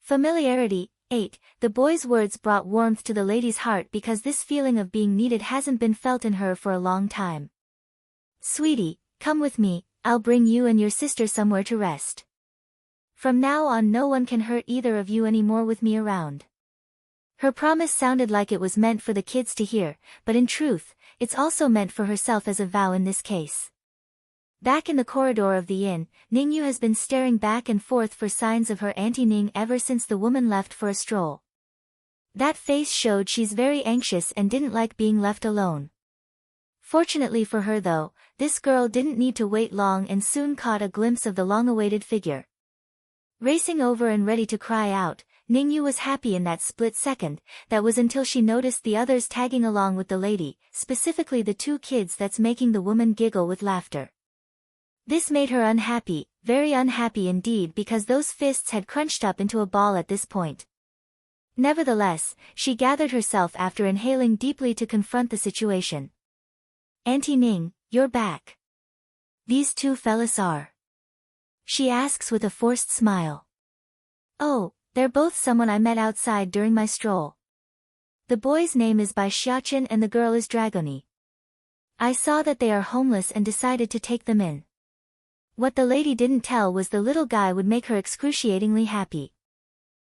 Familiarity. 8. The boy's words brought warmth to the lady's heart because this feeling of being needed hasn't been felt in her for a long time. Sweetie, come with me, I'll bring you and your sister somewhere to rest. From now on no one can hurt either of you anymore with me around. Her promise sounded like it was meant for the kids to hear, but in truth, it's also meant for herself as a vow in this case. Back in the corridor of the inn, Ningyu has been staring back and forth for signs of her Auntie Ning ever since the woman left for a stroll. That face showed she's very anxious and didn't like being left alone. Fortunately for her though, this girl didn't need to wait long and soon caught a glimpse of the long-awaited figure. Racing over and ready to cry out, Ningyu was happy in that split second, that was until she noticed the others tagging along with the lady, specifically the two kids that's making the woman giggle with laughter. This made her unhappy, very unhappy indeed because those fists had crunched up into a ball at this point. Nevertheless, she gathered herself after inhaling deeply to confront the situation. Auntie Ning, you're back. These two fellas are. She asks with a forced smile. Oh, they're both someone I met outside during my stroll. The boy's name is Bai Xiaochen and the girl is Dragoni. I saw that they are homeless and decided to take them in. What the lady didn't tell was the little guy would make her excruciatingly happy.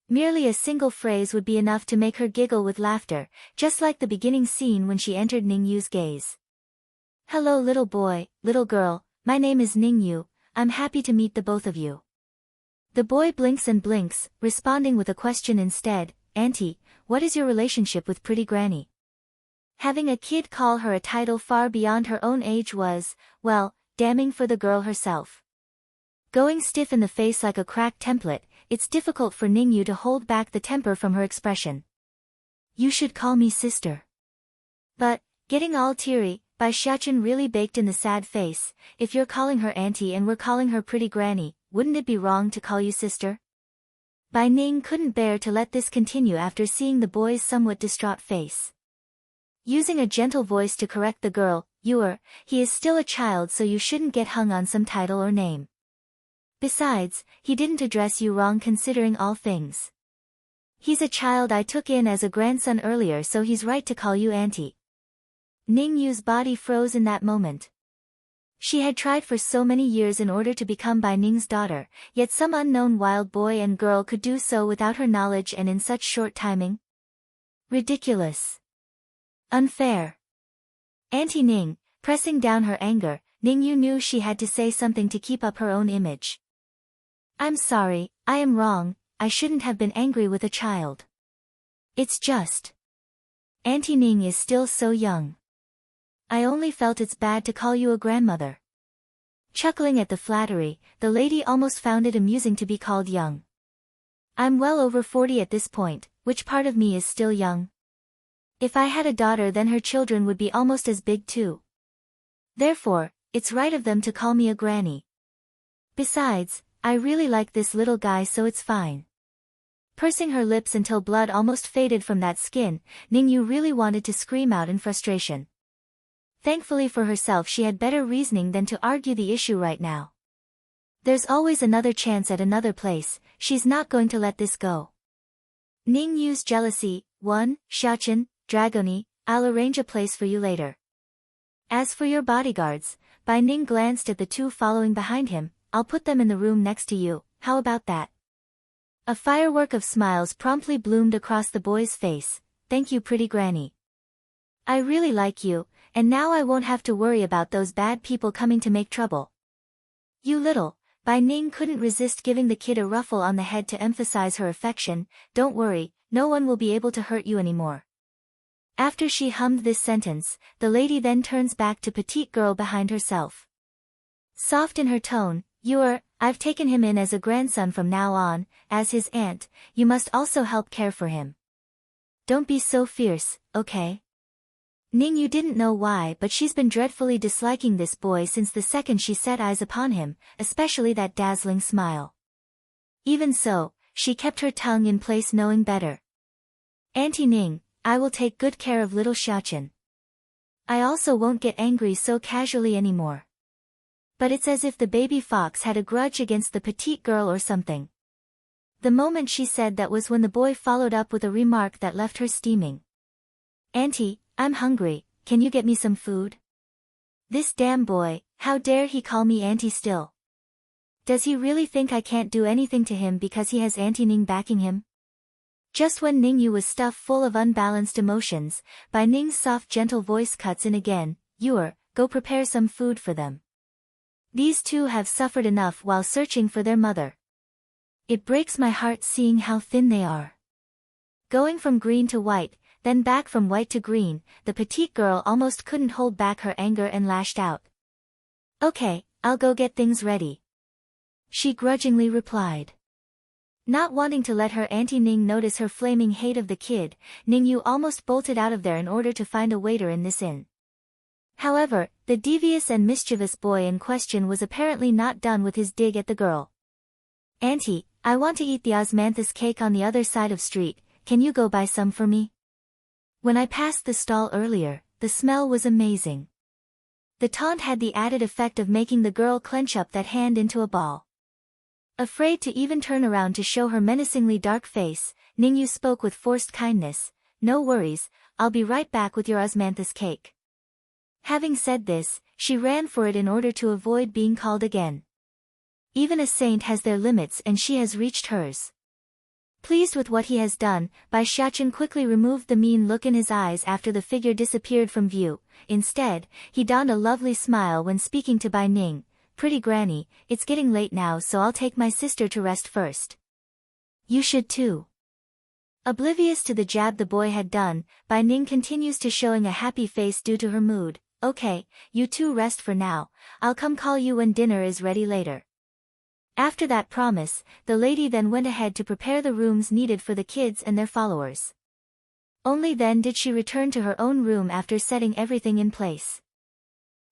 Merely a single phrase would be enough to make her giggle with laughter, just like the beginning scene when she entered Ningyu's gaze. Hello little boy, little girl, my name is Ningyu, I'm happy to meet the both of you. The boy blinks and blinks, responding with a question instead, Auntie, what is your relationship with pretty granny? Having a kid call her a title far beyond her own age was, well, damning for the girl herself. Going stiff in the face like a cracked template, it's difficult for Ningyu to hold back the temper from her expression. You should call me sister. But, getting all teary, Bai Xiaochen really baked in the sad face, if you're calling her auntie and we're calling her pretty granny, wouldn't it be wrong to call you sister? Bai Ning couldn't bear to let this continue after seeing the boy's somewhat distraught face. Using a gentle voice to correct the girl, he is still a child so you shouldn't get hung on some title or name. Besides, he didn't address you wrong considering all things. He's a child I took in as a grandson earlier so he's right to call you auntie. Ningyu's body froze in that moment. She had tried for so many years in order to become Bai Ning's daughter, yet some unknown wild boy and girl could do so without her knowledge and in such short timing. Ridiculous. Unfair. Auntie Ning, pressing down her anger, Ningyu knew she had to say something to keep up her own image. I'm sorry, I am wrong, I shouldn't have been angry with a child. It's just. Auntie Ning is still so young. I only felt it's bad to call you a grandmother. Chuckling at the flattery, the lady almost found it amusing to be called young. I'm well over 40 at this point, which part of me is still young? If I had a daughter then her children would be almost as big too. Therefore, it's right of them to call me a granny. Besides, I really like this little guy so it's fine. Pursing her lips until blood almost faded from that skin, Ningyu really wanted to scream out in frustration. Thankfully for herself she had better reasoning than to argue the issue right now. There's always another chance at another place, she's not going to let this go. Ningyu's jealousy. 1. Xiaochen, Dragoni, I'll arrange a place for you later. As for your bodyguards, Bai Ning glanced at the two following behind him, I'll put them in the room next to you, how about that? A firework of smiles promptly bloomed across the boy's face, thank you pretty granny. I really like you, and now I won't have to worry about those bad people coming to make trouble. You little, Bai Ning couldn't resist giving the kid a ruffle on the head to emphasize her affection, don't worry, no one will be able to hurt you anymore. After she hummed this sentence, the lady then turns back to petite girl behind herself. Soft in her tone, I've taken him in as a grandson from now on, as his aunt, you must also help care for him. Don't be so fierce, okay? Ningyu didn't know why but she's been dreadfully disliking this boy since the second she set eyes upon him, especially that dazzling smile. Even so, she kept her tongue in place knowing better. Auntie Ning, I will take good care of little Xiaochen. I also won't get angry so casually anymore. But it's as if the baby fox had a grudge against the petite girl or something. The moment she said that was when the boy followed up with a remark that left her steaming. "Auntie, I'm hungry, can you get me some food?" This damn boy, how dare he call me auntie still? Does he really think I can't do anything to him because he has Auntie Ning backing him? Just when Ning Yu was stuffed full of unbalanced emotions, Bai Ning's soft gentle voice cuts in again. "You're, go prepare some food for them. These two have suffered enough while searching for their mother. It breaks my heart seeing how thin they are." Going from green to white, then back from white to green, the petite girl almost couldn't hold back her anger and lashed out. "Okay, I'll go get things ready," she grudgingly replied. Not wanting to let her Auntie Ning notice her flaming hate of the kid, Ning Yu almost bolted out of there in order to find a waiter in this inn. However, the devious and mischievous boy in question was apparently not done with his dig at the girl. "Auntie, I want to eat the osmanthus cake on the other side of street, can you go buy some for me? When I passed the stall earlier, the smell was amazing." The taunt had the added effect of making the girl clench up that hand into a ball. Afraid to even turn around to show her menacingly dark face, Ning Yu spoke with forced kindness. "No worries, I'll be right back with your osmanthus cake." Having said this, she ran for it in order to avoid being called again. Even a saint has their limits and she has reached hers. Pleased with what he has done, Bai Xiachen quickly removed the mean look in his eyes after the figure disappeared from view. Instead, he donned a lovely smile when speaking to Bai Ning. "Pretty granny, it's getting late now, so I'll take my sister to rest first. You should too." Oblivious to the jab the boy had done, Bai Ning continues to showing a happy face due to her mood. "Okay, you two rest for now, I'll come call you when dinner is ready later." After that promise, the lady then went ahead to prepare the rooms needed for the kids and their followers. Only then did she return to her own room after setting everything in place.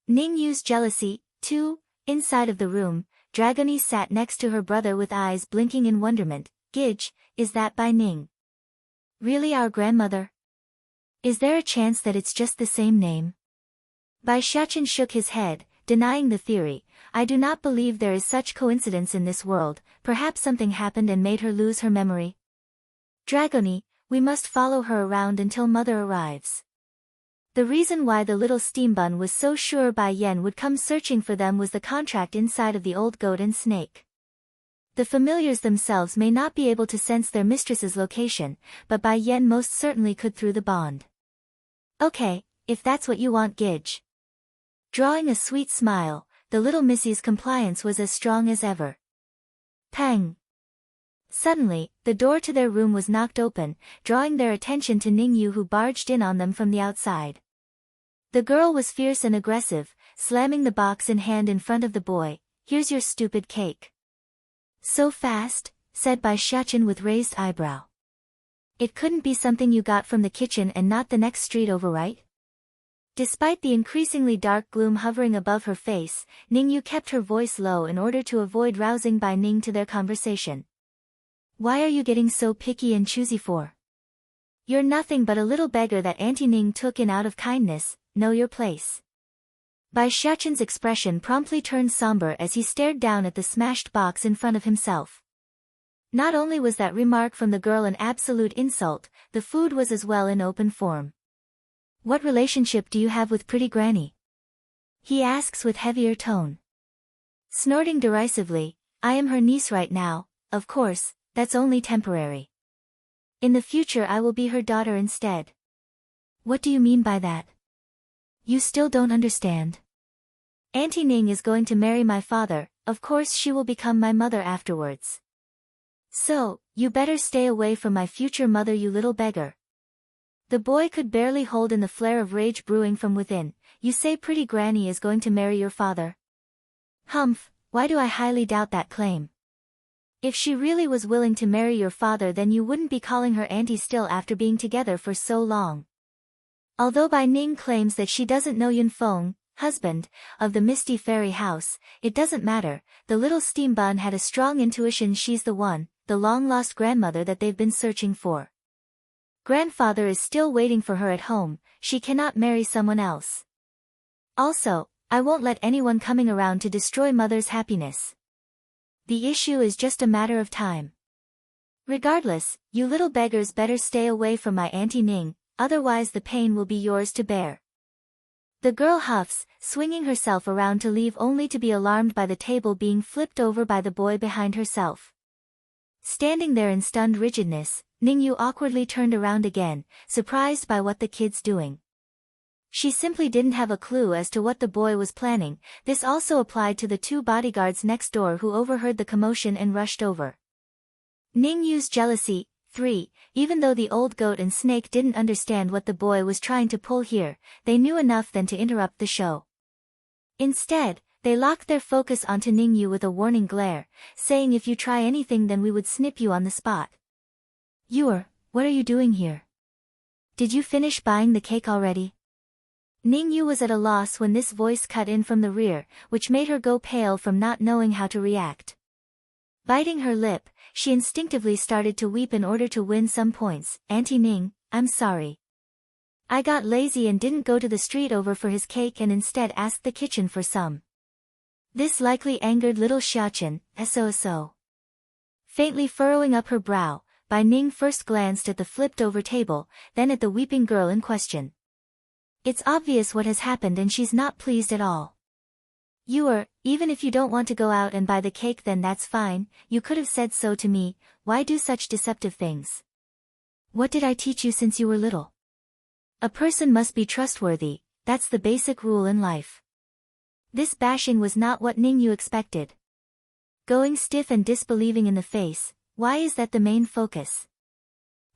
Ning Yu's jealousy, too. Inside of the room, Dragoni sat next to her brother with eyes blinking in wonderment. "Gidge, is that Bai Ning? Really our grandmother? Is there a chance that it's just the same name?" Bai Xiachen shook his head, denying the theory. "I do not believe there is such coincidence in this world, perhaps something happened and made her lose her memory. Dragoni, we must follow her around until mother arrives." The reason why the little steambun was so sure Bai Yen would come searching for them was the contract inside of the old goat and snake. The familiars themselves may not be able to sense their mistress's location, but Bai Yen most certainly could through the bond. "Okay, if that's what you want, Gidge." Drawing a sweet smile, the little missie's compliance was as strong as ever. Pang! Suddenly, the door to their room was knocked open, drawing their attention to Ning Yu, who barged in on them from the outside. The girl was fierce and aggressive, slamming the box in hand in front of the boy. "Here's your stupid cake." "So fast," said Bai Xiachen with raised eyebrow. "It couldn't be something you got from the kitchen and not the next street over, right?" Despite the increasingly dark gloom hovering above her face, Ning Yu kept her voice low in order to avoid rousing Bai Ning to their conversation. "Why are you getting so picky and choosy for? You're nothing but a little beggar that Auntie Ning took in out of kindness. Know your place." Bai Xiachen's expression promptly turned somber as he stared down at the smashed box in front of himself. Not only was that remark from the girl an absolute insult, the food was as well in open form. "What relationship do you have with pretty granny?" he asks with heavier tone. Snorting derisively, "I am her niece right now, of course, that's only temporary. In the future I will be her daughter instead." "What do you mean by that? You still don't understand. Auntie Ning is going to marry my father, of course she will become my mother afterwards. So, you better stay away from my future mother, you little beggar." The boy could barely hold in the flare of rage brewing from within. "You say pretty granny is going to marry your father? Humph, why do I highly doubt that claim? If she really was willing to marry your father, then you wouldn't be calling her auntie still after being together for so long." Although Bai Ning claims that she doesn't know Yunfeng, husband, of the Misty Fairy House, it doesn't matter. The little steambun had a strong intuition she's the one, the long-lost grandmother that they've been searching for. Grandfather is still waiting for her at home, she cannot marry someone else. Also, I won't let anyone coming around to destroy mother's happiness. The issue is just a matter of time. Regardless, you little beggars better stay away from my Auntie Ning, otherwise the pain will be yours to bear. The girl huffs, swinging herself around to leave only to be alarmed by the table being flipped over by the boy behind herself. Standing there in stunned rigidness, Ningyu awkwardly turned around again, surprised by what the kid's doing. She simply didn't have a clue as to what the boy was planning. This also applied to the two bodyguards next door who overheard the commotion and rushed over. Ningyu's jealousy. 3. Even though the old goat and snake didn't understand what the boy was trying to pull here, they knew enough then to interrupt the show. Instead, they locked their focus onto Ningyu with a warning glare, saying if you try anything then we would snip you on the spot. What are you doing here? Did you finish buying the cake already? Ningyu was at a loss when this voice cut in from the rear, which made her go pale from not knowing how to react. Biting her lip, she instinctively started to weep in order to win some points. Auntie Ning, I'm sorry. I got lazy and didn't go to the street over for his cake and instead asked the kitchen for some. This likely angered little Xiaochen, so. Faintly furrowing up her brow, Bai Ning first glanced at the flipped-over table, then at the weeping girl in question. It's obvious what has happened and she's not pleased at all. Even if you don't want to go out and buy the cake then that's fine, you could have said so to me, why do such deceptive things? What did I teach you since you were little? A person must be trustworthy, that's the basic rule in life. This bashing was not what Ningyu expected. Going stiff and disbelieving in the face, why is that the main focus?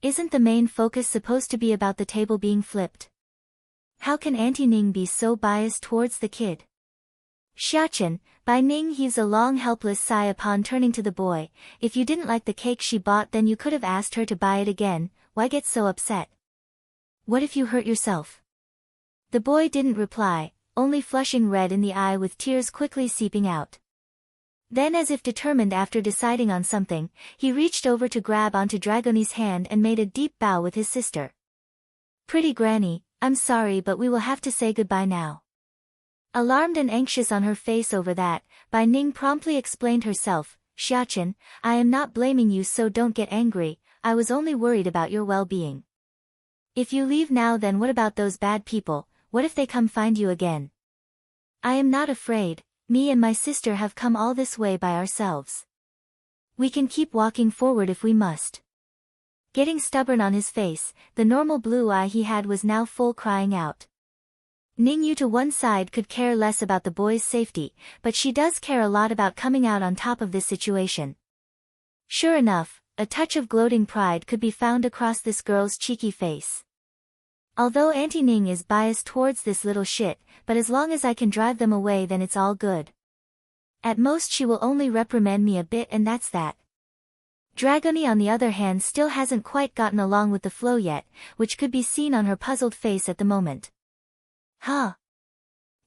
Isn't the main focus supposed to be about the table being flipped? How can Auntie Ning be so biased towards the kid? Xiaochen, Bai Ning heaves a long helpless sigh upon turning to the boy. If you didn't like the cake she bought then you could have asked her to buy it again, why get so upset? What if you hurt yourself? The boy didn't reply, only flushing red in the eye with tears quickly seeping out. Then as if determined after deciding on something, he reached over to grab onto Dragoni's hand and made a deep bow with his sister. Pretty Granny, I'm sorry but we will have to say goodbye now. Alarmed and anxious on her face over that, Bai Ning promptly explained herself, Xiaochen, I am not blaming you so don't get angry, I was only worried about your well-being. If you leave now then what about those bad people, what if they come find you again? I am not afraid, me and my sister have come all this way by ourselves. We can keep walking forward if we must. Getting stubborn on his face, the normal blue eye he had was now full crying out. Ningyu to one side could care less about the boy's safety, but she does care a lot about coming out on top of this situation. Sure enough, a touch of gloating pride could be found across this girl's cheeky face. Although Auntie Ning is biased towards this little shit, but as long as I can drive them away then it's all good. At most she will only reprimand me a bit and that's that. Dragony on the other hand still hasn't quite gotten along with the flow yet, which could be seen on her puzzled face at the moment. Huh?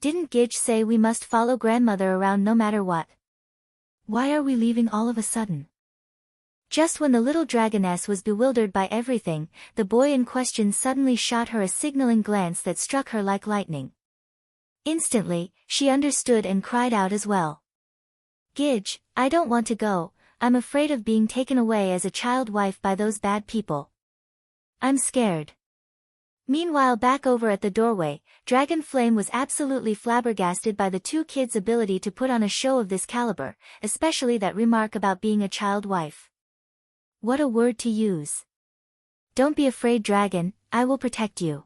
Didn't Gidge say we must follow grandmother around no matter what? Why are we leaving all of a sudden? Just when the little dragoness was bewildered by everything, the boy in question suddenly shot her a signaling glance that struck her like lightning. Instantly, she understood and cried out as well. Gidge, I don't want to go, I'm afraid of being taken away as a child wife by those bad people. I'm scared. Meanwhile back over at the doorway, Dragon Flame was absolutely flabbergasted by the two kids' ability to put on a show of this caliber, especially that remark about being a child wife. What a word to use. Don't be afraid Dragon, I will protect you.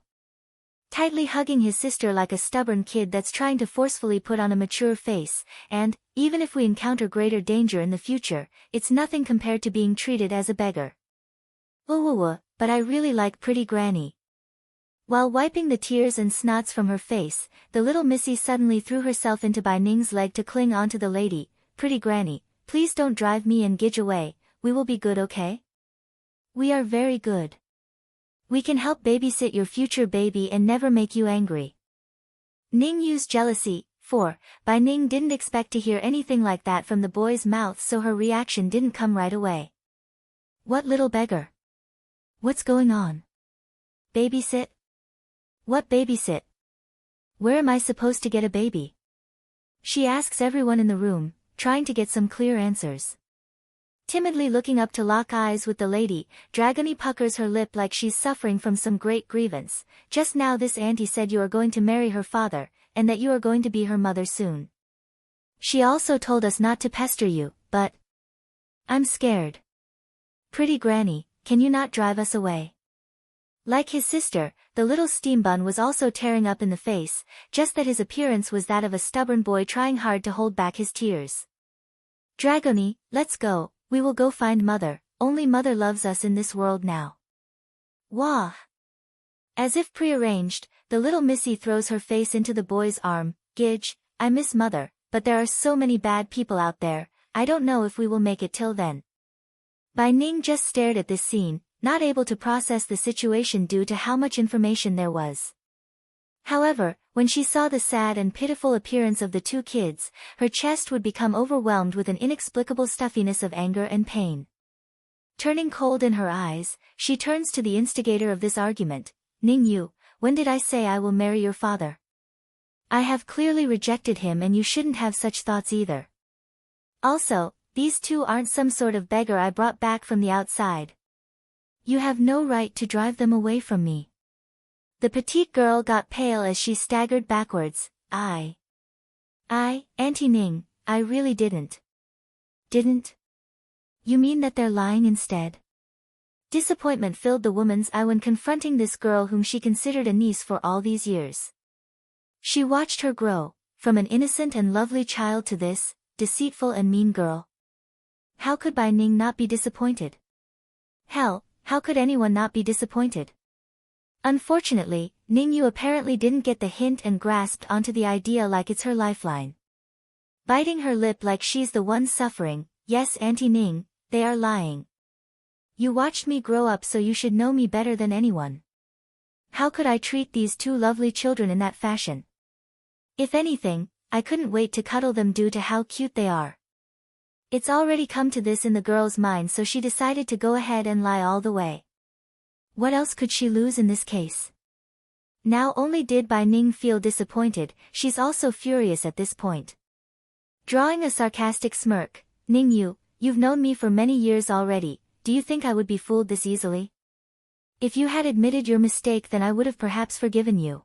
Tightly hugging his sister like a stubborn kid that's trying to forcefully put on a mature face, and, even if we encounter greater danger in the future, it's nothing compared to being treated as a beggar. But I really like Pretty Granny. While wiping the tears and snots from her face, the little missy suddenly threw herself into Bai Ning's leg to cling onto the lady. Pretty Granny, please don't drive me and Gidge away, we will be good okay? We are very good. We can help babysit your future baby and never make you angry. Ningyu's jealousy. 4. Bai Ning didn't expect to hear anything like that from the boy's mouth so her reaction didn't come right away. What little beggar? What's going on? Babysit? What babysit? Where am I supposed to get a baby? She asks everyone in the room, trying to get some clear answers. Timidly looking up to lock eyes with the lady, Dragony puckers her lip like she's suffering from some great grievance. Just now this auntie said you are going to marry her father, and that you are going to be her mother soon. She also told us not to pester you, but I'm scared. Pretty granny, can you not drive us away? Like his sister, the little steam bun was also tearing up in the face, just that his appearance was that of a stubborn boy trying hard to hold back his tears. Dragony, let's go, we will go find mother, only mother loves us in this world now. Wah! As if prearranged, the little missy throws her face into the boy's arm. Gidge, I miss mother, but there are so many bad people out there, I don't know if we will make it till then. Bai Ning just stared at this scene, not able to process the situation due to how much information there was. However, when she saw the sad and pitiful appearance of the two kids, her chest would become overwhelmed with an inexplicable stuffiness of anger and pain. Turning cold in her eyes, she turns to the instigator of this argument. Ning Yu, when did I say I will marry your father? I have clearly rejected him and you shouldn't have such thoughts either. Also, these two aren't some sort of beggar I brought back from the outside. You have no right to drive them away from me. The petite girl got pale as she staggered backwards. Auntie Ning, I really didn't. Didn't? You mean that they're lying instead? Disappointment filled the woman's eye when confronting this girl whom she considered a niece for all these years. She watched her grow, from an innocent and lovely child to this, deceitful and mean girl. How could Bai Ning not be disappointed? Hell, how could anyone not be disappointed? Unfortunately, Ning Yu apparently didn't get the hint and grasped onto the idea like it's her lifeline. Biting her lip like she's the one suffering, yes Auntie Ning, they are lying. You watched me grow up so you should know me better than anyone. How could I treat these two lovely children in that fashion? If anything, I couldn't wait to cuddle them due to how cute they are. It's already come to this in the girl's mind, so she decided to go ahead and lie all the way. What else could she lose in this case? Now only did Bai Ning feel disappointed, she's also furious at this point. Drawing a sarcastic smirk, Ning Yu, you've known me for many years already, do you think I would be fooled this easily? If you had admitted your mistake then I would have perhaps forgiven you.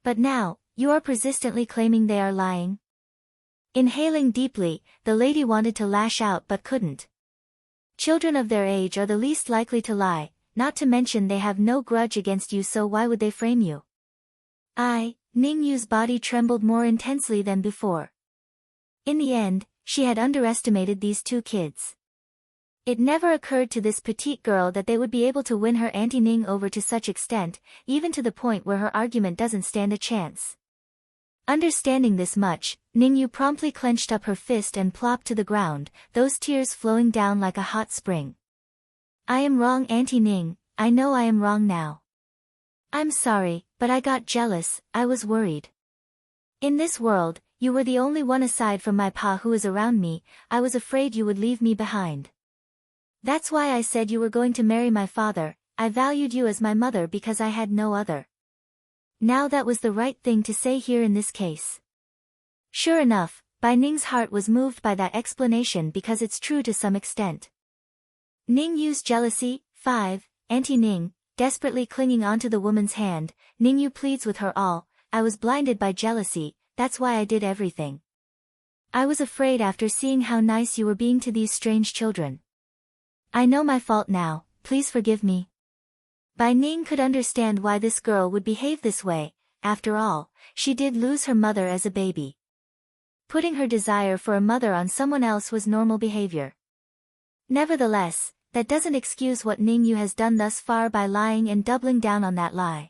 But now, you are persistently claiming they are lying? Inhaling deeply, the lady wanted to lash out but couldn't. Children of their age are the least likely to lie, not to mention they have no grudge against you, so why would they frame you? Ning Yu's body trembled more intensely than before. In the end, she had underestimated these two kids. It never occurred to this petite girl that they would be able to win her Auntie Ning over to such extent, even to the point where her argument doesn't stand a chance. Understanding this much, Ning Yu promptly clenched up her fist and plopped to the ground, those tears flowing down like a hot spring. I am wrong Auntie Ning, I know I am wrong now. I'm sorry, but I got jealous, I was worried. In this world, you were the only one aside from my pa who is around me, I was afraid you would leave me behind. That's why I said you were going to marry my father, I valued you as my mother because I had no other. Now that was the right thing to say here in this case. Sure enough, Bai Ning's heart was moved by that explanation because it's true to some extent. Ning Yu's jealousy. 5. Auntie Ning, desperately clinging onto the woman's hand, Ning Yu pleads with her all, I was blinded by jealousy, that's why I did everything. I was afraid after seeing how nice you were being to these strange children. I know my fault now, please forgive me. Bai Ning could understand why this girl would behave this way, after all, she did lose her mother as a baby. Putting her desire for a mother on someone else was normal behavior. Nevertheless, that doesn't excuse what Ning Yu has done thus far by lying and doubling down on that lie.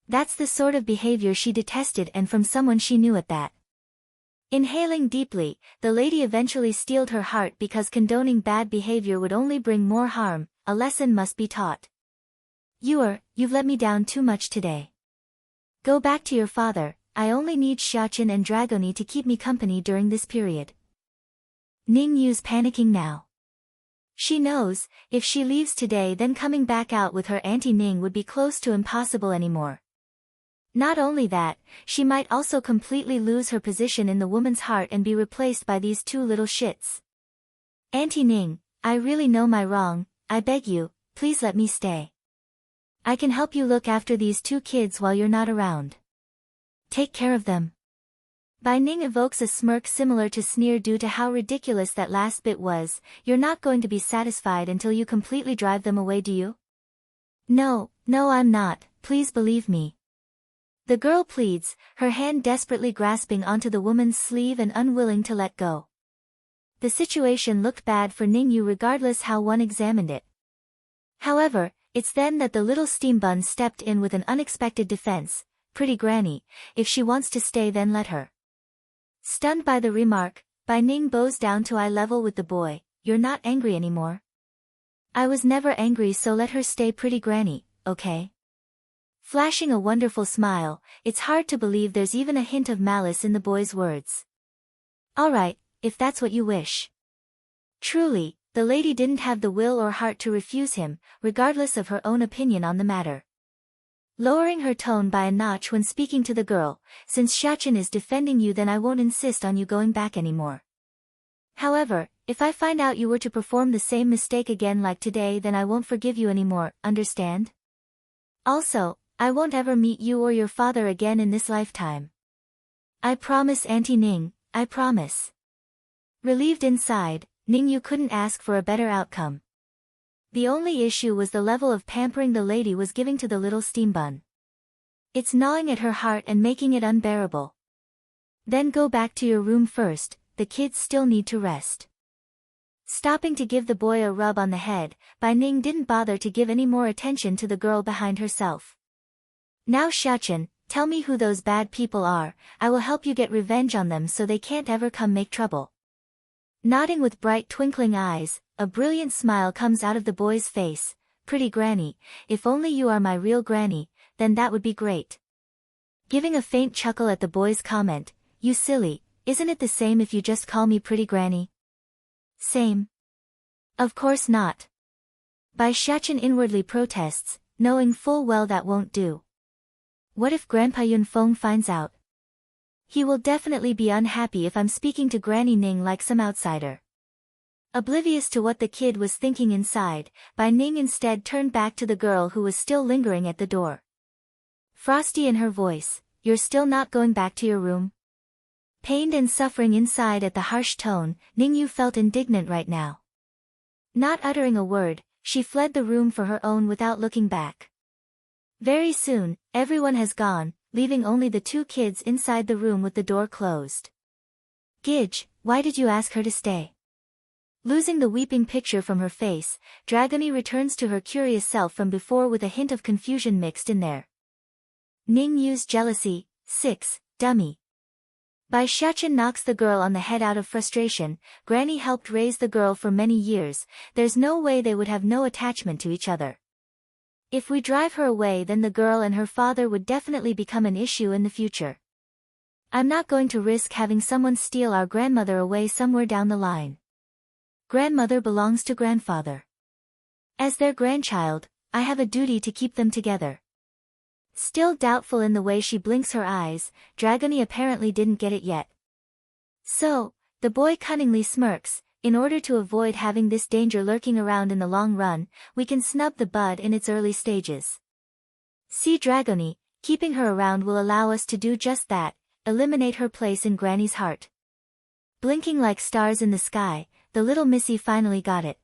That's the sort of behavior she detested, and from someone she knew at that. Inhaling deeply, the lady eventually steeled her heart because condoning bad behavior would only bring more harm, a lesson must be taught. You've let me down too much today. Go back to your father, I only need Xiaqin and Dragony to keep me company during this period. Ning Yu's panicking now. She knows, if she leaves today then coming back out with her Auntie Ning would be close to impossible anymore. Not only that, she might also completely lose her position in the woman's heart and be replaced by these two little shits. Auntie Ning, I really know my wrong, I beg you, please let me stay. I can help you look after these two kids while you're not around. Take care of them. Bai Ning evokes a smirk similar to sneer due to how ridiculous that last bit was. You're not going to be satisfied until you completely drive them away, do you? No, I'm not, please believe me. The girl pleads, her hand desperately grasping onto the woman's sleeve and unwilling to let go. The situation looked bad for Ningyu regardless how one examined it. However, it's then that the little steam bun stepped in with an unexpected defense. Pretty granny, if she wants to stay then let her. Stunned by the remark, Bai Ning bows down to eye level with the boy. You're not angry anymore? I was never angry, so let her stay, pretty granny, okay? Flashing a wonderful smile, it's hard to believe there's even a hint of malice in the boy's words. Alright, if that's what you wish. Truly, the lady didn't have the will or heart to refuse him, regardless of her own opinion on the matter. Lowering her tone by a notch when speaking to the girl, since Xiachen is defending you, then I won't insist on you going back anymore. However, if I find out you were to perform the same mistake again like today, then I won't forgive you anymore, understand? Also, I won't ever meet you or your father again in this lifetime. I promise, Auntie Ning, I promise. Relieved inside, Ningyu couldn't ask for a better outcome. The only issue was the level of pampering the lady was giving to the little steam bun. It's gnawing at her heart and making it unbearable. Then go back to your room first, the kids still need to rest. Stopping to give the boy a rub on the head, Bai Ning didn't bother to give any more attention to the girl behind herself. Now Xiachen, tell me who those bad people are, I will help you get revenge on them so they can't ever come make trouble. Nodding with bright twinkling eyes, a brilliant smile comes out of the boy's face. Pretty granny, if only you are my real granny, then that would be great. Giving a faint chuckle at the boy's comment, you silly, isn't it the same if you just call me pretty granny? Same. Of course not. Bai Xiachen inwardly protests, knowing full well that won't do. What if Grandpa Yunfeng finds out? He will definitely be unhappy if I'm speaking to Granny Ning like some outsider. Oblivious to what the kid was thinking inside, Bai Ning instead turned back to the girl who was still lingering at the door. Frosty in her voice, you're still not going back to your room? Pained and suffering inside at the harsh tone, Ningyu felt indignant right now. Not uttering a word, she fled the room for her own without looking back. Very soon, everyone has gone, leaving only the two kids inside the room with the door closed. Gidge, why did you ask her to stay? Losing the weeping picture from her face, Dragony returns to her curious self from before with a hint of confusion mixed in there. Ningyu's jealousy, 6, dummy. Bai Xiachen knocks the girl on the head out of frustration. Granny helped raise the girl for many years, there's no way they would have no attachment to each other. If we drive her away, then the girl and her father would definitely become an issue in the future. I'm not going to risk having someone steal our grandmother away somewhere down the line. Grandmother belongs to grandfather. As their grandchild, I have a duty to keep them together. Still doubtful in the way she blinks her eyes, Dragony apparently didn't get it yet. So, the boy cunningly smirks, in order to avoid having this danger lurking around in the long run, we can snub the bud in its early stages. See Dragony, keeping her around will allow us to do just that, eliminate her place in Granny's heart. Blinking like stars in the sky, the little missy finally got it.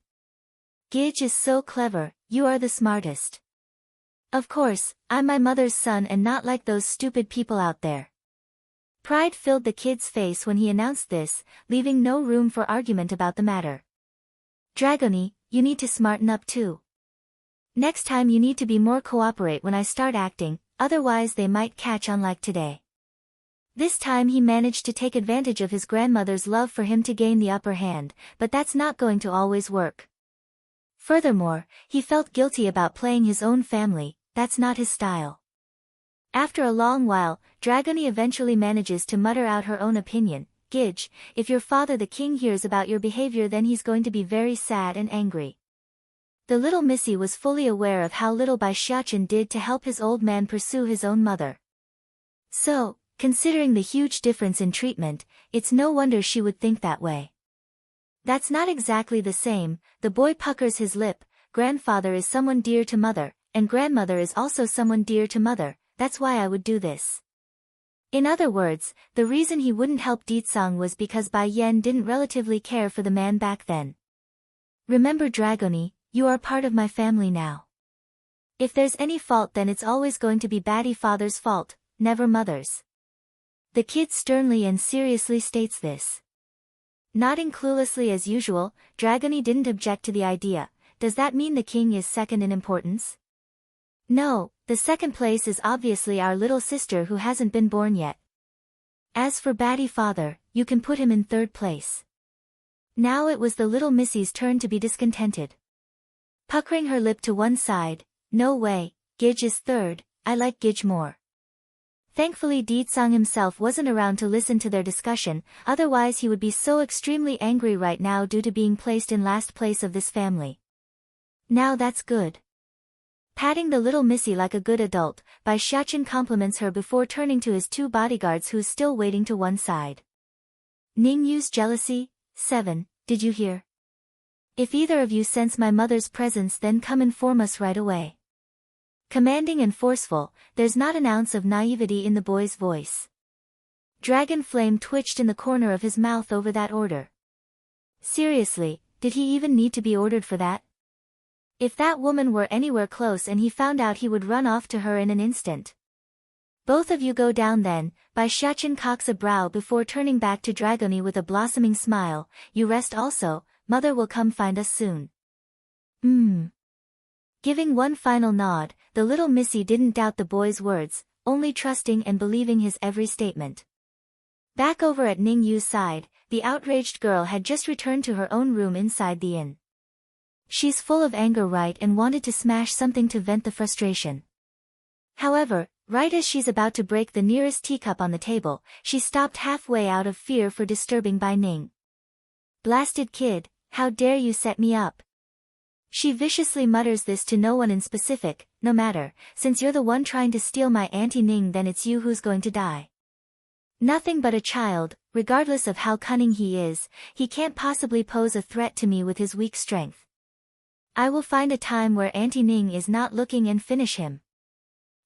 Gidge is so clever, you are the smartest. Of course, I'm my mother's son and not like those stupid people out there. Pride filled the kid's face when he announced this, leaving no room for argument about the matter. Dragony, you need to smarten up too. Next time you need to be more cooperate when I start acting, otherwise they might catch on like today. This time he managed to take advantage of his grandmother's love for him to gain the upper hand, but that's not going to always work. Furthermore, he felt guilty about playing his own family, that's not his style. After a long while, Dragony eventually manages to mutter out her own opinion. Gidge, if your father the king hears about your behavior, then he's going to be very sad and angry. The little missy was fully aware of how little Bai Xiachen did to help his old man pursue his own mother. So, considering the huge difference in treatment, it's no wonder she would think that way. That's not exactly the same, the boy puckers his lip. Grandfather is someone dear to mother, and grandmother is also someone dear to mother, that's why I would do this. In other words, the reason he wouldn't help Deetsang was because Bai Yen didn't relatively care for the man back then. Remember Dragoni, you are part of my family now. If there's any fault then it's always going to be baddie father's fault, never mother's. The kid sternly and seriously states this. Nodding cluelessly as usual, Dragoni didn't object to the idea. Does that mean the king is second in importance? No, the second place is obviously our little sister who hasn't been born yet. As for baddie father, you can put him in third place. Now it was the little missy's turn to be discontented. Puckering her lip to one side, no way, Gidge is third, I like Gidge more. Thankfully Deetsang himself wasn't around to listen to their discussion, otherwise he would be so extremely angry right now due to being placed in last place of this family. Now that's good. Patting the little missy like a good adult, Bai Xiaqin compliments her before turning to his two bodyguards who's still waiting to one side. Ning Yu's jealousy? 7, did you hear? If either of you sense my mother's presence then come inform us right away. Commanding and forceful, there's not an ounce of naivety in the boy's voice. Dragon flame twitched in the corner of his mouth over that order. Seriously, did he even need to be ordered for that? If that woman were anywhere close and he found out he would run off to her in an instant. Both of you go down then, Bai Xiaqin cocks a brow before turning back to Dragoni with a blossoming smile, you rest also, mother will come find us soon. Giving one final nod, the little missy didn't doubt the boy's words, only trusting and believing his every statement. Back over at Ning Yu's side, the outraged girl had just returned to her own room inside the inn. She's full of anger right and wanted to smash something to vent the frustration. However, right as she's about to break the nearest teacup on the table, she stopped halfway out of fear for disturbing Bai Ning. Blasted kid, how dare you set me up? She viciously mutters this to no one in specific, no matter, since you're the one trying to steal my Auntie Ning then it's you who's going to die. Nothing but a child, regardless of how cunning he is, he can't possibly pose a threat to me with his weak strength. I will find a time where Auntie Ning is not looking and finish him.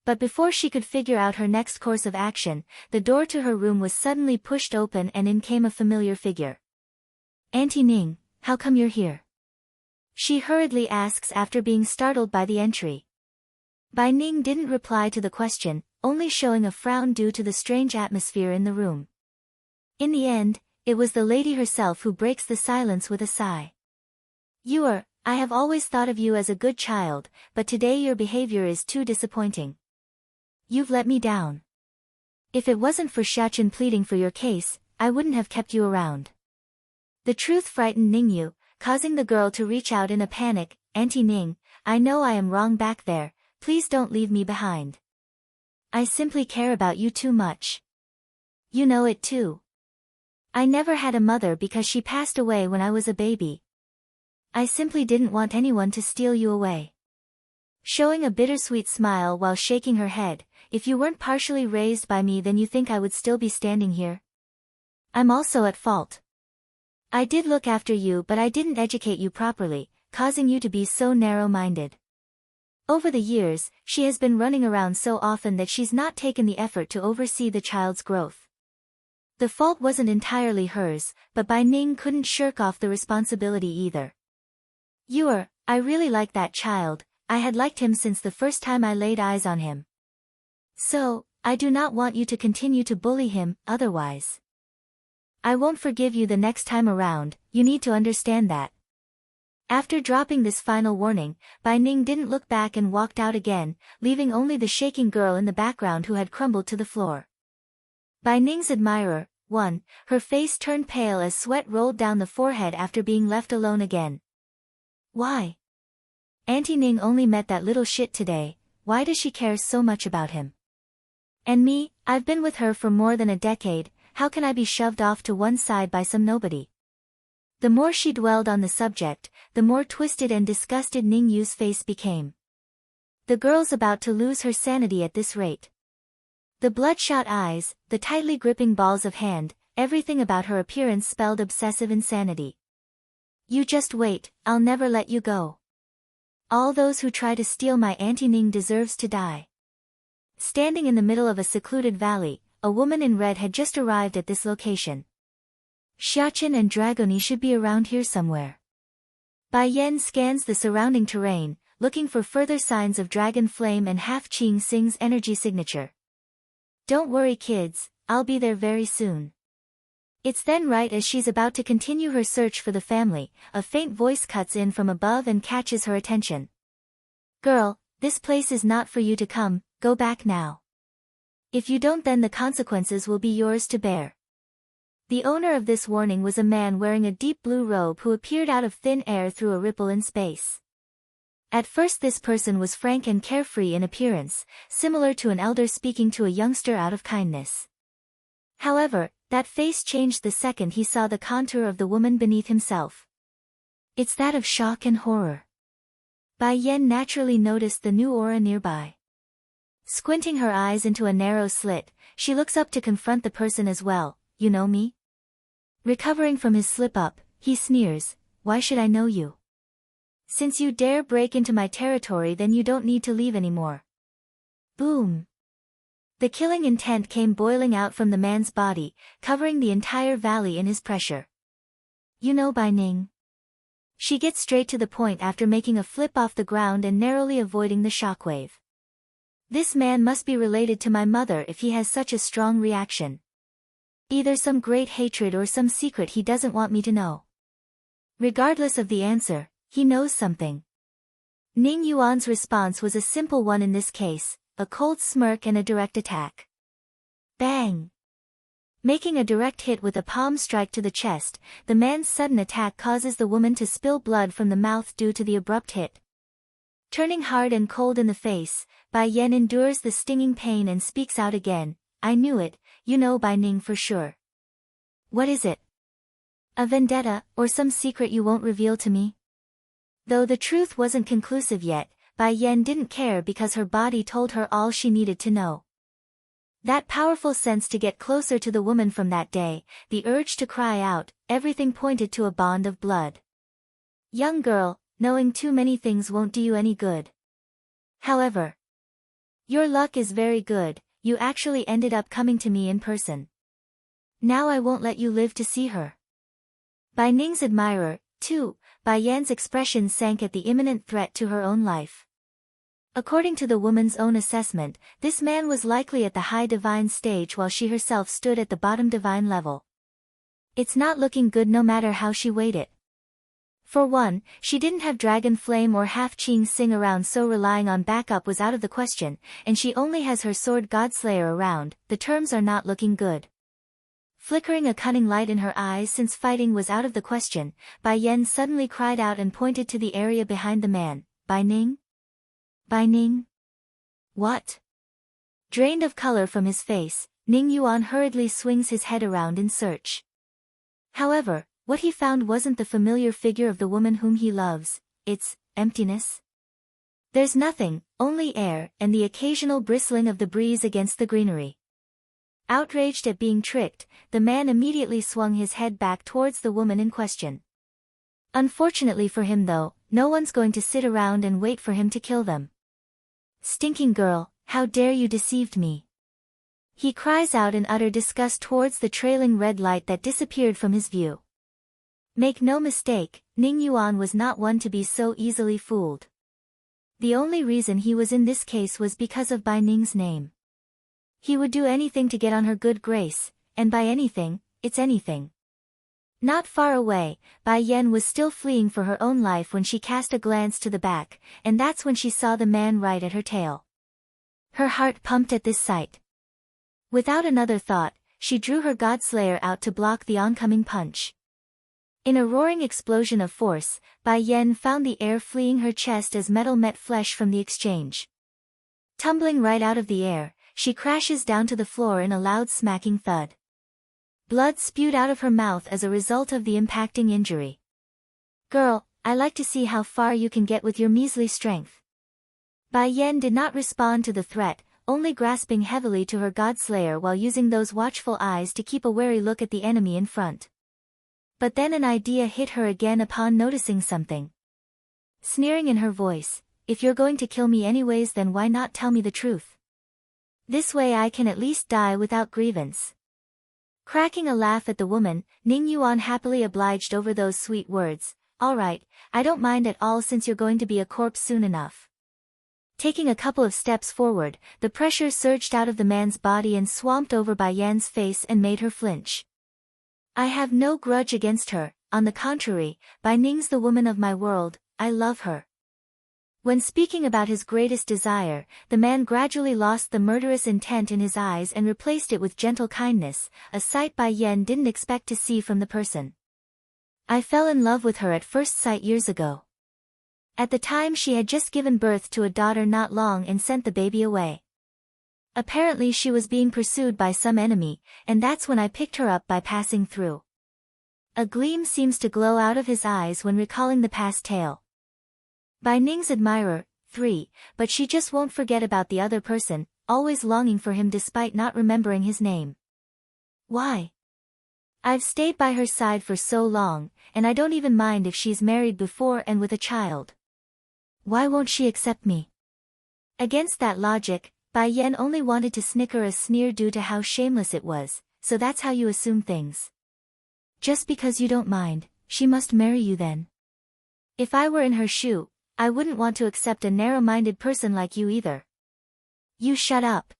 But before she could figure out her next course of action, the door to her room was suddenly pushed open and in came a familiar figure. Auntie Ning, how come you're here? She hurriedly asks after being startled by the entry. Bai Ning didn't reply to the question, only showing a frown due to the strange atmosphere in the room. In the end, it was the lady herself who breaks the silence with a sigh. I have always thought of you as a good child, but today your behavior is too disappointing. You've let me down. If it wasn't for Xiaqin pleading for your case, I wouldn't have kept you around. The truth frightened Ningyu, causing the girl to reach out in a panic. Auntie Ning, I know I am wrong back there, please don't leave me behind. I simply care about you too much. You know it too. I never had a mother because she passed away when I was a baby. I simply didn't want anyone to steal you away. Showing a bittersweet smile while shaking her head, if you weren't partially raised by me then you think I would still be standing here? I'm also at fault. I did look after you but I didn't educate you properly, causing you to be so narrow-minded. Over the years, she has been running around so often that she's not taken the effort to oversee the child's growth. The fault wasn't entirely hers, but Bai Ning couldn't shirk off the responsibility either. I really like that child, I had liked him since the first time I laid eyes on him. So, I do not want you to continue to bully him, otherwise. I won't forgive you the next time around, you need to understand that. After dropping this final warning, Bai Ning didn't look back and walked out again, leaving only the shaking girl in the background who had crumbled to the floor. Bai Ning's admirer, 1, her face turned pale as sweat rolled down the forehead after being left alone again. Why? Auntie Ning only met that little shit today, why does she care so much about him? And me, I've been with her for more than a decade, how can I be shoved off to one side by some nobody? The more she dwelled on the subject, the more twisted and disgusted Ning Yu's face became. The girl's about to lose her sanity at this rate. The bloodshot eyes, the tightly gripping balls of hand, everything about her appearance spelled obsessive insanity. You just wait, I'll never let you go. All those who try to steal my Auntie Ning deserves to die. Standing in the middle of a secluded valley, a woman in red had just arrived at this location. Xiachen and Dragoni should be around here somewhere. Bai Yan scans the surrounding terrain, looking for further signs of Dragon Flame and Half Qing Xing's energy signature. Don't worry kids, I'll be there very soon. It's then right as she's about to continue her search for the family, a faint voice cuts in from above and catches her attention. Girl, this place is not for you to come, go back now. If you don't then the consequences will be yours to bear. The owner of this warning was a man wearing a deep blue robe who appeared out of thin air through a ripple in space. At first this person was frank and carefree in appearance, similar to an elder speaking to a youngster out of kindness. However, that face changed the second he saw the contour of the woman beneath himself. It's that of shock and horror. Bai Yan naturally noticed the new aura nearby. Squinting her eyes into a narrow slit, she looks up to confront the person as well. You know me? Recovering from his slip-up, he sneers, why should I know you? Since you dare break into my territory then you don't need to leave anymore. Boom! The killing intent came boiling out from the man's body, covering the entire valley in his pressure. You know Bai Ning. She gets straight to the point after making a flip off the ground and narrowly avoiding the shockwave. This man must be related to my mother if he has such a strong reaction. Either some great hatred or some secret he doesn't want me to know. Regardless of the answer, he knows something. Ning Yuan's response was a simple one in this case, a cold smirk and a direct attack. Bang! Making a direct hit with a palm strike to the chest, the man's sudden attack causes the woman to spill blood from the mouth due to the abrupt hit. Turning hard and cold in the face, Bai Yan endures the stinging pain and speaks out again, I knew it, you know Bai Ning for sure. What is it? A vendetta, or some secret you won't reveal to me? Though the truth wasn't conclusive yet, Bai Yan didn't care because her body told her all she needed to know. That powerful sense to get closer to the woman from that day, the urge to cry out, everything pointed to a bond of blood. Young girl, knowing too many things won't do you any good. However, your luck is very good, you actually ended up coming to me in person. Now I won't let you live to see her. Bai Ning's admirer, too, Bai Yan's expression sank at the imminent threat to her own life. According to the woman's own assessment, this man was likely at the high divine stage while she herself stood at the bottom divine level. It's not looking good no matter how she weighed it. For one, she didn't have Dragon Flame or Half Qing Xing around, so relying on backup was out of the question, and she only has her sword Godslayer around, the terms are not looking good. Flickering a cunning light in her eyes since fighting was out of the question, Bai Yan suddenly cried out and pointed to the area behind the man, Bai Ning? Bai Ning? What? Drained of color from his face, Ning Yuan hurriedly swings his head around in search. However, what he found wasn't the familiar figure of the woman whom he loves, it's emptiness. There's nothing, only air and the occasional bristling of the breeze against the greenery. Outraged at being tricked, the man immediately swung his head back towards the woman in question. Unfortunately for him though, no one's going to sit around and wait for him to kill them. Stinking girl, how dare you deceived me! He cries out in utter disgust towards the trailing red light that disappeared from his view. Make no mistake, Ning Yuan was not one to be so easily fooled. The only reason he was in this case was because of Bai Ning's name. He would do anything to get on her good grace, and by anything, it's anything. Not far away, Bai Yan was still fleeing for her own life when she cast a glance to the back, and that's when she saw the man right at her tail. Her heart pumped at this sight. Without another thought, she drew her Godslayer out to block the oncoming punch. In a roaring explosion of force, Bai Yan found the air fleeing her chest as metal met flesh from the exchange. Tumbling right out of the air, she crashes down to the floor in a loud smacking thud. Blood spewed out of her mouth as a result of the impacting injury. Girl, I like to see how far you can get with your measly strength. Bai Yan did not respond to the threat, only grasping heavily to her Godslayer while using those watchful eyes to keep a wary look at the enemy in front. But then an idea hit her again upon noticing something. Sneering in her voice, "If you're going to kill me anyways, then why not tell me the truth? This way I can at least die without grievance." Cracking a laugh at the woman, Ning Yuan happily obliged over those sweet words. "All right, I don't mind at all since you're going to be a corpse soon enough." Taking a couple of steps forward, the pressure surged out of the man's body and swamped over Bai Yan's face and made her flinch. "I have no grudge against her, on the contrary, Bai Ning's the woman of my world, I love her." When speaking about his greatest desire, the man gradually lost the murderous intent in his eyes and replaced it with gentle kindness, a sight Bai Yan didn't expect to see from the person. "I fell in love with her at first sight years ago. At the time she had just given birth to a daughter not long and sent the baby away. Apparently she was being pursued by some enemy, and that's when I picked her up by passing through." A gleam seems to glow out of his eyes when recalling the past tale. Bai Ning's admirer, 3, but she just won't forget about the other person, always longing for him despite not remembering his name. "Why? I've stayed by her side for so long, and I don't even mind if she's married before and with a child. Why won't she accept me?" Against that logic, Bai Yan only wanted to snicker a sneer due to how shameless it was. "So that's how you assume things. Just because you don't mind, she must marry you then. If I were in her shoe, I wouldn't want to accept a narrow-minded person like you either." "You shut up."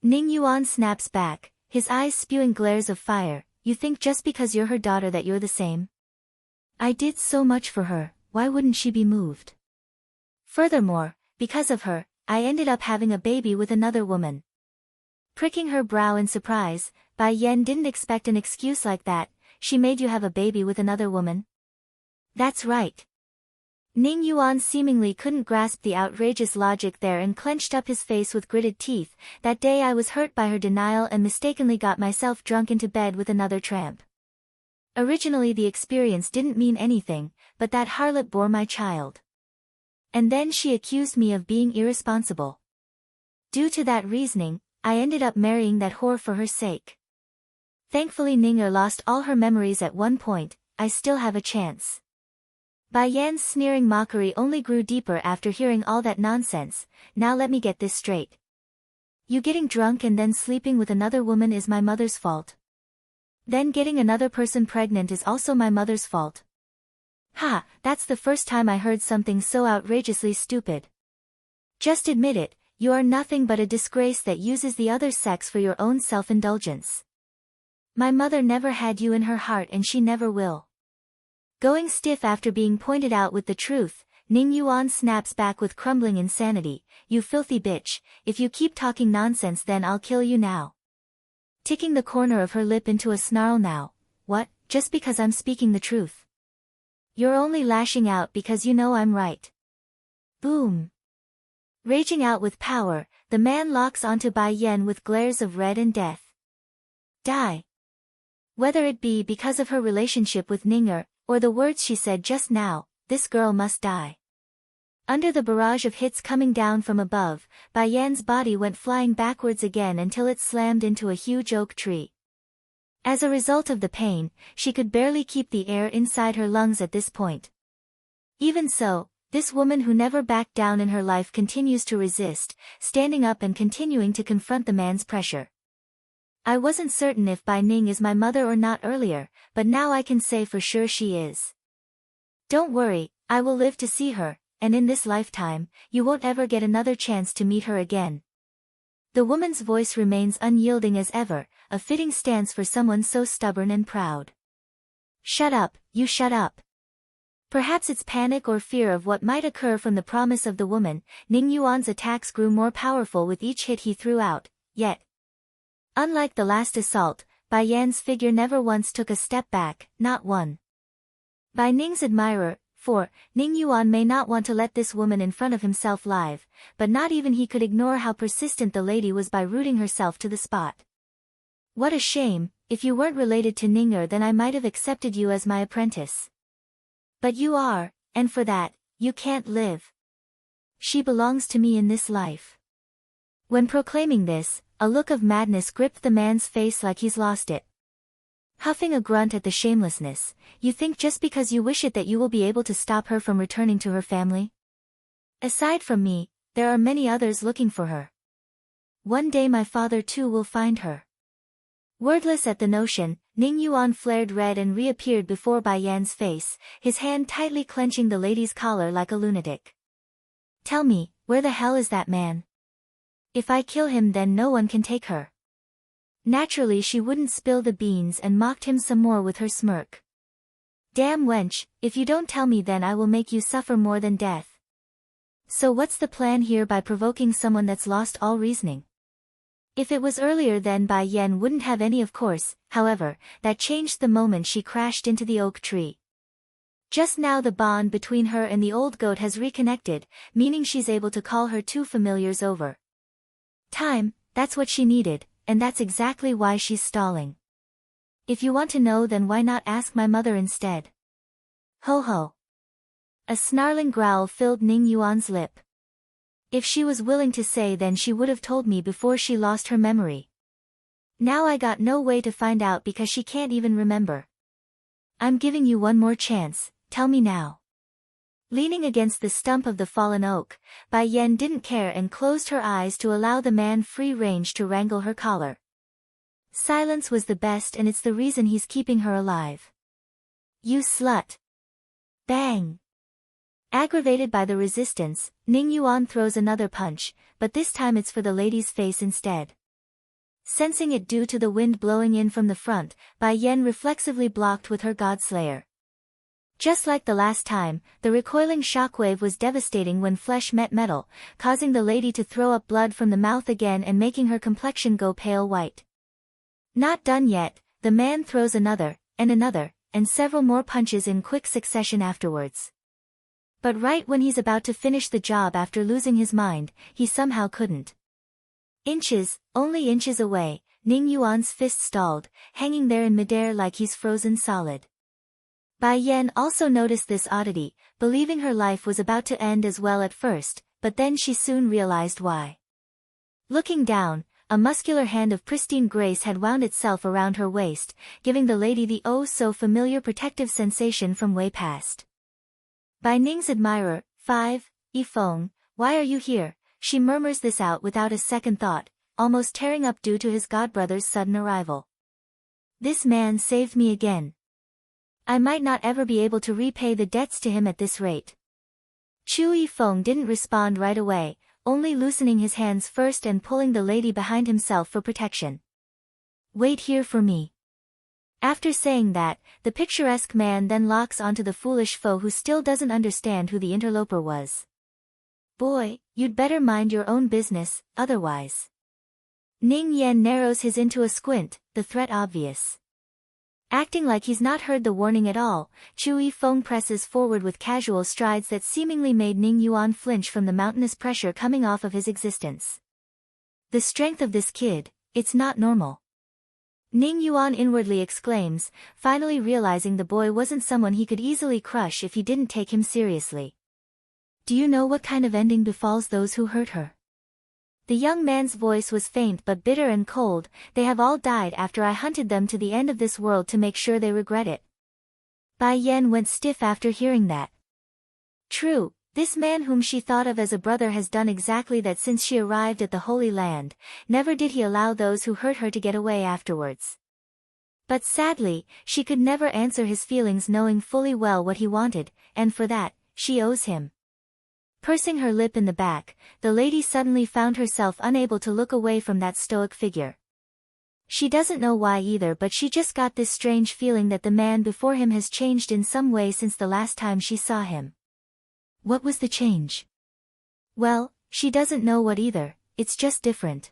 Ning Yuan snaps back, his eyes spewing glares of fire. "You think just because you're her daughter that you're the same? I did so much for her, why wouldn't she be moved? Furthermore, because of her, I ended up having a baby with another woman." Pricking her brow in surprise, Bai Yan didn't expect an excuse like that. "She made you have a baby with another woman?" "That's right." Ning Yuan seemingly couldn't grasp the outrageous logic there and clenched up his face with gritted teeth. "That day I was hurt by her denial and mistakenly got myself drunk into bed with another tramp. Originally the experience didn't mean anything, but that harlot bore my child. And then she accused me of being irresponsible. Due to that reasoning, I ended up marrying that whore for her sake. Thankfully Ninger lost all her memories at one point, I still have a chance." Bai Yan's sneering mockery only grew deeper after hearing all that nonsense. "Now let me get this straight. You getting drunk and then sleeping with another woman is my mother's fault. Then getting another person pregnant is also my mother's fault. Ha, that's the first time I heard something so outrageously stupid. Just admit it, you are nothing but a disgrace that uses the other sex for your own self-indulgence. My mother never had you in her heart and she never will." Going stiff after being pointed out with the truth, Ning Yuan snaps back with crumbling insanity. "You filthy bitch, if you keep talking nonsense then I'll kill you now." Ticking the corner of her lip into a snarl. "Now, what, just because I'm speaking the truth? You're only lashing out because you know I'm right." Boom. Raging out with power, the man locks onto Bai Yan with glares of red and death. "Die." Whether it be because of her relationship with Ninger, or the words she said just now, this girl must die. Under the barrage of hits coming down from above, Bai Yan's body went flying backwards again until it slammed into a huge oak tree. As a result of the pain, she could barely keep the air inside her lungs at this point. Even so, this woman who never backed down in her life continues to resist, standing up and continuing to confront the man's pressure. "I wasn't certain if Bai Ning is my mother or not earlier, but now I can say for sure she is. Don't worry, I will live to see her, and in this lifetime, you won't ever get another chance to meet her again." The woman's voice remains unyielding as ever, a fitting stance for someone so stubborn and proud. "Shut up, you shut up." Perhaps it's panic or fear of what might occur from the promise of the woman, Ning Yuan's attacks grew more powerful with each hit he threw out, yet. Unlike the last assault, Bai Yan's figure never once took a step back, not one. Bai Ning's admirer, 4, Ning Yuan may not want to let this woman in front of himself live, but not even he could ignore how persistent the lady was by rooting herself to the spot. "What a shame, if you weren't related to Ninger then I might have accepted you as my apprentice. But you are, and for that, you can't live. She belongs to me in this life." When proclaiming this, a look of madness gripped the man's face like he's lost it. Huffing a grunt at the shamelessness, you think just because you wish it that you will be able to stop her from returning to her family? Aside from me, there are many others looking for her. One day my father too will find her. Wordless at the notion, Ning Yuan flared red and reappeared before Bai Yan's face, his hand tightly clenching the lady's collar like a lunatic. Tell me, where the hell is that man? If I kill him then no one can take her. Naturally she wouldn't spill the beans and mocked him some more with her smirk. Damn wench, if you don't tell me then I will make you suffer more than death. So what's the plan here by provoking someone that's lost all reasoning? If it was earlier then Bai Yan wouldn't have any of course, however, that changed the moment she crashed into the oak tree. Just now the bond between her and the old goat has reconnected, meaning she's able to call her two familiars over. Time, that's what she needed, and that's exactly why she's stalling. If you want to know then why not ask my mother instead? Ho ho. A snarling growl filled Ning Yuan's lip. If she was willing to say then she would have told me before she lost her memory. Now I got no way to find out because she can't even remember. I'm giving you one more chance, tell me now. Leaning against the stump of the fallen oak, Bai Yan didn't care and closed her eyes to allow the man free range to wrangle her collar. Silence was the best and it's the reason he's keeping her alive. You slut. Bang. Aggravated by the resistance, Ning Yuan throws another punch, but this time it's for the lady's face instead. Sensing it due to the wind blowing in from the front, Bai Yan reflexively blocked with her Godslayer. Just like the last time, the recoiling shockwave was devastating when flesh met metal, causing the lady to throw up blood from the mouth again and making her complexion go pale white. Not done yet, the man throws another, and several more punches in quick succession afterwards. But right when he's about to finish the job after losing his mind, he somehow couldn't. Inches, only inches away, Ning Yuan's fist stalled, hanging there in midair like he's frozen solid. Bai Yan also noticed this oddity, believing her life was about to end as well at first, but then she soon realized why. Looking down, a muscular hand of pristine grace had wound itself around her waist, giving the lady the oh-so-familiar protective sensation from way past. Bai Ning's admirer, 5, Yifeng, why are you here? She murmurs this out without a second thought, almost tearing up due to his godbrother's sudden arrival. This man saved me again. I might not ever be able to repay the debts to him at this rate. Chu Yifeng didn't respond right away, only loosening his hands first and pulling the lady behind himself for protection. Wait here for me. After saying that, the picturesque man then locks onto the foolish foe who still doesn't understand who the interloper was. Boy, you'd better mind your own business, otherwise. Ning Yan narrows his into a squint, the threat obvious. Acting like he's not heard the warning at all, Chu Yifeng presses forward with casual strides that seemingly made Ning Yuan flinch from the mountainous pressure coming off of his existence. The strength of this kid, it's not normal. Ning Yuan inwardly exclaims, finally realizing the boy wasn't someone he could easily crush if he didn't take him seriously. Do you know what kind of ending befalls those who hurt her? The young man's voice was faint but bitter and cold. They have all died after I hunted them to the end of this world to make sure they regret it. Bai Yan went stiff after hearing that. True, this man whom she thought of as a brother has done exactly that since she arrived at the Holy Land. Never did he allow those who hurt her to get away afterwards. But sadly, she could never answer his feelings knowing fully well what he wanted, and for that, she owes him. Pursing her lip in the back, the lady suddenly found herself unable to look away from that stoic figure. She doesn't know why either, but she just got this strange feeling that the man before him has changed in some way since the last time she saw him. What was the change? Well, she doesn't know what either, it's just different.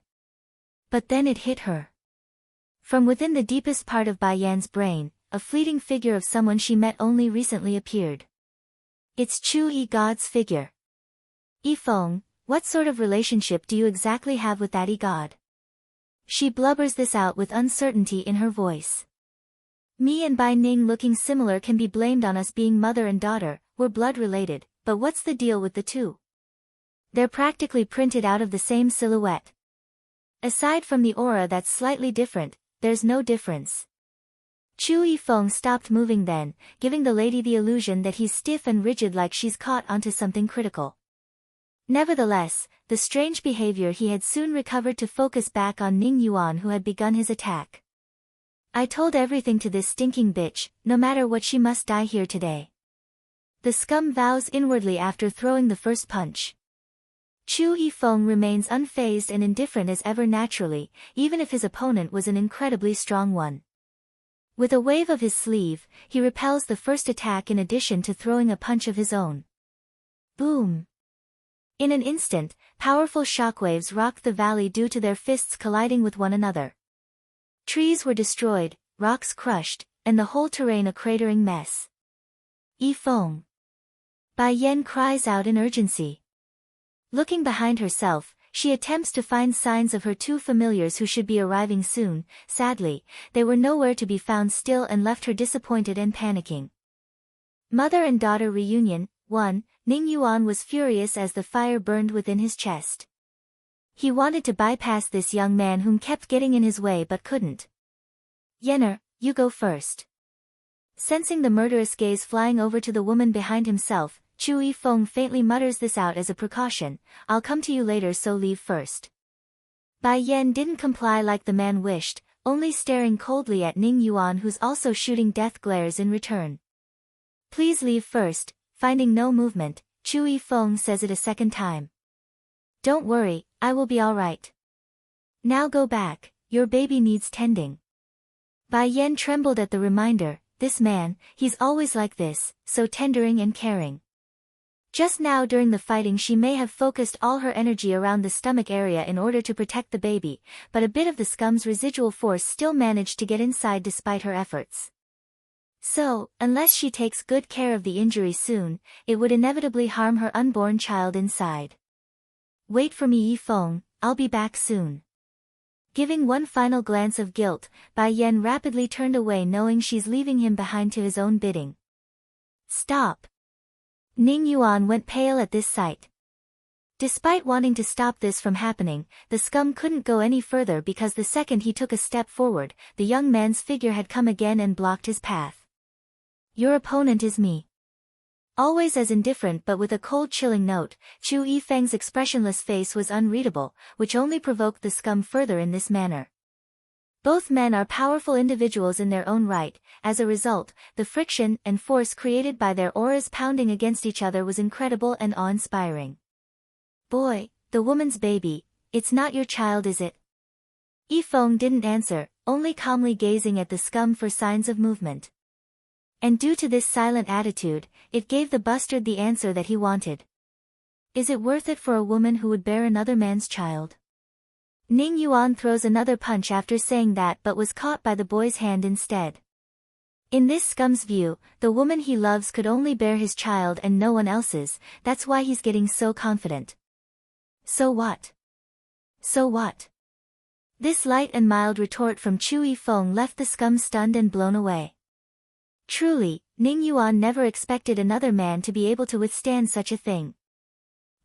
But then it hit her. From within the deepest part of Bai Yan's brain, a fleeting figure of someone she met only recently appeared. It's Chu Yi God's figure. Yifeng, what sort of relationship do you exactly have with that Yi God? She blubbers this out with uncertainty in her voice. Me and Bai Ning looking similar can be blamed on us being mother and daughter, we're blood related. But what's the deal with the two? They're practically printed out of the same silhouette. Aside from the aura that's slightly different, there's no difference. Chu Yifeng stopped moving then, giving the lady the illusion that he's stiff and rigid like she's caught onto something critical. Nevertheless, the strange behavior he had soon recovered to focus back on Ning Yuan who had begun his attack. I told everything to this stinking bitch, no matter what she must die here today. The scum vows inwardly after throwing the first punch. Chu Yifeng remains unfazed and indifferent as ever naturally, even if his opponent was an incredibly strong one. With a wave of his sleeve, he repels the first attack in addition to throwing a punch of his own. Boom! In an instant, powerful shockwaves rocked the valley due to their fists colliding with one another. Trees were destroyed, rocks crushed, and the whole terrain a cratering mess. Yifeng. Bai Yan cries out in urgency. Looking behind herself, she attempts to find signs of her two familiars who should be arriving soon. Sadly, they were nowhere to be found still and left her disappointed and panicking. Mother and daughter reunion. 1. Ning Yuan was furious as the fire burned within his chest. He wanted to bypass this young man whom kept getting in his way but couldn't. Yener, you go first. Sensing the murderous gaze flying over to the woman behind himself, Chu Yifeng faintly mutters this out as a precaution, I'll come to you later so leave first. Bai Yan didn't comply like the man wished, only staring coldly at Ning Yuan who's also shooting death glares in return. Please leave first. Finding no movement, Chu Yifeng says it a second time. Don't worry, I will be alright. Now go back, your baby needs tending. Bai Yan trembled at the reminder, this man, he's always like this, so tendering and caring. Just now during the fighting she may have focused all her energy around the stomach area in order to protect the baby, but a bit of the scum's residual force still managed to get inside despite her efforts. So, unless she takes good care of the injury soon, it would inevitably harm her unborn child inside. Wait for me Yifeng, I'll be back soon. Giving one final glance of guilt, Bai Yan rapidly turned away knowing she's leaving him behind to his own bidding. Stop! Ning Yuan went pale at this sight. Despite wanting to stop this from happening, the scum couldn't go any further because the second he took a step forward, the young man's figure had come again and blocked his path. Your opponent is me. Always as indifferent but with a cold chilling note, Chu Yifeng's expressionless face was unreadable, which only provoked the scum further in this manner. Both men are powerful individuals in their own right, as a result, the friction and force created by their auras pounding against each other was incredible and awe-inspiring. Boy, the woman's baby, it's not your child is it? Yifeng didn't answer, only calmly gazing at the scum for signs of movement. And due to this silent attitude, it gave the bastard the answer that he wanted. Is it worth it for a woman who would bear another man's child? Ning Yuan throws another punch after saying that but was caught by the boy's hand instead. In this scum's view, the woman he loves could only bear his child and no one else's, that's why he's getting so confident. So what? So what? This light and mild retort from Chu Yifeng left the scum stunned and blown away. Truly, Ning Yuan never expected another man to be able to withstand such a thing.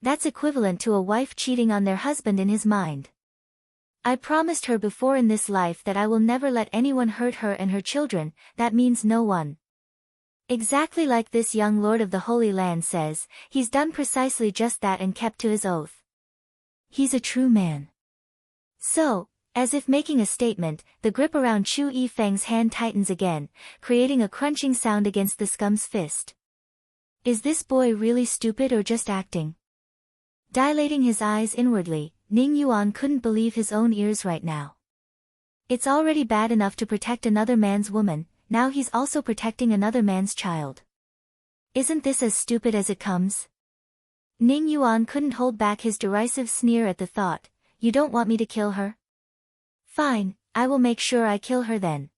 That's equivalent to a wife cheating on their husband in his mind. I promised her before in this life that I will never let anyone hurt her and her children, that means no one. Exactly like this young lord of the Holy Land says, he's done precisely just that and kept to his oath. He's a true man. So, as if making a statement, the grip around Chu Yifeng's hand tightens again, creating a crunching sound against the scum's fist. Is this boy really stupid or just acting? Dilating his eyes inwardly, Ning Yuan couldn't believe his own ears right now. It's already bad enough to protect another man's woman, now he's also protecting another man's child. Isn't this as stupid as it comes? Ning Yuan couldn't hold back his derisive sneer at the thought, you don't want me to kill her? Fine, I will make sure I kill her then.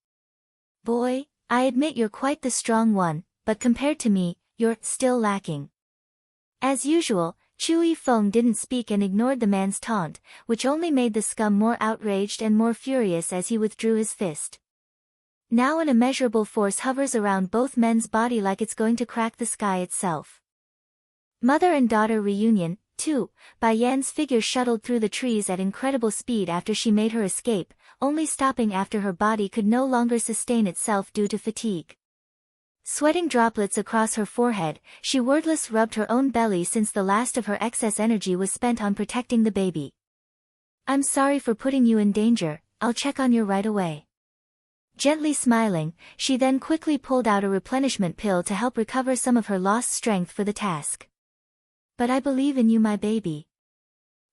Boy, I admit you're quite the strong one, but compared to me, you're still lacking. As usual, Chu Yifeng didn't speak and ignored the man's taunt, which only made the scum more outraged and more furious as he withdrew his fist. Now an immeasurable force hovers around both men's body like it's going to crack the sky itself. Mother and daughter reunion. 2. Bai Yan's figure shuttled through the trees at incredible speed after she made her escape, only stopping after her body could no longer sustain itself due to fatigue. Sweating droplets across her forehead, she wordless rubbed her own belly since the last of her excess energy was spent on protecting the baby. "I'm sorry for putting you in danger, I'll check on you right away." Gently smiling, she then quickly pulled out a replenishment pill to help recover some of her lost strength for the task. "But I believe in you, my baby.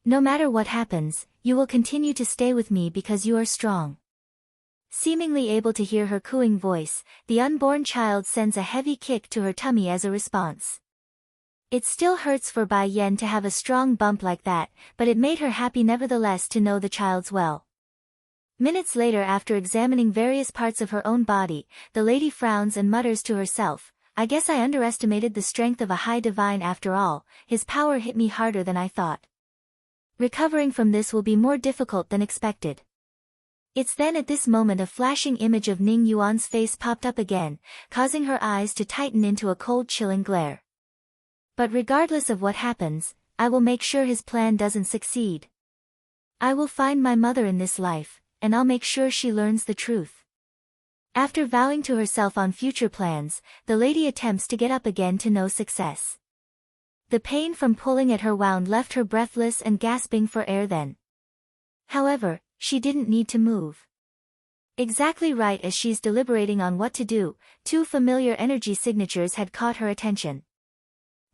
No matter what happens, you will continue to stay with me because you are strong." Seemingly able to hear her cooing voice, the unborn child sends a heavy kick to her tummy as a response. It still hurts for Bai Yan to have a strong bump like that, but it made her happy nevertheless to know the child's well. Minutes later, after examining various parts of her own body, the lady frowns and mutters to herself, "I guess I underestimated the strength of a high divine after all, his power hit me harder than I thought. Recovering from this will be more difficult than expected." It's then at this moment a flashing image of Ning Yuan's face popped up again, causing her eyes to tighten into a cold chilling glare. "But regardless of what happens, I will make sure his plan doesn't succeed. I will find my mother in this life, and I'll make sure she learns the truth." After vowing to herself on future plans, the lady attempts to get up again to no success. The pain from pulling at her wound left her breathless and gasping for air then. However, she didn't need to move. Exactly right as she's deliberating on what to do, two familiar energy signatures had caught her attention.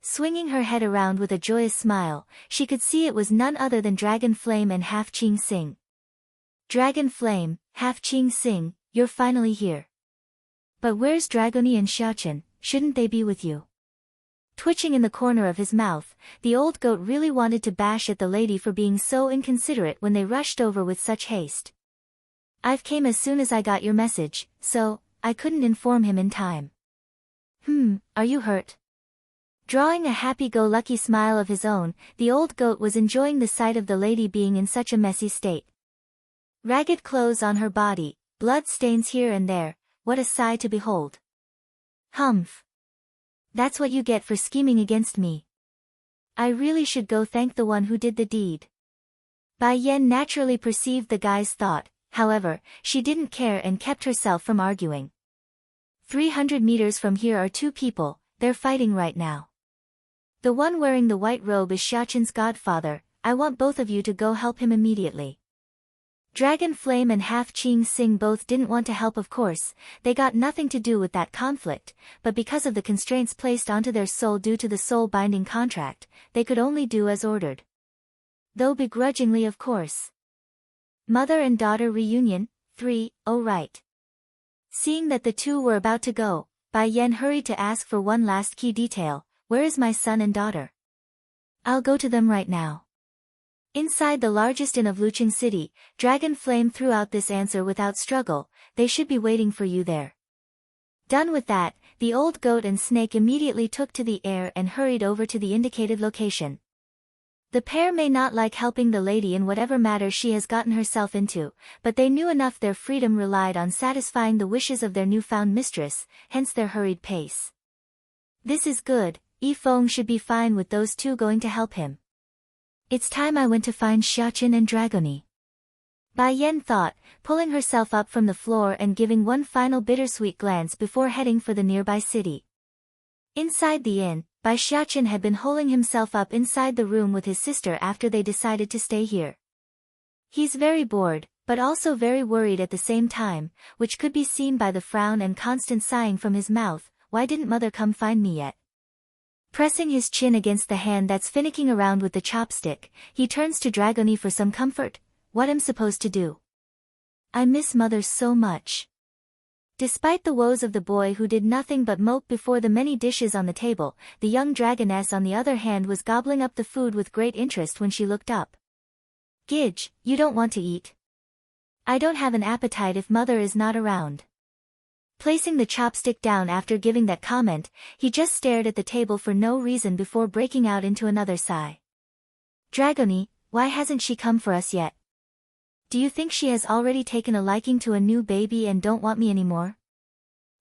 Swinging her head around with a joyous smile, she could see it was none other than Dragon Flame and Half Qing Sing. "Dragon Flame, Half Qing Sing, you're finally here. But where's Dragoni and Xiaochen, shouldn't they be with you?" Twitching in the corner of his mouth, the old goat really wanted to bash at the lady for being so inconsiderate when they rushed over with such haste. "I've came as soon as I got your message, so, I couldn't inform him in time." Are you hurt?" Drawing a happy-go-lucky smile of his own, the old goat was enjoying the sight of the lady being in such a messy state. Ragged clothes on her body, blood stains here and there, what a sight to behold. "Humph. That's what you get for scheming against me. I really should go thank the one who did the deed." Bai Yan naturally perceived the guy's thought, however, she didn't care and kept herself from arguing. 300 meters from here are two people, they're fighting right now. The one wearing the white robe is Xiaochen's godfather, I want both of you to go help him immediately. Dragon Flame and Half Qing Sing both didn't want to help, of course, they got nothing to do with that conflict, but because of the constraints placed onto their soul due to the soul-binding contract, they could only do as ordered. Though begrudgingly, of course. Mother and daughter reunion, 3, oh right. Seeing that the two were about to go, Bai Yan hurried to ask for one last key detail, "Where is my son and daughter?" "I'll go to them right now." Inside the largest inn of Luqing City, Dragon Flame threw out this answer without struggle, "They should be waiting for you there." Done with that, the old goat and snake immediately took to the air and hurried over to the indicated location. The pair may not like helping the lady in whatever matter she has gotten herself into, but they knew enough their freedom relied on satisfying the wishes of their newfound mistress, hence their hurried pace. This is good, Yi Feng should be fine with those two going to help him. It's time I went to find Xiaochen and Dragoni. Bai Yan thought, pulling herself up from the floor and giving one final bittersweet glance before heading for the nearby city. Inside the inn, Bai Xiaochen had been holing himself up inside the room with his sister after they decided to stay here. He's very bored, but also very worried at the same time, which could be seen by the frown and constant sighing from his mouth. "Why didn't mother come find me yet?" Pressing his chin against the hand that's finicking around with the chopstick, he turns to Dragoni for some comfort. "What am supposed to do? I miss mother so much." Despite the woes of the boy who did nothing but mope before the many dishes on the table, the young dragoness on the other hand was gobbling up the food with great interest when she looked up. "Gidge, you don't want to eat?" "I don't have an appetite if mother is not around." Placing the chopstick down after giving that comment, he just stared at the table for no reason before breaking out into another sigh. "Dragoni, why hasn't she come for us yet? Do you think she has already taken a liking to a new baby and don't want me anymore?"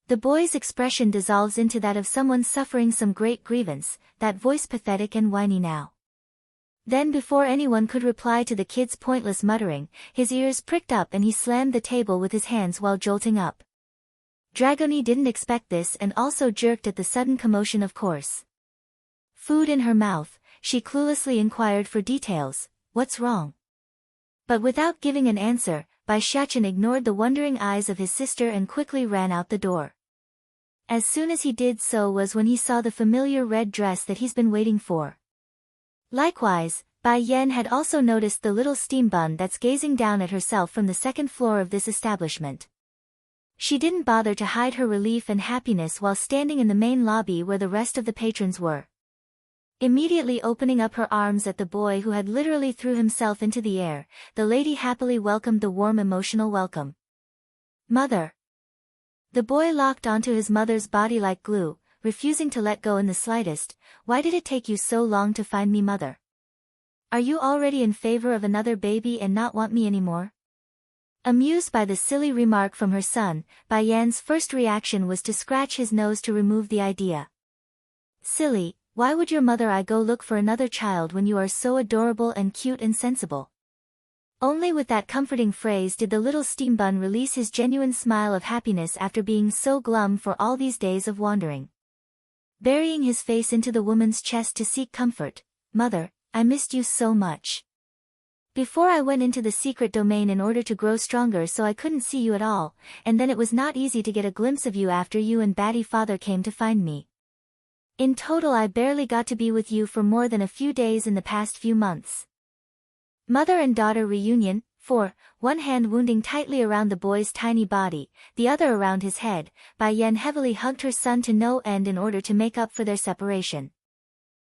The boy's expression dissolves into that of someone suffering some great grievance, that voice pathetic and whiny now. Then before anyone could reply to the kid's pointless muttering, his ears pricked up and he slammed the table with his hands while jolting up. Dragoni didn't expect this and also jerked at the sudden commotion of course. Food in her mouth, she cluelessly inquired for details, "What's wrong?" But without giving an answer, Bai Xiachen ignored the wondering eyes of his sister and quickly ran out the door. As soon as he did so was when he saw the familiar red dress that he's been waiting for. Likewise, Bai Yan had also noticed the little steam bun that's gazing down at herself from the second floor of this establishment. She didn't bother to hide her relief and happiness while standing in the main lobby where the rest of the patrons were. Immediately opening up her arms at the boy who had literally threw himself into the air, the lady happily welcomed the warm emotional welcome. "Mother." The boy locked onto his mother's body like glue, refusing to let go in the slightest. "Why did it take you so long to find me, mother? Are you already in favor of another baby and not want me anymore?" Amused by the silly remark from her son, Bai Yan's first reaction was to scratch his nose to remove the idea. "Silly, why would your mother I go look for another child when you are so adorable and cute and sensible?" Only with that comforting phrase did the little steam bun release his genuine smile of happiness after being so glum for all these days of wandering. Burying his face into the woman's chest to seek comfort, "Mother, I missed you so much. Before I went into the secret domain in order to grow stronger so I couldn't see you at all, and then it was not easy to get a glimpse of you after you and Batty Father came to find me. In total I barely got to be with you for more than a few days in the past few months." Mother and daughter reunion. 4. One hand wounding tightly around the boy's tiny body, the other around his head, Bai Yan heavily hugged her son to no end in order to make up for their separation.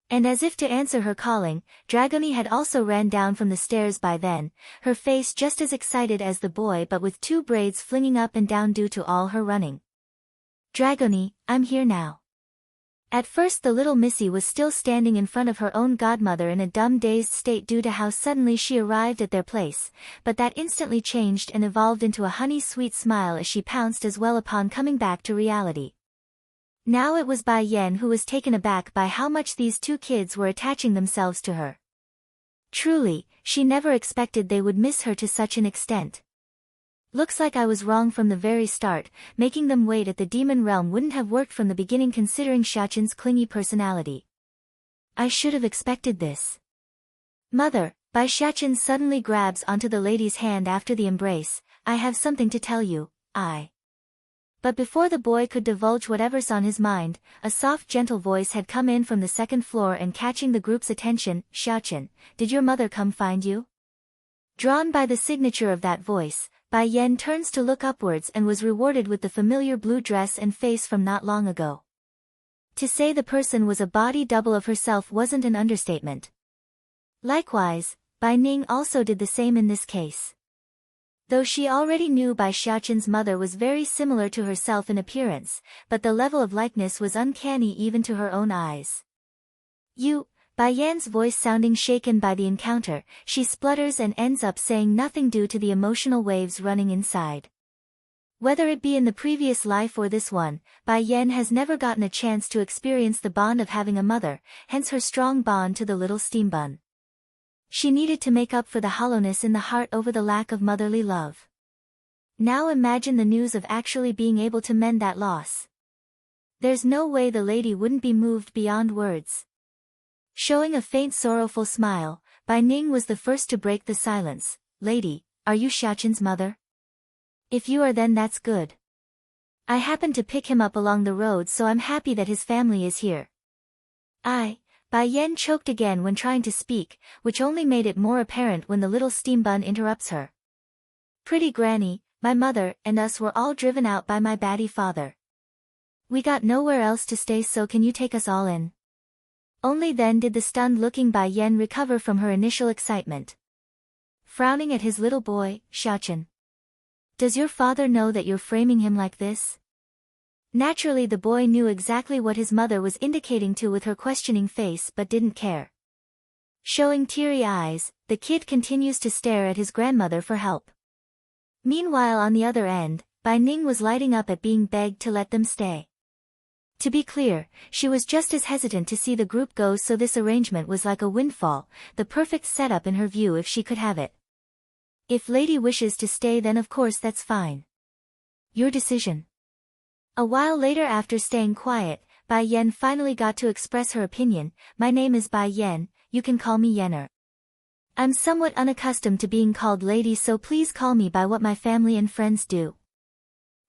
And as if to answer her calling, Dragoni had also ran down from the stairs by then, her face just as excited as the boy but with two braids flinging up and down due to all her running. "Dragoni, I'm here now." At first the little missy was still standing in front of her own godmother in a dumb dazed state due to how suddenly she arrived at their place, but that instantly changed and evolved into a honey-sweet smile as she pounced as well upon coming back to reality. Now it was Bai Yan who was taken aback by how much these two kids were attaching themselves to her. Truly, she never expected they would miss her to such an extent. "Looks like I was wrong from the very start, making them wait at the demon realm wouldn't have worked from the beginning considering Xiachen's clingy personality. I should have expected this." "Mother," Bai Xiachen suddenly grabs onto the lady's hand after the embrace, "I have something to tell you, But before the boy could divulge whatever's on his mind, a soft gentle voice had come in from the second floor and catching the group's attention, "Xiachen, did your mother come find you?" Drawn by the signature of that voice, Bai Yan turns to look upwards and was rewarded with the familiar blue dress and face from not long ago. To say the person was a body double of herself wasn't an understatement. Likewise, Bai Ning also did the same in this case. Though she already knew Bai Xiachen's mother was very similar to herself in appearance, but the level of likeness was uncanny even to her own eyes. "You," Bai Yan's voice sounding shaken by the encounter, she splutters and ends up saying nothing due to the emotional waves running inside. Whether it be in the previous life or this one, Bai Yan has never gotten a chance to experience the bond of having a mother, hence her strong bond to the little steam bun. She needed to make up for the hollowness in the heart over the lack of motherly love. Now imagine the news of actually being able to mend that loss. There's no way the lady wouldn't be moved beyond words. Showing a faint sorrowful smile, Bai Ning was the first to break the silence. "Lady, are you Xiachen's mother? If you are then that's good. I happened to pick him up along the road so I'm happy that his family is here." Bai Yan choked again when trying to speak, which only made it more apparent when the little steam bun interrupts her. "Pretty granny, my mother and us were all driven out by my batty father. We got nowhere else to stay so can you take us all in?" Only then did the stunned-looking Bai Yan recover from her initial excitement. Frowning at his little boy, "Xiachen. Does your father know that you're framing him like this?" Naturally the boy knew exactly what his mother was indicating to with her questioning face but didn't care. Showing teary eyes, the kid continues to stare at his grandmother for help. Meanwhile on the other end, Bai Ning was lighting up at being begged to let them stay. To be clear, she was just as hesitant to see the group go, so this arrangement was like a windfall, the perfect setup in her view if she could have it. If Lady wishes to stay, then of course that's fine. Your decision. A while later, after staying quiet, Bai Yen finally got to express her opinion. My name is Bai Yen, you can call me Yenner. I'm somewhat unaccustomed to being called lady, so please call me by what my family and friends do.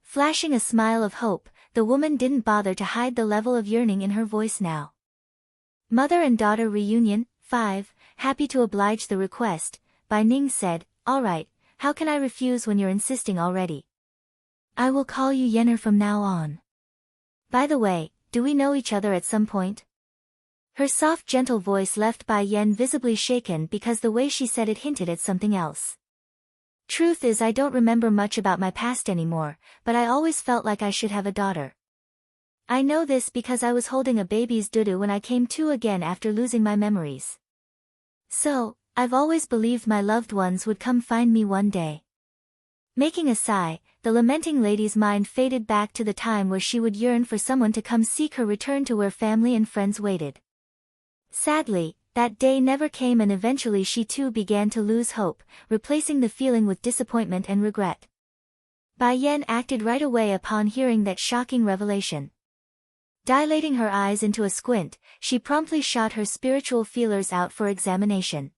Flashing a smile of hope, the woman didn't bother to hide the level of yearning in her voice now. Mother and daughter reunion, 5, happy to oblige the request, Bai Ning said, alright, how can I refuse when you're insisting already? I will call you Yenner from now on. By the way, do we know each other at some point? Her soft gentle voice left Bai Yen visibly shaken because the way she said it hinted at something else. Truth is, I don't remember much about my past anymore, but I always felt like I should have a daughter. I know this because I was holding a baby's doo-doo when I came to again after losing my memories. So, I've always believed my loved ones would come find me one day. Making a sigh, the lamenting lady's mind faded back to the time where she would yearn for someone to come seek her return to where family and friends waited. Sadly, that day never came, and eventually she too began to lose hope, replacing the feeling with disappointment and regret. Bai Yen acted right away upon hearing that shocking revelation. Dilating her eyes into a squint, she promptly shot her spiritual feelers out for examination.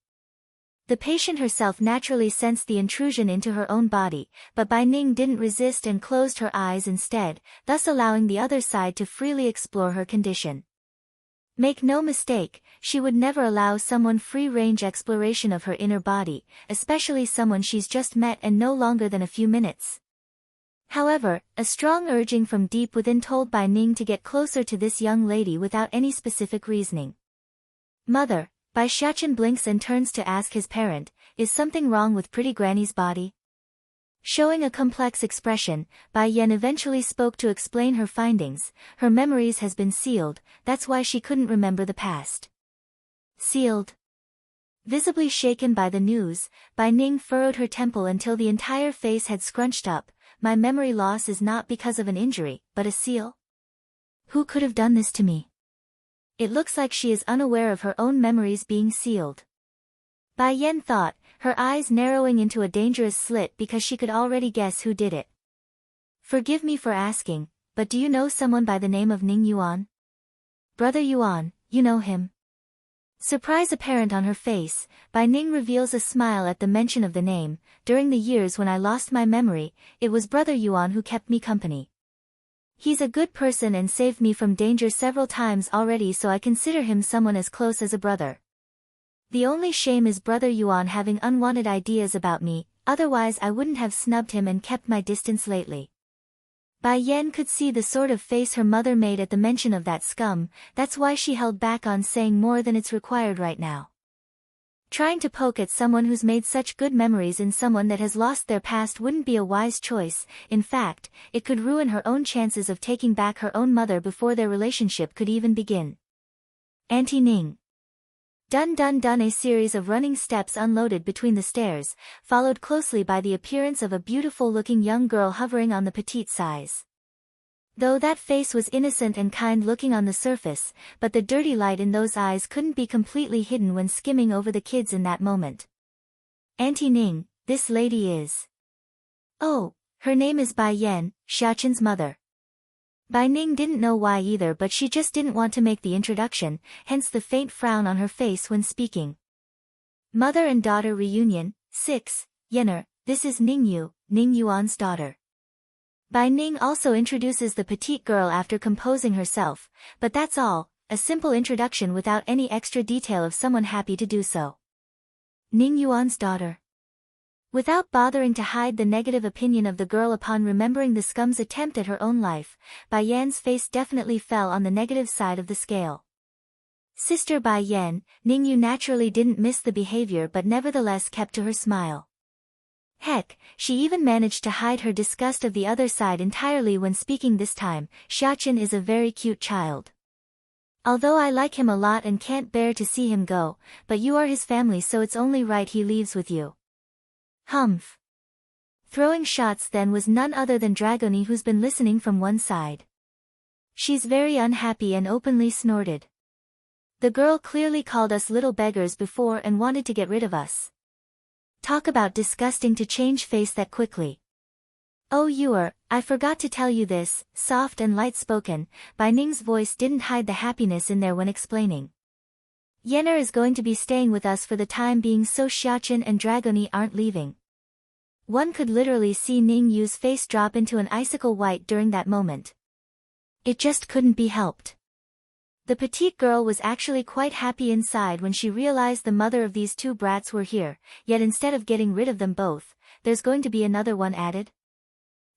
The patient herself naturally sensed the intrusion into her own body, but Bai Ning didn't resist and closed her eyes instead, thus allowing the other side to freely explore her condition. Make no mistake, she would never allow someone free-range exploration of her inner body, especially someone she's just met and no longer than a few minutes. However, a strong urging from deep within told Bai Ning to get closer to this young lady without any specific reasoning. Mother, Bai Xiachen blinks and turns to ask his parent, is something wrong with pretty granny's body? Showing a complex expression, Bai Yen eventually spoke to explain her findings. Her memories has been sealed, that's why she couldn't remember the past. Sealed? Visibly shaken by the news, Bai Ning furrowed her temple until the entire face had scrunched up. My memory loss is not because of an injury, but a seal? Who could have done this to me? It looks like she is unaware of her own memories being sealed. Bai Yen thought, her eyes narrowing into a dangerous slit because she could already guess who did it. Forgive me for asking, but do you know someone by the name of Ning Yuan? Brother Yuan, you know him? Surprise apparent on her face, Bai Ning reveals a smile at the mention of the name. During the years when I lost my memory, it was Brother Yuan who kept me company. He's a good person and saved me from danger several times already, so I consider him someone as close as a brother. The only shame is Brother Yuan having unwanted ideas about me, otherwise I wouldn't have snubbed him and kept my distance lately. Bai Yen could see the sort of face her mother made at the mention of that scum, that's why she held back on saying more than it's required right now. Trying to poke at someone who's made such good memories in someone that has lost their past wouldn't be a wise choice. In fact, it could ruin her own chances of taking back her own mother before their relationship could even begin. Auntie Ning. Dun dun dun. A series of running steps unloaded between the stairs, followed closely by the appearance of a beautiful-looking young girl hovering on the petite size. Though that face was innocent and kind-looking on the surface, but the dirty light in those eyes couldn't be completely hidden when skimming over the kids in that moment. Auntie Ning, this lady is... Oh, her name is Bai Yen, Xiachen's mother. Bai Ning didn't know why either, but she just didn't want to make the introduction, hence the faint frown on her face when speaking. Mother and daughter reunion, 6, Yenner, this is Ning Yu, Ning Yuan's daughter. Bai Ning also introduces the petite girl after composing herself, but that's all, a simple introduction without any extra detail of someone happy to do so. Ning Yuan's daughter. Without bothering to hide the negative opinion of the girl upon remembering the scum's attempt at her own life, Bai Yan's face definitely fell on the negative side of the scale. Sister Bai Yan, Ning Yu naturally didn't miss the behavior but nevertheless kept to her smile. Heck, she even managed to hide her disgust of the other side entirely when speaking this time. Xiachen is a very cute child. Although I like him a lot and can't bear to see him go, but you are his family, so it's only right he leaves with you. Humph. Throwing shots then was none other than Dragoni, who's been listening from one side. She's very unhappy and openly snorted. The girl clearly called us little beggars before and wanted to get rid of us. Talk about disgusting to change face that quickly. Oh I forgot to tell you this, soft and light-spoken, Bai Ning's voice didn't hide the happiness in there when explaining. Yenner is going to be staying with us for the time being, so Xiaqin and Dragoni aren't leaving. One could literally see Ning Yu's face drop into an icicle white during that moment. It just couldn't be helped. The petite girl was actually quite happy inside when she realized the mother of these two brats were here, yet instead of getting rid of them both, there's going to be another one added.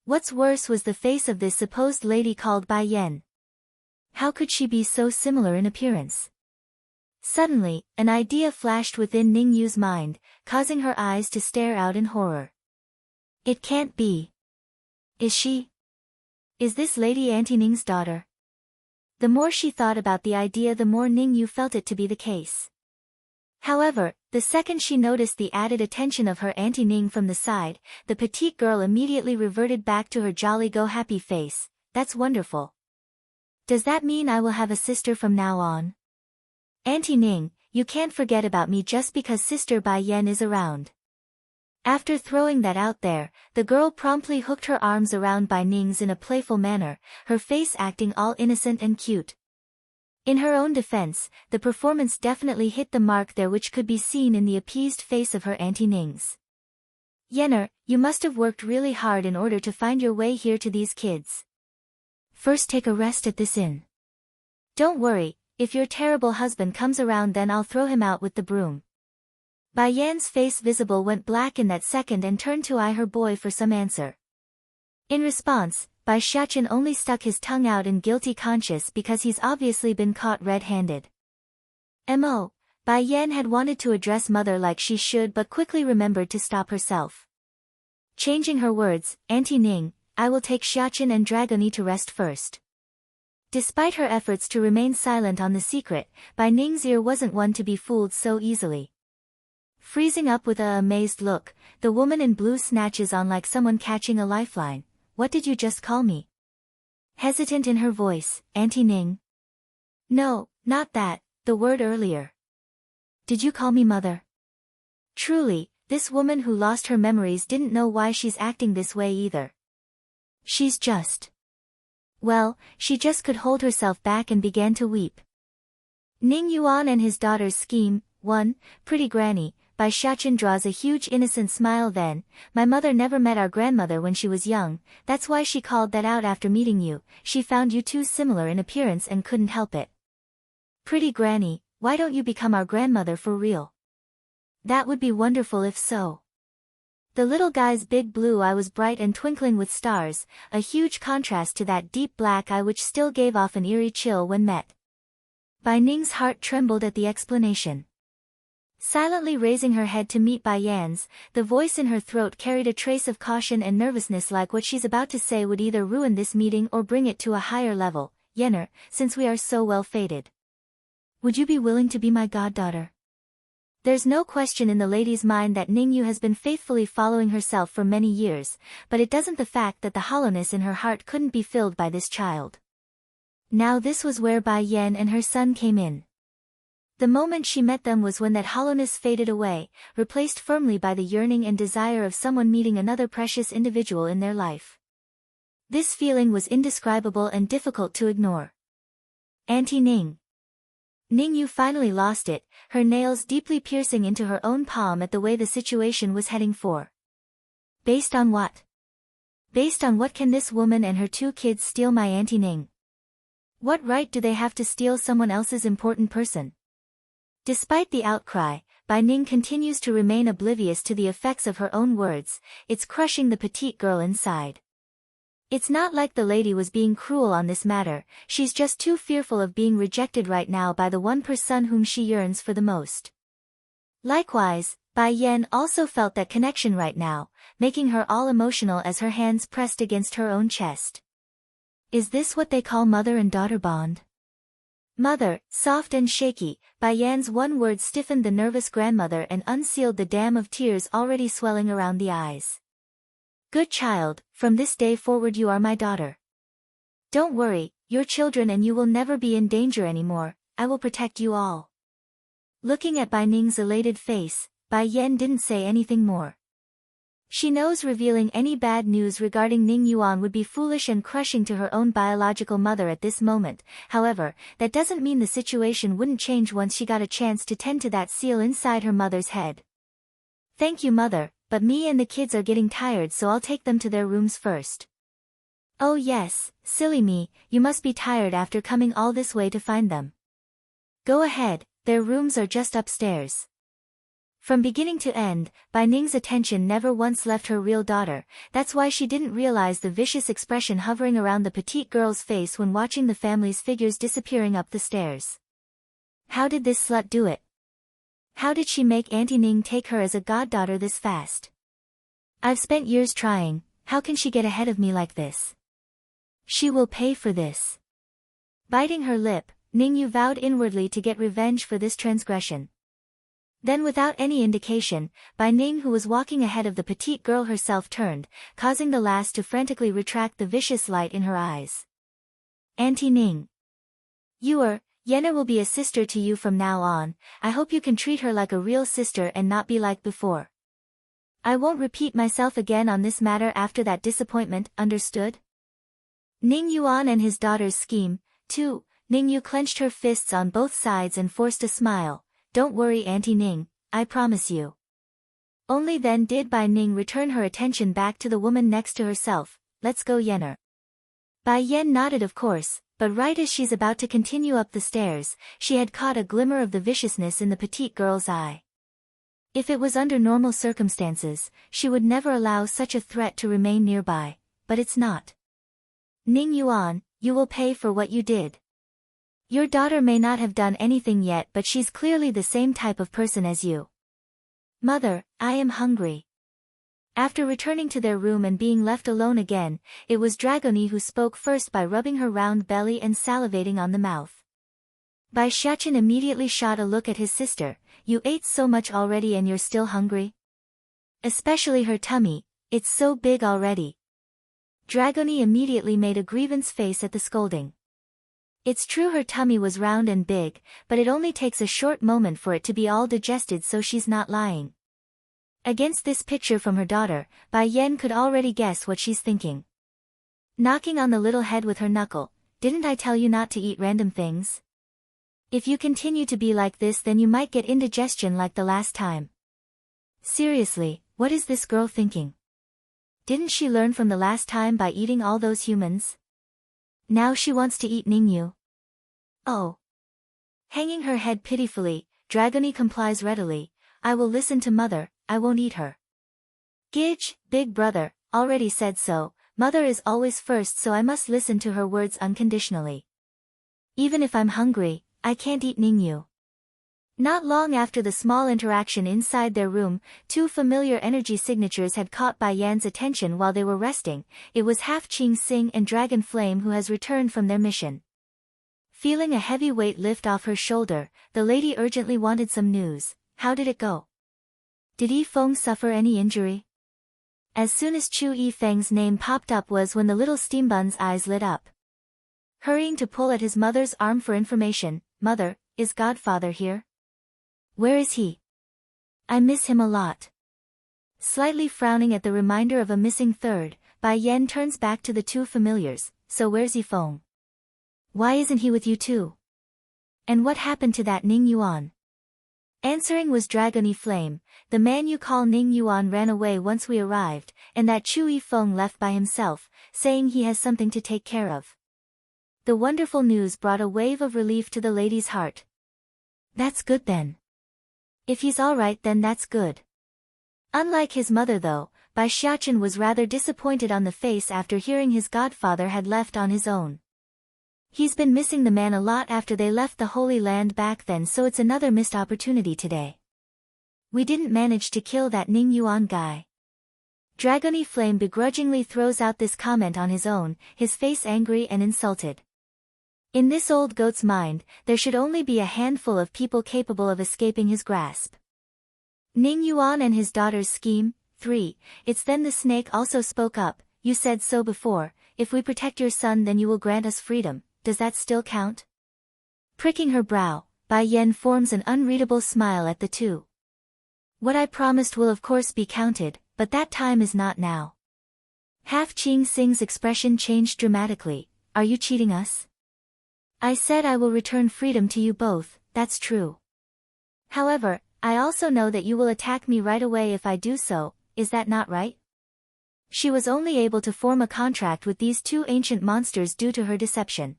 What's worse was the face of this supposed lady called Bai Yan. How could she be so similar in appearance? Suddenly, an idea flashed within Ning Yu's mind, causing her eyes to stare out in horror. It can't be. Is she? Is this Lady Auntie Ning's daughter? The more she thought about the idea, the more Ning Yu felt it to be the case. However, the second she noticed the added attention of her Auntie Ning from the side, the petite girl immediately reverted back to her jolly-go-happy face. That's wonderful. Does that mean I will have a sister from now on? Auntie Ning, you can't forget about me just because Sister Bai Yan is around. After throwing that out there, the girl promptly hooked her arms around Bai Ning's in a playful manner, her face acting all innocent and cute. In her own defense, the performance definitely hit the mark there, which could be seen in the appeased face of her Auntie Ning's. Yenner, you must have worked really hard in order to find your way here to these kids. First take a rest at this inn. Don't worry, if your terrible husband comes around then I'll throw him out with the broom. Bai Yan's face visible went black in that second and turned to eye her boy for some answer. In response, Bai Xiaqin only stuck his tongue out in guilty conscience because he's obviously been caught red-handed. Bai Yan had wanted to address mother like she should but quickly remembered to stop herself. Changing her words, Auntie Ning, I will take Xiaqin and Dragoni to rest first. Despite her efforts to remain silent on the secret, Bai Ning's ear wasn't one to be fooled so easily. Freezing up with a amazed look, the woman in blue snatches on like someone catching a lifeline. What did you just call me? Hesitant in her voice, Auntie Ning. No, not that, the word earlier. Did you call me mother? Truly, this woman who lost her memories didn't know why she's acting this way either. She's just... Well, she just could hold herself back and began to weep. Ning Yuan and his daughter's scheme, 1, Pretty Granny. Bai Xiaqin draws a huge innocent smile. Then, my mother never met our grandmother when she was young, that's why she called that out after meeting you, she found you two similar in appearance and couldn't help it. Pretty Granny, why don't you become our grandmother for real? That would be wonderful if so. The little guy's big blue eye was bright and twinkling with stars, a huge contrast to that deep black eye which still gave off an eerie chill when met. Bai Ning's heart trembled at the explanation. Silently raising her head to meet Bai Yan's, the voice in her throat carried a trace of caution and nervousness, like what she's about to say would either ruin this meeting or bring it to a higher level. Yenner, since we are so well fated, would you be willing to be my goddaughter? There's no question in the lady's mind that Ning Yu has been faithfully following herself for many years, but it doesn't the fact that the hollowness in her heart couldn't be filled by this child. Now this was where Bai Yan and her son came in. The moment she met them was when that hollowness faded away, replaced firmly by the yearning and desire of someone meeting another precious individual in their life. This feeling was indescribable and difficult to ignore. Auntie Ning. Ning Yu finally lost it, her nails deeply piercing into her own palm at the way the situation was heading for. Based on what? Based on what can this woman and her two kids steal my Auntie Ning? What right do they have to steal someone else's important person? Despite the outcry, Bai Ning continues to remain oblivious to the effects of her own words. It's crushing the petite girl inside. It's not like the lady was being cruel on this matter, she's just too fearful of being rejected right now by the one person whom she yearns for the most. Likewise, Bai Yan also felt that connection right now, making her all emotional as her hands pressed against her own chest. Is this what they call mother and daughter bond? Mother, soft and shaky, Bai Yan's one word stiffened the nervous grandmother and unsealed the dam of tears already swelling around the eyes. Good child, from this day forward you are my daughter. Don't worry, your children and you will never be in danger anymore, I will protect you all. Looking at Bai Ning's elated face, Bai Yan didn't say anything more. She knows revealing any bad news regarding Ning Yuan would be foolish and crushing to her own biological mother at this moment. However, that doesn't mean the situation wouldn't change once she got a chance to tend to that seal inside her mother's head. Thank you, mother, but me and the kids are getting tired, so I'll take them to their rooms first. Oh yes, silly me, you must be tired after coming all this way to find them. Go ahead, their rooms are just upstairs. From beginning to end, Bai Ning's attention never once left her real daughter. That's why she didn't realize the vicious expression hovering around the petite girl's face when watching the family's figures disappearing up the stairs. How did this slut do it? How did she make Auntie Ning take her as a goddaughter this fast? I've spent years trying, how can she get ahead of me like this? She will pay for this. Biting her lip, Ning Yu vowed inwardly to get revenge for this transgression. Then without any indication, Bai Ning, who was walking ahead of the petite girl herself, turned, causing the lass to frantically retract the vicious light in her eyes. Auntie Ning. Yenna will be a sister to you from now on. I hope you can treat her like a real sister and not be like before. I won't repeat myself again on this matter after that disappointment, understood? Ning Yuan and his daughter's scheme, too. Ning Yu clenched her fists on both sides and forced a smile. Don't worry, Auntie Ning, I promise you. Only then did Bai Ning return her attention back to the woman next to herself. Let's go, Yenner. Bai Yan nodded of course, but right as she's about to continue up the stairs, she had caught a glimmer of the viciousness in the petite girl's eye. If it was under normal circumstances, she would never allow such a threat to remain nearby, but it's not. Ning Yuan, you will pay for what you did. Your daughter may not have done anything yet, but she's clearly the same type of person as you. Mother, I am hungry. After returning to their room and being left alone again, it was Dragoni who spoke first by rubbing her round belly and salivating on the mouth. Bai Xiaqin immediately shot a look at his sister. You ate so much already and you're still hungry? Especially her tummy, it's so big already. Dragoni immediately made a grievance face at the scolding. It's true her tummy was round and big, but it only takes a short moment for it to be all digested, so she's not lying. Against this picture from her daughter, Bai Yan could already guess what she's thinking. Knocking on the little head with her knuckle, didn't I tell you not to eat random things? If you continue to be like this, then you might get indigestion like the last time. Seriously, what is this girl thinking? Didn't she learn from the last time by eating all those humans? Now she wants to eat Ningyu. Oh. Hanging her head pitifully, Dragoni complies readily. I will listen to mother, I won't eat her. Gidge, big brother, already said so. Mother is always first, so I must listen to her words unconditionally. Even if I'm hungry, I can't eat Ningyu. Not long after the small interaction inside their room, two familiar energy signatures had caught Bai Yan's attention while they were resting. It was Half Qing Sing and Dragon Flame, who has returned from their mission. Feeling a heavy weight lift off her shoulder, the lady urgently wanted some news. How did it go? Did Yi Feng suffer any injury? As soon as Chu Yifeng's name popped up was when the little steambun's eyes lit up. Hurrying to pull at his mother's arm for information. Mother, is Godfather here? Where is he? I miss him a lot. Slightly frowning at the reminder of a missing third, Bai Yan turns back to the two familiars. So where's Yi Feng? Why isn't he with you too? And what happened to that Ning Yuan? Answering was Dragony Flame. The man you call Ning Yuan ran away once we arrived, and that Chu Yi Feng left by himself, saying he has something to take care of. The wonderful news brought a wave of relief to the lady's heart. That's good then. If he's alright, then that's good. Unlike his mother though, Bai Xiaqin was rather disappointed on the face after hearing his godfather had left on his own. He's been missing the man a lot after they left the Holy Land back then, so it's another missed opportunity today. We didn't manage to kill that Ning Yuan guy. Dragony Flame begrudgingly throws out this comment on his own, his face angry and insulted. In this old goat's mind, there should only be a handful of people capable of escaping his grasp. Ning Yuan and his daughter's scheme. 3. It's then the snake also spoke up. You said so before. If we protect your son, then you will grant us freedom. does that still count? Pricking her brow, Bai Yen forms an unreadable smile at the two. What I promised will of course be counted, but that time is not now. Half Qing Xing's expression changed dramatically. Are you cheating us? I said I will return freedom to you both, that's true. However, I also know that you will attack me right away if I do so, is that not right? She was only able to form a contract with these two ancient monsters due to her deception.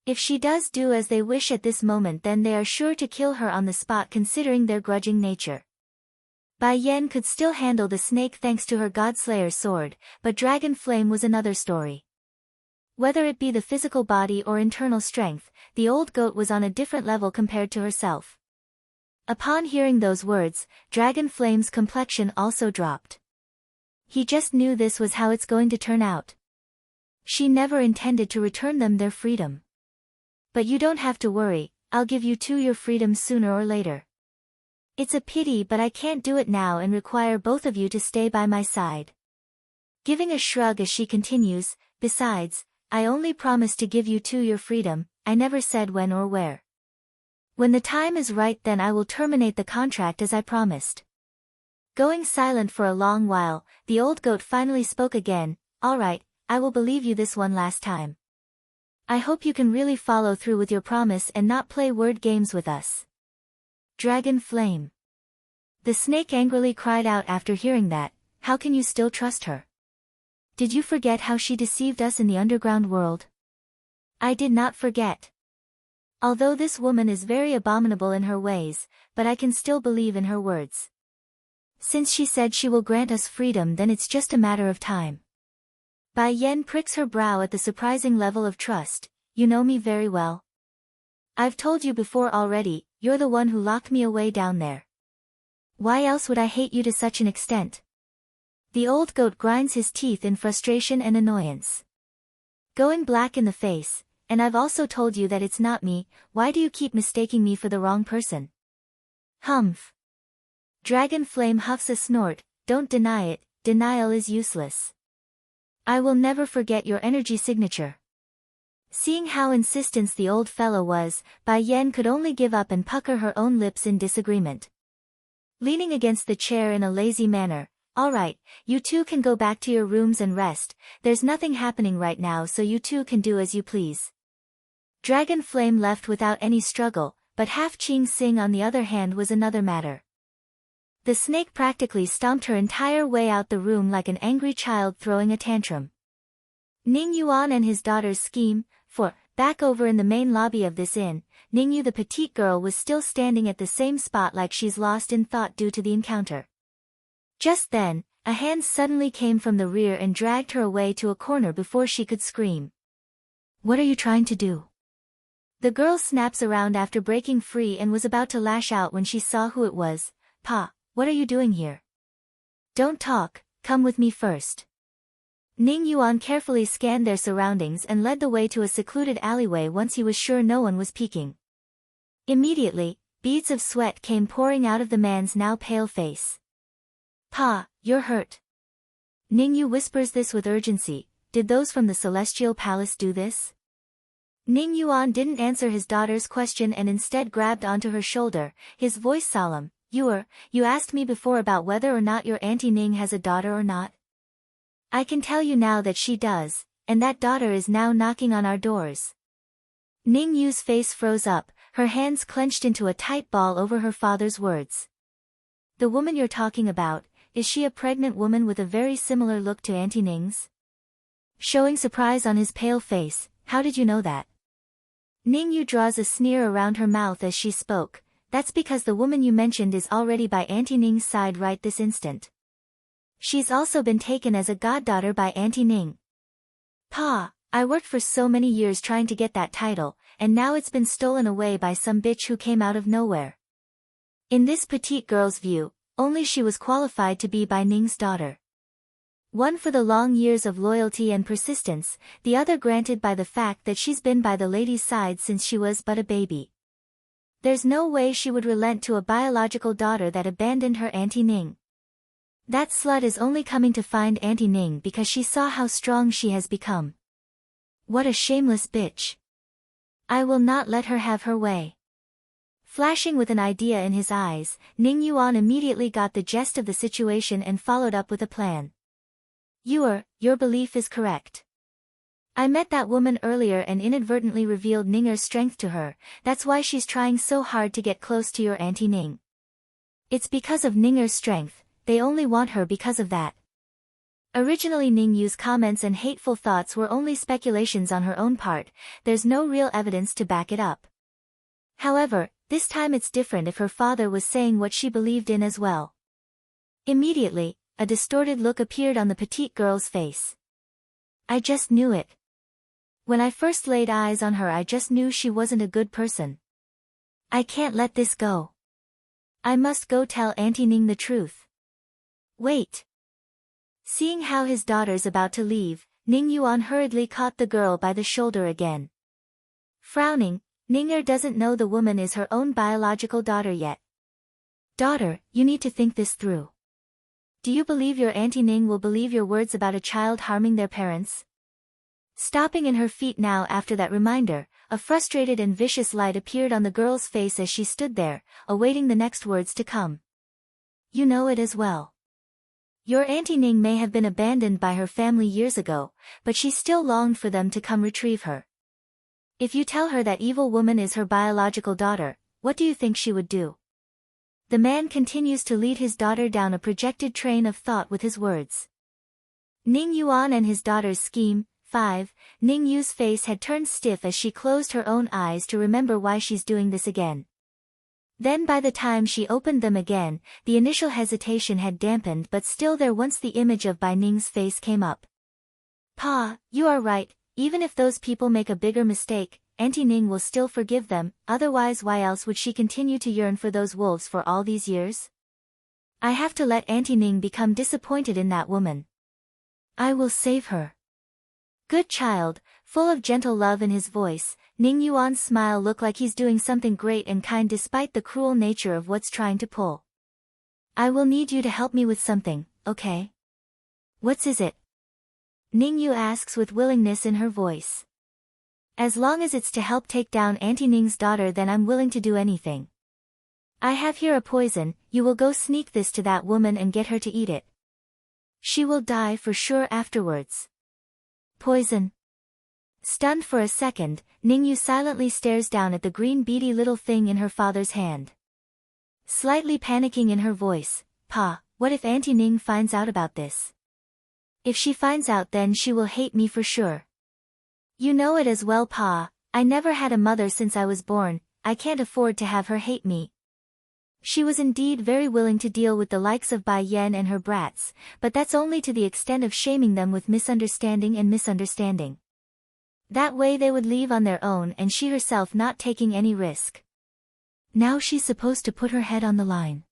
If she does do as they wish at this moment, then they are sure to kill her on the spot considering their grudging nature. Bai Yen could still handle the snake thanks to her Godslayer sword, but Dragon Flame was another story. Whether it be the physical body or internal strength, the old goat was on a different level compared to herself. Upon hearing those words, Dragon Flame's complexion also dropped. He just knew this was how it's going to turn out. She never intended to return them their freedom. But you don't have to worry, I'll give you two your freedom sooner or later. It's a pity but I can't do it now and require both of you to stay by my side. Giving a shrug as she continues, besides, I only promised to give you two your freedom, I never said when or where. When the time is right then I will terminate the contract as I promised. Going silent for a long while, the old goat finally spoke again, alright, I will believe you this one last time. I hope you can really follow through with your promise and not play word games with us. Dragon Flame. The snake angrily cried out after hearing that, how can you still trust her? Did you forget how she deceived us in the underground world? I did not forget. Although this woman is very abominable in her ways, but I can still believe in her words. Since she said she will grant us freedom, then it's just a matter of time. Bai Yen pricks her brow at the surprising level of trust. You know me very well. I've told you before already, you're the one who locked me away down there. Why else would I hate you to such an extent? The old goat grinds his teeth in frustration and annoyance. Going black in the face, and I've also told you that it's not me, why do you keep mistaking me for the wrong person? Humph. Dragon Flame huffs a snort, don't deny it, denial is useless. I will never forget your energy signature. Seeing how insistent the old fellow was, Bai Yen could only give up and pucker her own lips in disagreement. Leaning against the chair in a lazy manner, alright, you two can go back to your rooms and rest, there's nothing happening right now so you two can do as you please. Dragon Flame left without any struggle, but Half Qing Xing on the other hand was another matter. The snake practically stomped her entire way out the room like an angry child throwing a tantrum. Ning Yuan and his daughter's scheme, for, back over in the main lobby of this inn, Ningyu the petite girl was still standing at the same spot like she's lost in thought due to the encounter. Just then, a hand suddenly came from the rear and dragged her away to a corner before she could scream. What are you trying to do? The girl snaps around after breaking free and was about to lash out when she saw who it was. Pa, what are you doing here? Don't talk, come with me first. Ning Yuan carefully scanned their surroundings and led the way to a secluded alleyway once he was sure no one was peeking. Immediately, beads of sweat came pouring out of the man's now pale face. Pa, you're hurt. Ningyu whispers this with urgency, did those from the Celestial Palace do this? Ning Yuan didn't answer his daughter's question and instead grabbed onto her shoulder, his voice solemn, you asked me before about whether or not your Auntie Ning has a daughter or not? I can tell you now that she does, and that daughter is now knocking on our doors. Ning Yu's face froze up, her hands clenched into a tight ball over her father's words. The woman you're talking about, is she a pregnant woman with a very similar look to Auntie Ning's? Showing surprise on his pale face, how did you know that? Ning Yu draws a sneer around her mouth as she spoke, that's because the woman you mentioned is already by Auntie Ning's side right this instant. She's also been taken as a goddaughter by Auntie Ning. Pa, I worked for so many years trying to get that title, and now it's been stolen away by some bitch who came out of nowhere. In this petite girl's view, only she was qualified to be Bai Ning's daughter. One for the long years of loyalty and persistence, the other granted by the fact that she's been by the lady's side since she was but a baby. There's no way she would relent to a biological daughter that abandoned her Auntie Ning. That slut is only coming to find Auntie Ning because she saw how strong she has become. What a shameless bitch. I will not let her have her way. Flashing with an idea in his eyes, Ning Yuan immediately got the gist of the situation and followed up with a plan. Your belief is correct. I met that woman earlier and inadvertently revealed Ninger's strength to her, that's why she's trying so hard to get close to your Auntie Ning. It's because of Ninger's strength, they only want her because of that. Originally Ning Yu's comments and hateful thoughts were only speculations on her own part, there's no real evidence to back it up. However, this time it's different if her father was saying what she believed in as well. Immediately, a distorted look appeared on the petite girl's face. I just knew it. When I first laid eyes on her I just knew she wasn't a good person. I can't let this go. I must go tell Auntie Ning the truth. Wait. Seeing how his daughter's about to leave, Ning Yuan hurriedly caught the girl by the shoulder again. Frowning, Ninger doesn't know the woman is her own biological daughter yet. Daughter, you need to think this through. Do you believe your Auntie Ning will believe your words about a child harming their parents? Stopping in her feet now after that reminder, a frustrated and vicious light appeared on the girl's face as she stood there, awaiting the next words to come. You know it as well. Your Auntie Ning may have been abandoned by her family years ago, but she still longed for them to come retrieve her. If you tell her that evil woman is her biological daughter, what do you think she would do? The man continues to lead his daughter down a projected train of thought with his words. Ning Yuan and his daughter's scheme. 5. Ning Yu's face had turned stiff as she closed her own eyes to remember why she's doing this again. Then by the time she opened them again, the initial hesitation had dampened but still there once the image of Bai Ning's face came up. Pa, you are right, even if those people make a bigger mistake, Auntie Ning will still forgive them, otherwise why else would she continue to yearn for those wolves for all these years? I have to let Auntie Ning become disappointed in that woman. I will save her. Good child, full of gentle love in his voice, Ning Yuan's smile looked like he's doing something great and kind despite the cruel nature of what's trying to pull. I will need you to help me with something, okay? What's is it? Ning Yu asks with willingness in her voice. As long as it's to help take down Auntie Ning's daughter then I'm willing to do anything. I have here a poison, you will go sneak this to that woman and get her to eat it. She will die for sure afterwards. Poison. Stunned for a second, Ning Yu silently stares down at the green beady little thing in her father's hand. Slightly panicking in her voice, Pa, what if Auntie Ning finds out about this? If she finds out then she will hate me for sure. You know it as well Pa, I never had a mother since I was born, I can't afford to have her hate me. She was indeed very willing to deal with the likes of Bai Yan and her brats, but that's only to the extent of shaming them with misunderstanding. That way they would leave on their own and she herself not taking any risk. Now she's supposed to put her head on the line.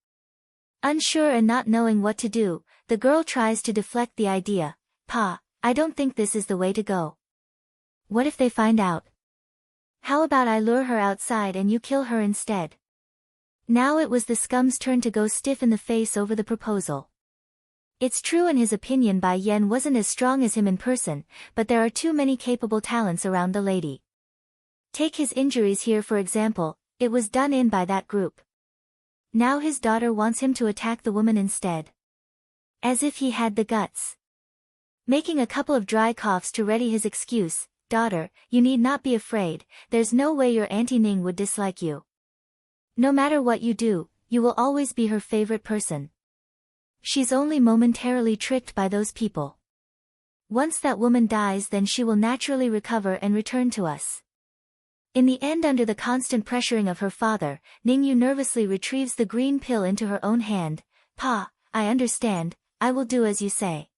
Unsure and not knowing what to do, the girl tries to deflect the idea. Pa, I don't think this is the way to go. What if they find out? How about I lure her outside and you kill her instead? Now it was the scum's turn to go stiff in the face over the proposal. It's true in his opinion Bai Yan wasn't as strong as him in person, but there are too many capable talents around the lady. Take his injuries here for example, it was done in by that group. Now his daughter wants him to attack the woman instead. As if he had the guts. Making a couple of dry coughs to ready his excuse, daughter, you need not be afraid, there's no way your Auntie Ning would dislike you. No matter what you do, you will always be her favorite person. She's only momentarily tricked by those people. Once that woman dies then she will naturally recover and return to us. In the end under the constant pressuring of her father, Ning Yu nervously retrieves the green pill into her own hand. Pa, I understand, I will do as you say.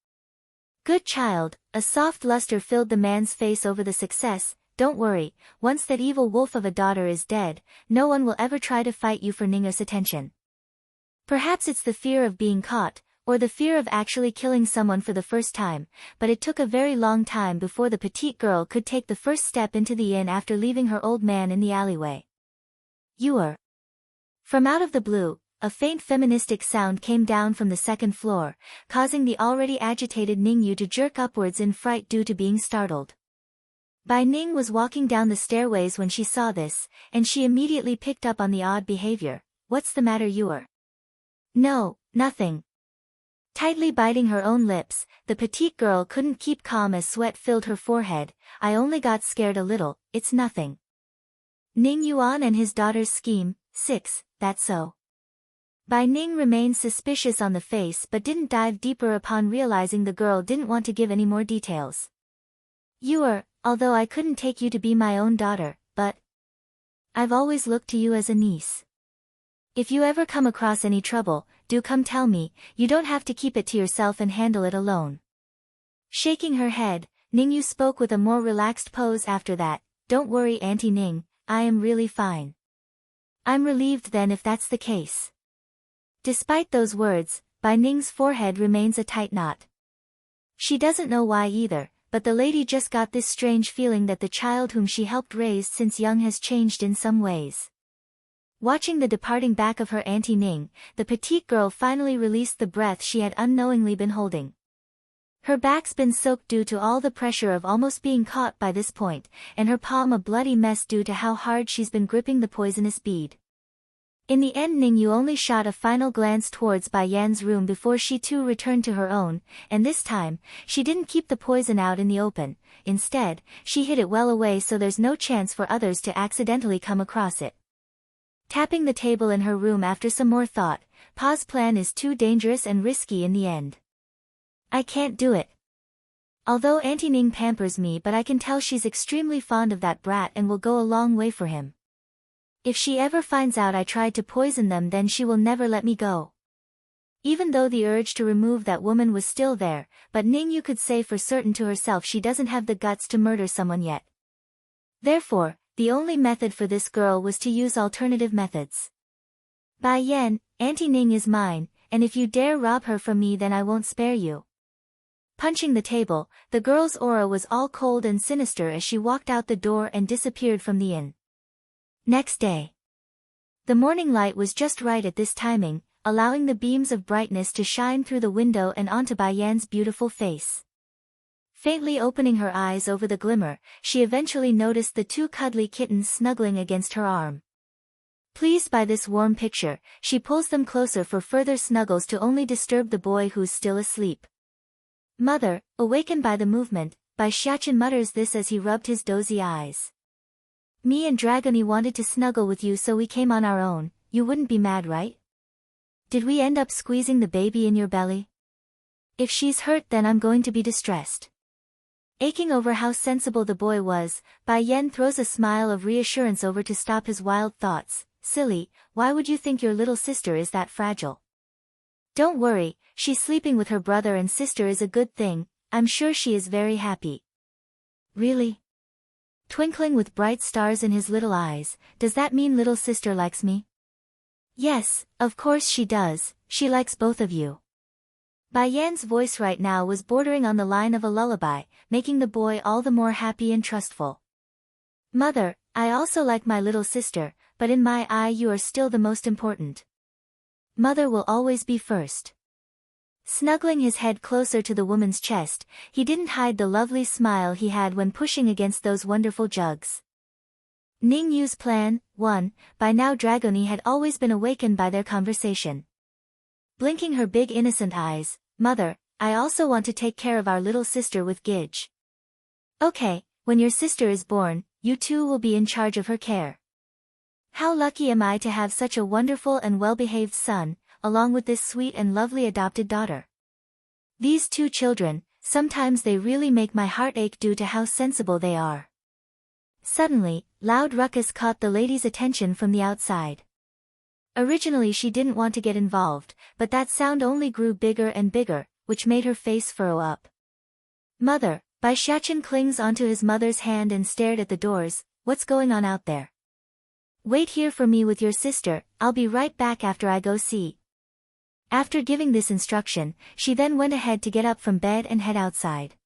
Good child, a soft luster filled the man's face over the success. Don't worry, once that evil wolf of a daughter is dead, no one will ever try to fight you for Ninger's attention. Perhaps it's the fear of being caught, or the fear of actually killing someone for the first time, but it took a very long time before the petite girl could take the first step into the inn after leaving her old man in the alleyway. You are. From out of the blue, a faint feministic sound came down from the second floor, causing the already agitated Ning Yu to jerk upwards in fright due to being startled. Bai Ning was walking down the stairways when she saw this, and she immediately picked up on the odd behavior. What's the matter, you're? No, nothing. Tightly biting her own lips, the petite girl couldn't keep calm as sweat filled her forehead. I only got scared a little, it's nothing. Ning Yuan and his daughter's scheme, 6, that's so. Bai Ning remained suspicious on the face but didn't dive deeper upon realizing the girl didn't want to give any more details. Although I couldn't take you to be my own daughter, but I've always looked to you as a niece. If you ever come across any trouble, do come tell me, you don't have to keep it to yourself and handle it alone. Shaking her head, Ningyu spoke with a more relaxed pose after that. Don't worry, Auntie Ning, I am really fine. I'm relieved then if that's the case. Despite those words, Bai Ning's forehead remains a tight knot. She doesn't know why either, but the lady just got this strange feeling that the child whom she helped raise since young has changed in some ways. Watching the departing back of her Auntie Ning, the petite girl finally released the breath she had unknowingly been holding. Her back's been soaked due to all the pressure of almost being caught by this point, and her palm a bloody mess due to how hard she's been gripping the poisonous bead. In the end, Ningyu only shot a final glance towards Bai Yan's room before she too returned to her own, and this time, she didn't keep the poison out in the open. Instead, she hid it well away so there's no chance for others to accidentally come across it. Tapping the table in her room after some more thought, Pa's plan is too dangerous and risky in the end. I can't do it. Although Auntie Ning pampers me, but I can tell she's extremely fond of that brat and will go a long way for him. If she ever finds out I tried to poison them, then she will never let me go. Even though the urge to remove that woman was still there, but Ningyu could say for certain to herself she doesn't have the guts to murder someone yet. Therefore, the only method for this girl was to use alternative methods. Bai Yan, Auntie Ning is mine, and if you dare rob her from me then I won't spare you. Punching the table, the girl's aura was all cold and sinister as she walked out the door and disappeared from the inn. Next day. The morning light was just right at this timing, allowing the beams of brightness to shine through the window and onto Bai Yan's beautiful face. Faintly opening her eyes over the glimmer, she eventually noticed the two cuddly kittens snuggling against her arm. Pleased by this warm picture, she pulls them closer for further snuggles to only disturb the boy who's still asleep. Mother, awakened by the movement, Bai Xiaqin mutters this as he rubbed his dozy eyes. Me and Dragony wanted to snuggle with you so we came on our own, you wouldn't be mad, right? Did we end up squeezing the baby in your belly? If she's hurt then I'm going to be distressed. Aching over how sensible the boy was, Bai Yan throws a smile of reassurance over to stop his wild thoughts. Silly, why would you think your little sister is that fragile? Don't worry, she's sleeping with her brother and sister is a good thing, I'm sure she is very happy. Really? Twinkling with bright stars in his little eyes, does that mean little sister likes me? Yes, of course she does, she likes both of you. Bai Yan's voice right now was bordering on the line of a lullaby, making the boy all the more happy and trustful. Mother, I also like my little sister, but in my eye you are still the most important. Mother will always be first. Snuggling his head closer to the woman's chest, he didn't hide the lovely smile he had when pushing against those wonderful jugs. Ningyu's plan, 1, by now Dragony had always been awakened by their conversation. Blinking her big innocent eyes, Mother, I also want to take care of our little sister with Gidge. Okay, when your sister is born, you two will be in charge of her care. How lucky am I to have such a wonderful and well-behaved son, along with this sweet and lovely adopted daughter. These two children, sometimes they really make my heart ache due to how sensible they are. Suddenly, loud ruckus caught the lady's attention from the outside. Originally she didn't want to get involved, but that sound only grew bigger and bigger, which made her face furrow up. Mother, Bai Xiaqin clings onto his mother's hand and stared at the doors. What's going on out there? Wait here for me with your sister, I'll be right back after I go see. After giving this instruction, she then went ahead to get up from bed and head outside.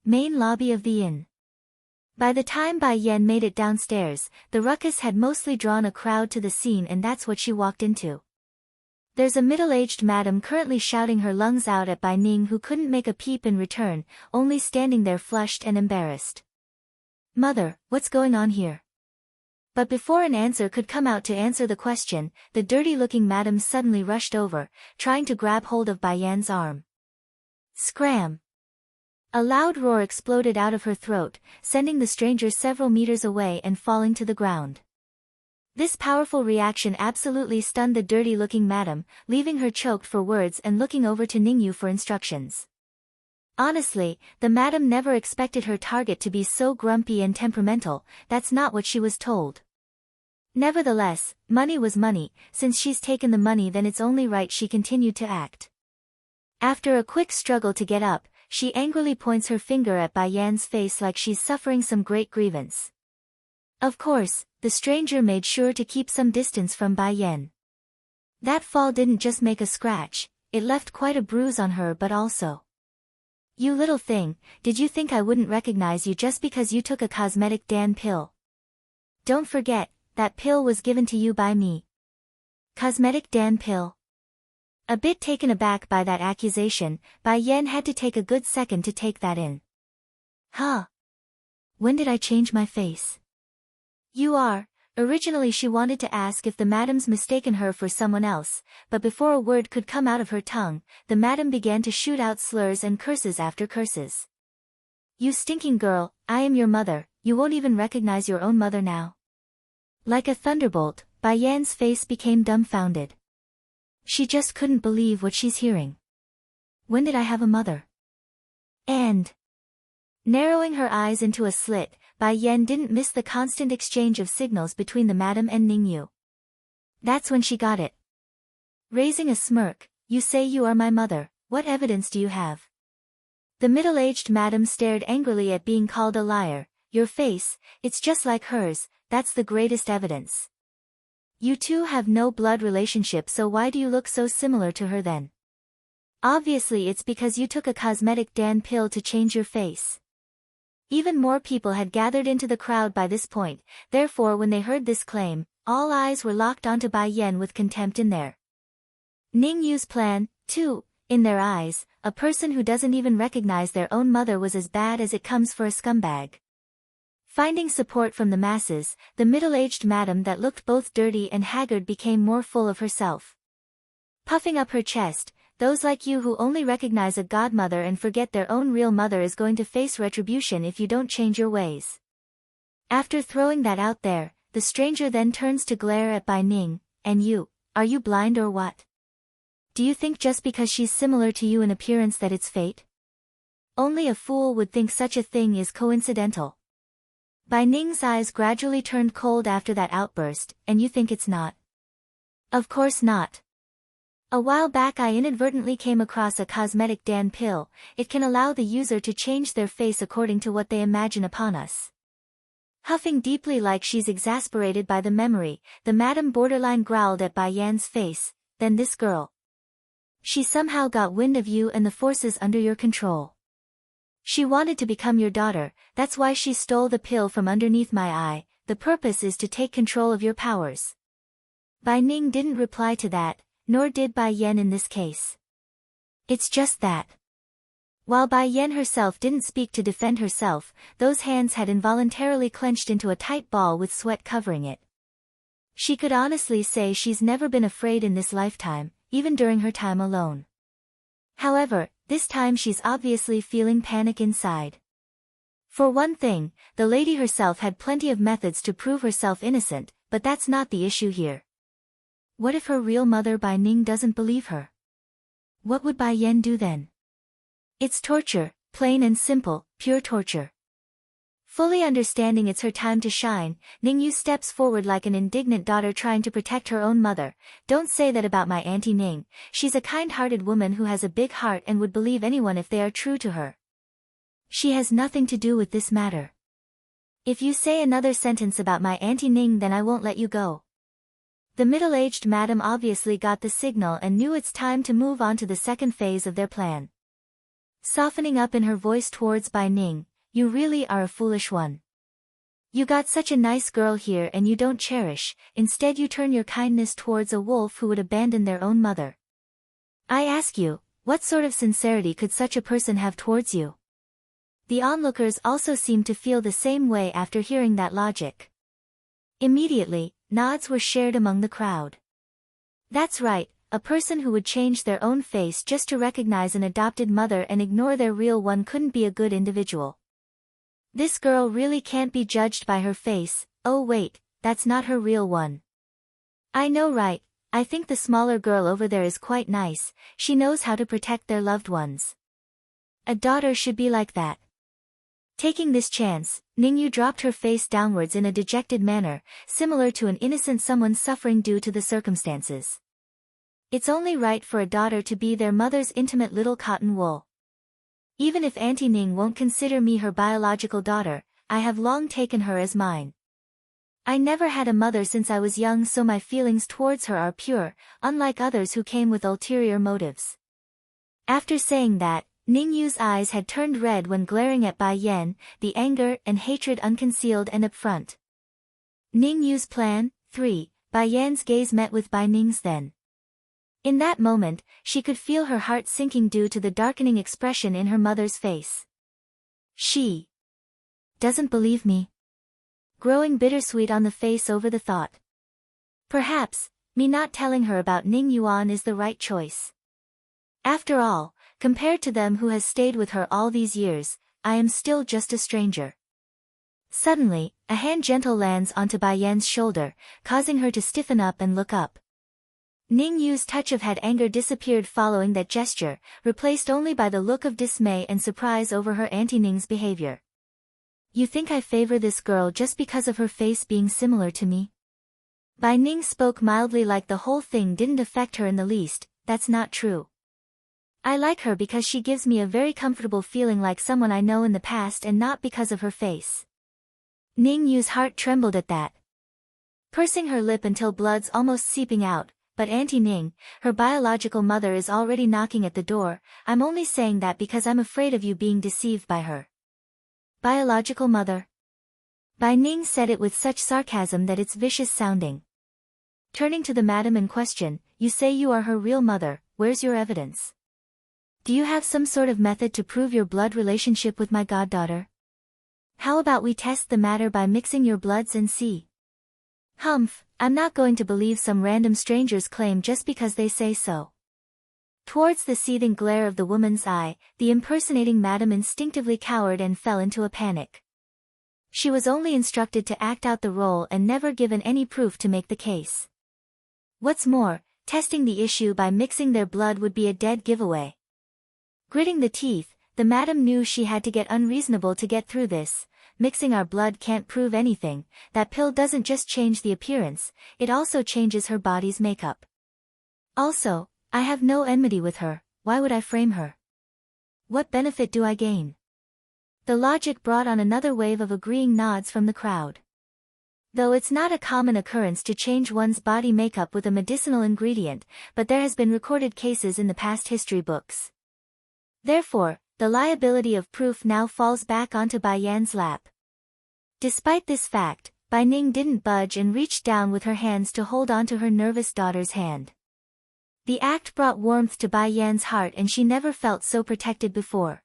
Main lobby of the inn. By the time Bai Yan made it downstairs, the ruckus had mostly drawn a crowd to the scene and that's what she walked into. There's a middle-aged madam currently shouting her lungs out at Bai Ning who couldn't make a peep in return, only standing there flushed and embarrassed. Mother, what's going on here? But before an answer could come out to answer the question, the dirty-looking madam suddenly rushed over, trying to grab hold of Bai Yan's arm. Scram! A loud roar exploded out of her throat, sending the stranger several meters away and falling to the ground. This powerful reaction absolutely stunned the dirty-looking madam, leaving her choked for words and looking over to Ningyu for instructions. Honestly, the madam never expected her target to be so grumpy and temperamental. That's not what she was told. Nevertheless, money was money. Since she's taken the money, then it's only right she continued to act. After a quick struggle to get up, she angrily points her finger at Bai Yan's face like she's suffering some great grievance. Of course, the stranger made sure to keep some distance from Bai Yan. That fall didn't just make a scratch, it left quite a bruise on her, but also. You little thing, did you think I wouldn't recognize you just because you took a cosmetic Dan pill? Don't forget, that pill was given to you by me. Cosmetic Dan pill? A bit taken aback by that accusation, Bai Yan had to take a good second to take that in. Huh? When did I change my face? You are. Originally she wanted to ask if the madam's mistaken her for someone else, but before a word could come out of her tongue, the madam began to shoot out slurs and curses after curses. You stinking girl, I am your mother, you won't even recognize your own mother now. Like a thunderbolt, Bai Yan's face became dumbfounded. She just couldn't believe what she's hearing. When did I have a mother? And, narrowing her eyes into a slit, Bai Yan didn't miss the constant exchange of signals between the madam and Ningyu. That's when she got it. Raising a smirk, you say you are my mother, what evidence do you have? The middle-aged madam stared angrily at being called a liar. Your face, it's just like hers, that's the greatest evidence. You two have no blood relationship, so why do you look so similar to her then? Obviously it's because you took a cosmetic Dan pill to change your face. Even more people had gathered into the crowd by this point, therefore when they heard this claim, all eyes were locked onto Bai Yan with contempt in there. Ningyu's plan, too, in their eyes, a person who doesn't even recognize their own mother was as bad as it comes for a scumbag. Finding support from the masses, the middle-aged madam that looked both dirty and haggard became more full of herself. Puffing up her chest, those like you who only recognize a godmother and forget their own real mother is going to face retribution if you don't change your ways. After throwing that out there, the stranger then turns to glare at Bai Ning, and you, are you blind or what? Do you think just because she's similar to you in appearance that it's fate? Only a fool would think such a thing is coincidental. Bai Ning's eyes gradually turned cold after that outburst, and you think it's not? Of course not. A while back I inadvertently came across a cosmetic Dan pill. It can allow the user to change their face according to what they imagine upon us. Huffing deeply like she's exasperated by the memory, the madam borderline growled at Bai Yan's face, then this girl. She somehow got wind of you and the forces under your control. She wanted to become your daughter, that's why she stole the pill from underneath my eye. The purpose is to take control of your powers. Bai Ning didn't reply to that, nor did Bai Yan in this case. It's just that. While Bai Yan herself didn't speak to defend herself, those hands had involuntarily clenched into a tight ball with sweat covering it. She could honestly say she's never been afraid in this lifetime, even during her time alone. However, this time she's obviously feeling panic inside. For one thing, the lady herself had plenty of methods to prove herself innocent, but that's not the issue here. What if her real mother Bai Ning doesn't believe her? What would Bai Yan do then? It's torture, plain and simple, pure torture. Fully understanding it's her time to shine, Ningyu steps forward like an indignant daughter trying to protect her own mother. Don't say that about my Auntie Ning, she's a kind-hearted woman who has a big heart and would believe anyone if they are true to her. She has nothing to do with this matter. If you say another sentence about my Auntie Ning then I won't let you go. The middle-aged madam obviously got the signal and knew it's time to move on to the second phase of their plan. Softening up in her voice towards Bai Ning, you really are a foolish one. You got such a nice girl here and you don't cherish, instead you turn your kindness towards a wolf who would abandon their own mother. I ask you, what sort of sincerity could such a person have towards you? The onlookers also seemed to feel the same way after hearing that logic. Immediately, nods were shared among the crowd. That's right, a person who would change their own face just to recognize an adopted mother and ignore their real one couldn't be a good individual. This girl really can't be judged by her face. Oh wait, that's not her real one. I know, right? I think the smaller girl over there is quite nice. She knows how to protect their loved ones. A daughter should be like that. Taking this chance, Ningyu dropped her face downwards in a dejected manner, similar to an innocent someone suffering due to the circumstances. It's only right for a daughter to be their mother's intimate little cotton wool. Even if Auntie Ning won't consider me her biological daughter, I have long taken her as mine. I never had a mother since I was young, so my feelings towards her are pure, unlike others who came with ulterior motives. After saying that, Ningyu's eyes had turned red when glaring at Bai Yan, the anger and hatred unconcealed and upfront. Ningyu's plan, 3, Bai Yan's gaze met with Bai Ning's then. In that moment, she could feel her heart sinking due to the darkening expression in her mother's face. She doesn't believe me. Growing bittersweet on the face over the thought. Perhaps, me not telling her about Ning Yuan is the right choice. After all, compared to them who has stayed with her all these years, I am still just a stranger. Suddenly, a hand gentle lands onto Bai Yan's shoulder, causing her to stiffen up and look up. Ning Yu's touch of had anger disappeared following that gesture, replaced only by the look of dismay and surprise over her Auntie Ning's behavior. You think I favor this girl just because of her face being similar to me? Bai Ning spoke mildly, like the whole thing didn't affect her in the least. That's not true. I like her because she gives me a very comfortable feeling like someone I know in the past, and not because of her face. Ning Yu's heart trembled at that. Pursing her lip until blood's almost seeping out, but Auntie Ning, her biological mother, is already knocking at the door. I'm only saying that because I'm afraid of you being deceived by her. Biological mother? Bai Ning said it with such sarcasm that it's vicious sounding. Turning to the madam in question, you say you are her real mother, where's your evidence? Do you have some sort of method to prove your blood relationship with my goddaughter? How about we test the matter by mixing your bloods and see? Humph, I'm not going to believe some random stranger's claim just because they say so. Towards the seething glare of the woman's eye, the impersonating madam instinctively cowered and fell into a panic. She was only instructed to act out the role and never given any proof to make the case. What's more, testing the issue by mixing their blood would be a dead giveaway. Gritting the teeth, the madam knew she had to get unreasonable to get through this. Mixing our blood can't prove anything. That pill doesn't just change the appearance, it also changes her body's makeup. Also, I have no enmity with her. Why would I frame her? What benefit do I gain? The logic brought on another wave of agreeing nods from the crowd. Though it's not a common occurrence to change one's body makeup with a medicinal ingredient, but there has been recorded cases in the past history books. Therefore, the liability of proof now falls back onto Bai Yan's lap. Despite this fact, Bai Ning didn't budge and reached down with her hands to hold onto her nervous daughter's hand. The act brought warmth to Bai Yan's heart, and she never felt so protected before.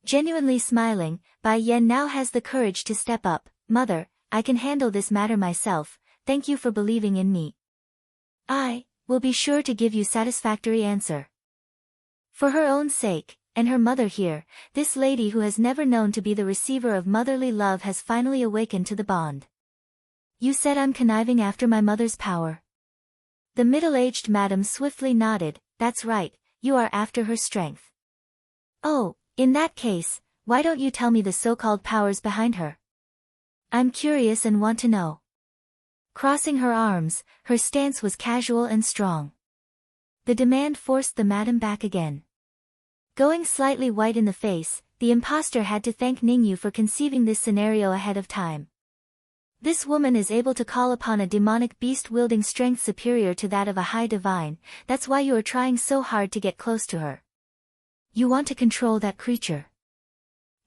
Genuinely smiling, Bai Yan now has the courage to step up. Mother, I can handle this matter myself, thank you for believing in me. I will be sure to give you satisfactory answer. For her own sake, and her mother here, this lady who has never known to be the receiver of motherly love has finally awakened to the bond. You said I'm conniving after my mother's power. The middle-aged madam swiftly nodded. That's right, you are after her strength. Oh, in that case, why don't you tell me the so-called powers behind her? I'm curious and want to know. Crossing her arms, her stance was casual and strong. The demand forced the madam back again. Going slightly white in the face, the impostor had to thank Ningyu for conceiving this scenario ahead of time. This woman is able to call upon a demonic beast wielding strength superior to that of a high divine. That's why you are trying so hard to get close to her. You want to control that creature.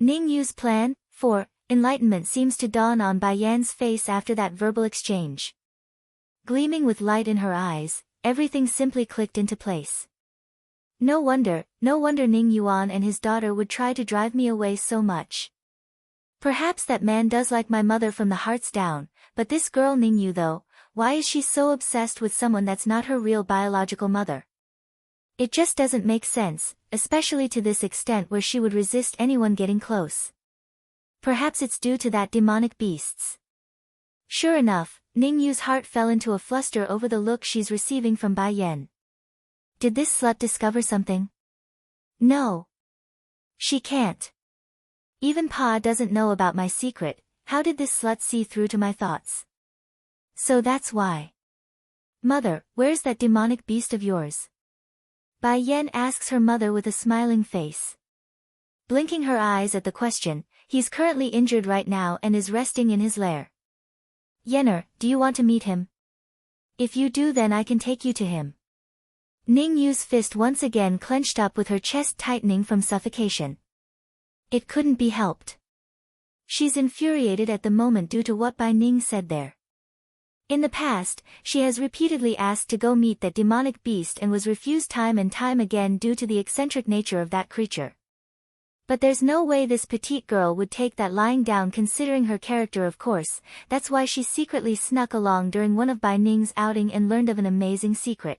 Ningyu's plan, 4, enlightenment seems to dawn on Bai Yan's face after that verbal exchange. Gleaming with light in her eyes, everything simply clicked into place. No wonder Ning Yuan and his daughter would try to drive me away so much. Perhaps that man does like my mother from the hearts down, but this girl Ning Yu though, why is she so obsessed with someone that's not her real biological mother? It just doesn't make sense, especially to this extent where she would resist anyone getting close. Perhaps it's due to that demonic beasts. Sure enough, Ning Yu's heart fell into a fluster over the look she's receiving from Bai Yan. Did this slut discover something? No. She can't. Even Pa doesn't know about my secret. How did this slut see through to my thoughts? So that's why. Mother, where's that demonic beast of yours? Bai Yan asks her mother with a smiling face. Blinking her eyes at the question, he's currently injured right now and is resting in his lair. Yener, do you want to meet him? If you do then I can take you to him. Ning Yu's fist once again clenched up with her chest tightening from suffocation. It couldn't be helped. She's infuriated at the moment due to what Bai Ning said there. In the past, she has repeatedly asked to go meet that demonic beast and was refused time and time again due to the eccentric nature of that creature. But there's no way this petite girl would take that lying down considering her character of course, that's why she secretly snuck along during one of Bai Ning's outing and learned of an amazing secret.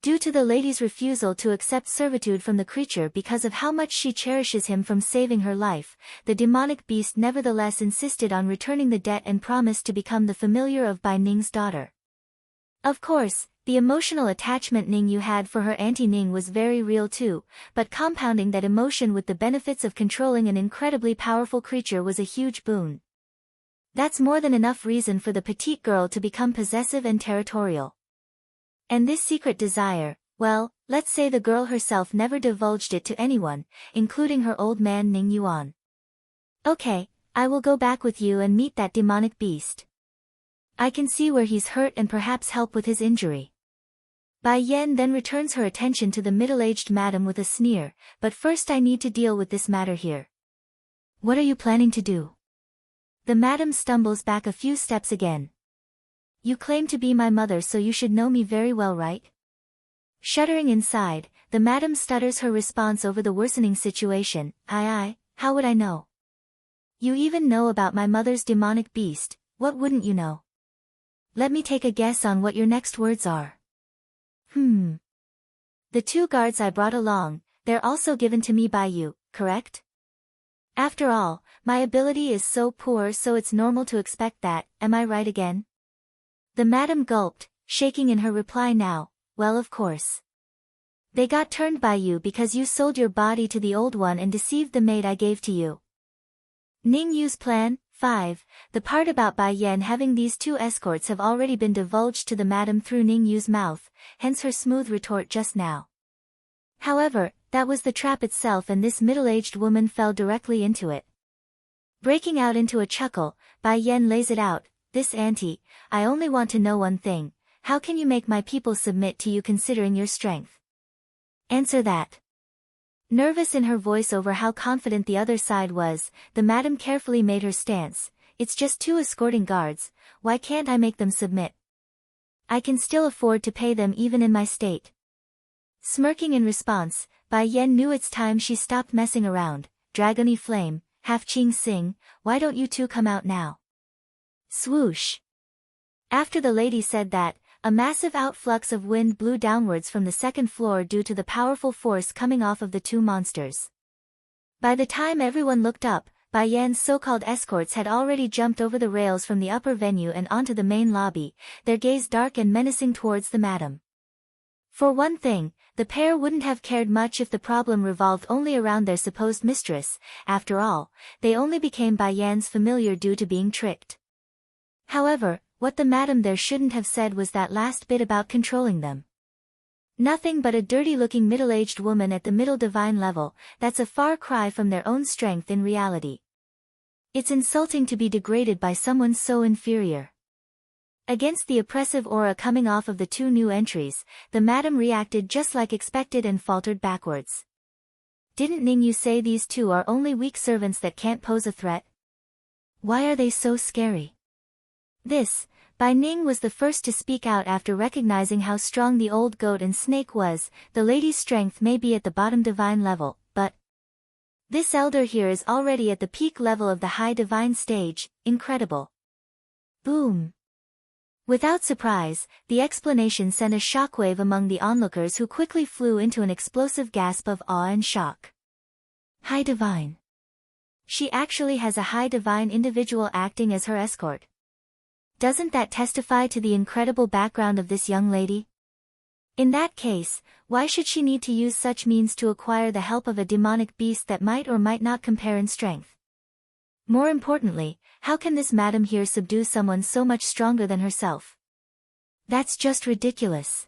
Due to the lady's refusal to accept servitude from the creature because of how much she cherishes him from saving her life, the demonic beast nevertheless insisted on returning the debt and promised to become the familiar of Bai Ning's daughter. Of course, the emotional attachment Ning Yu had for her Auntie Ning was very real too, but compounding that emotion with the benefits of controlling an incredibly powerful creature was a huge boon. That's more than enough reason for the petite girl to become possessive and territorial. And this secret desire, well, let's say the girl herself never divulged it to anyone, including her old man Ning Yuan. Okay, I will go back with you and meet that demonic beast. I can see where he's hurt and perhaps help with his injury. Bai Yan then returns her attention to the middle-aged madam with a sneer, but first I need to deal with this matter here. What are you planning to do? The madam stumbles back a few steps again. You claim to be my mother so you should know me very well, right? Shuddering inside, the madam stutters her response over the worsening situation. How would I know? You even know about my mother's demonic beast, what wouldn't you know? Let me take a guess on what your next words are. The 2 guards I brought along, they're also given to me by you, correct? After all, my ability is so poor so it's normal to expect that, am I right again? The madam gulped, shaking in her reply now, well of course. They got turned by you because you sold your body to the old one and deceived the maid I gave to you. Ning Yu's plan, 5, the part about Bai Yan having these 2 escorts have already been divulged to the madam through Ning Yu's mouth, hence her smooth retort just now. However, that was the trap itself and this middle-aged woman fell directly into it. Breaking out into a chuckle, Bai Yan lays it out. This auntie, I only want to know one thing, how can you make my people submit to you considering your strength? Answer that. Nervous in her voice over how confident the other side was, the madam carefully made her stance, it's just 2 escorting guards, why can't I make them submit? I can still afford to pay them even in my state. Smirking in response, Bai Yan knew it's time she stopped messing around. Dragony Flame, Half Ching Sing, why don't you 2 come out now? Swoosh. After the lady said that, a massive outflux of wind blew downwards from the 2nd floor due to the powerful force coming off of the 2 monsters. By the time everyone looked up, Bai Yan's so-called escorts had already jumped over the rails from the upper venue and onto the main lobby, their gaze dark and menacing towards the madam. For one thing, the pair wouldn't have cared much if the problem revolved only around their supposed mistress, after all, they only became Bai Yan's familiar due to being tricked. However, what the madam there shouldn't have said was that last bit about controlling them. Nothing but a dirty-looking middle-aged woman at the middle divine level, that's a far cry from their own strength in reality. It's insulting to be degraded by someone so inferior. Against the oppressive aura coming off of the 2 new entries, the madam reacted just like expected and faltered backwards. Didn't Ning Yu say these 2 are only weak servants that can't pose a threat? Why are they so scary? This, Bai Ning was the first to speak out after recognizing how strong the old goat and snake was. The lady's strength may be at the bottom divine level, but this elder here is already at the peak level of the high divine stage. Incredible. Boom. Without surprise, the explanation sent a shockwave among the onlookers who quickly flew into an explosive gasp of awe and shock. High divine. She actually has a high divine individual acting as her escort. Doesn't that testify to the incredible background of this young lady? In that case, why should she need to use such means to acquire the help of a demonic beast that might or might not compare in strength? More importantly, how can this madam here subdue someone so much stronger than herself? That's just ridiculous.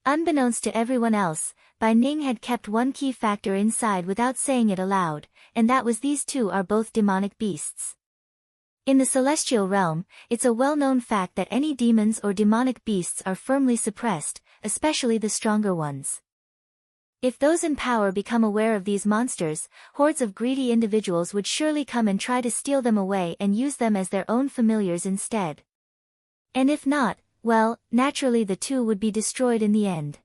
Unbeknownst to everyone else, Bai Ning had kept one key factor inside without saying it aloud, and that was these two are both demonic beasts. In the celestial realm, it's a well-known fact that any demons or demonic beasts are firmly suppressed, especially the stronger ones. If those in power become aware of these monsters, hordes of greedy individuals would surely come and try to steal them away and use them as their own familiars instead. And if not, well, naturally the two would be destroyed in the end.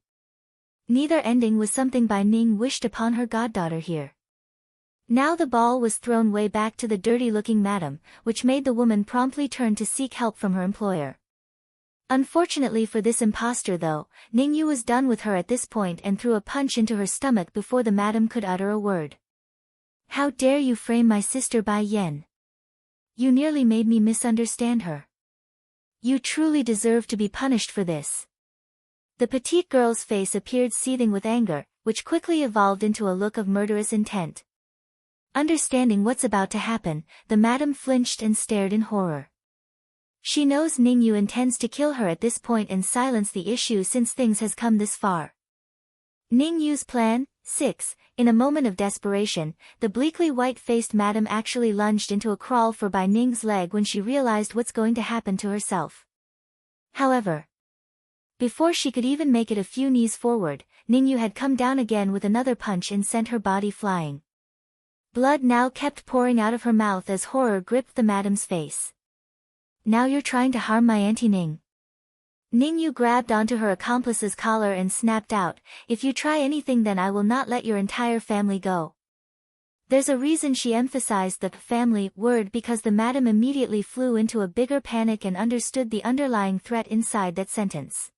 Neither ending was something Bai Ning wished upon her goddaughter here. Now the ball was thrown way back to the dirty-looking madam, which made the woman promptly turn to seek help from her employer. Unfortunately for this impostor though, Ningyu was done with her at this point and threw a punch into her stomach before the madam could utter a word. How dare you frame my sister Bai Yen? You nearly made me misunderstand her. You truly deserve to be punished for this. The petite girl's face appeared seething with anger, which quickly evolved into a look of murderous intent. Understanding what's about to happen, the madam flinched and stared in horror. She knows Ningyu intends to kill her at this point and silence the issue since things has come this far. Ningyu's plan? 6. In a moment of desperation, the bleakly white-faced madam actually lunged into a crawl for Bai Ning's leg when she realized what's going to happen to herself. However, before she could even make it a few knees forward, Ningyu had come down again with another punch and sent her body flying. Blood now kept pouring out of her mouth as horror gripped the madam's face. Now you're trying to harm my Auntie Ning. Ningyu grabbed onto her accomplice's collar and snapped out, if you try anything then I will not let your entire family go. There's a reason she emphasized the family word because the madam immediately flew into a bigger panic and understood the underlying threat inside that sentence.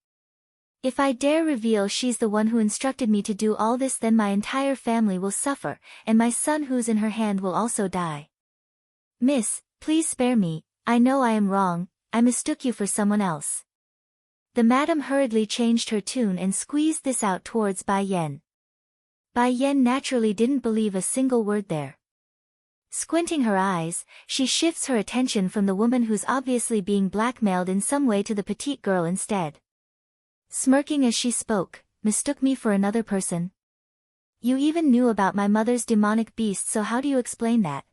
If I dare reveal she's the one who instructed me to do all this then my entire family will suffer, and my son who's in her hand will also die. Miss, please spare me, I know I am wrong, I mistook you for someone else. The madam hurriedly changed her tune and squeezed this out towards Bai Yen. Bai Yen naturally didn't believe a single word there. Squinting her eyes, she shifts her attention from the woman who's obviously being blackmailed in some way to the petite girl instead. Smirking as she spoke, mistook me for another person? You even knew about my mother's demonic beast, so how do you explain that?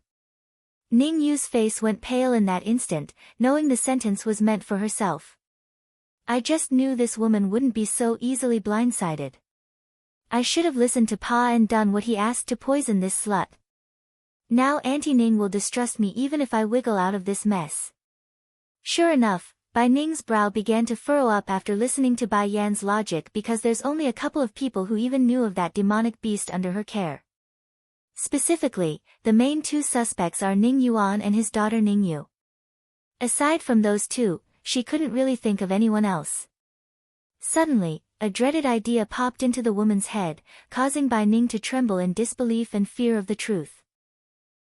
Ningyu's face went pale in that instant, knowing the sentence was meant for herself. I just knew this woman wouldn't be so easily blindsided. I should have listened to Pa and done what he asked to poison this slut. Now Auntie Ning will distrust me even if I wiggle out of this mess. Sure enough, Bai Ning's brow began to furrow up after listening to Bai Yan's logic because there's only a couple of people who even knew of that demonic beast under her care. Specifically, the main two suspects are Ning Yuan and his daughter Ningyu. Aside from those two, she couldn't really think of anyone else. Suddenly, a dreaded idea popped into the woman's head, causing Bai Ning to tremble in disbelief and fear of the truth.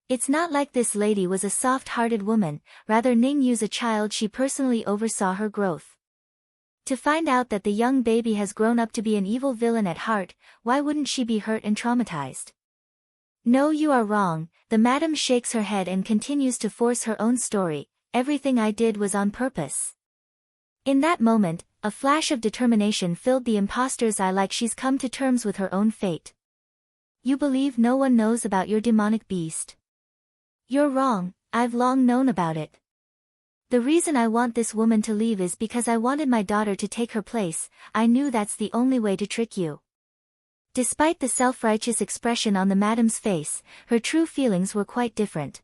It's not like this lady was a soft-hearted woman, rather Ningyu's a child she personally oversaw her growth. To find out that the young baby has grown up to be an evil villain at heart, why wouldn't she be hurt and traumatized? No, you are wrong, the madam shakes her head and continues to force her own story, everything I did was on purpose. In that moment, a flash of determination filled the imposter's eye like she's come to terms with her own fate. You believe no one knows about your demonic beast? You're wrong, I've long known about it. The reason I want this woman to leave is because I wanted my daughter to take her place, I knew that's the only way to trick you. Despite the self-righteous expression on the madam's face, her true feelings were quite different.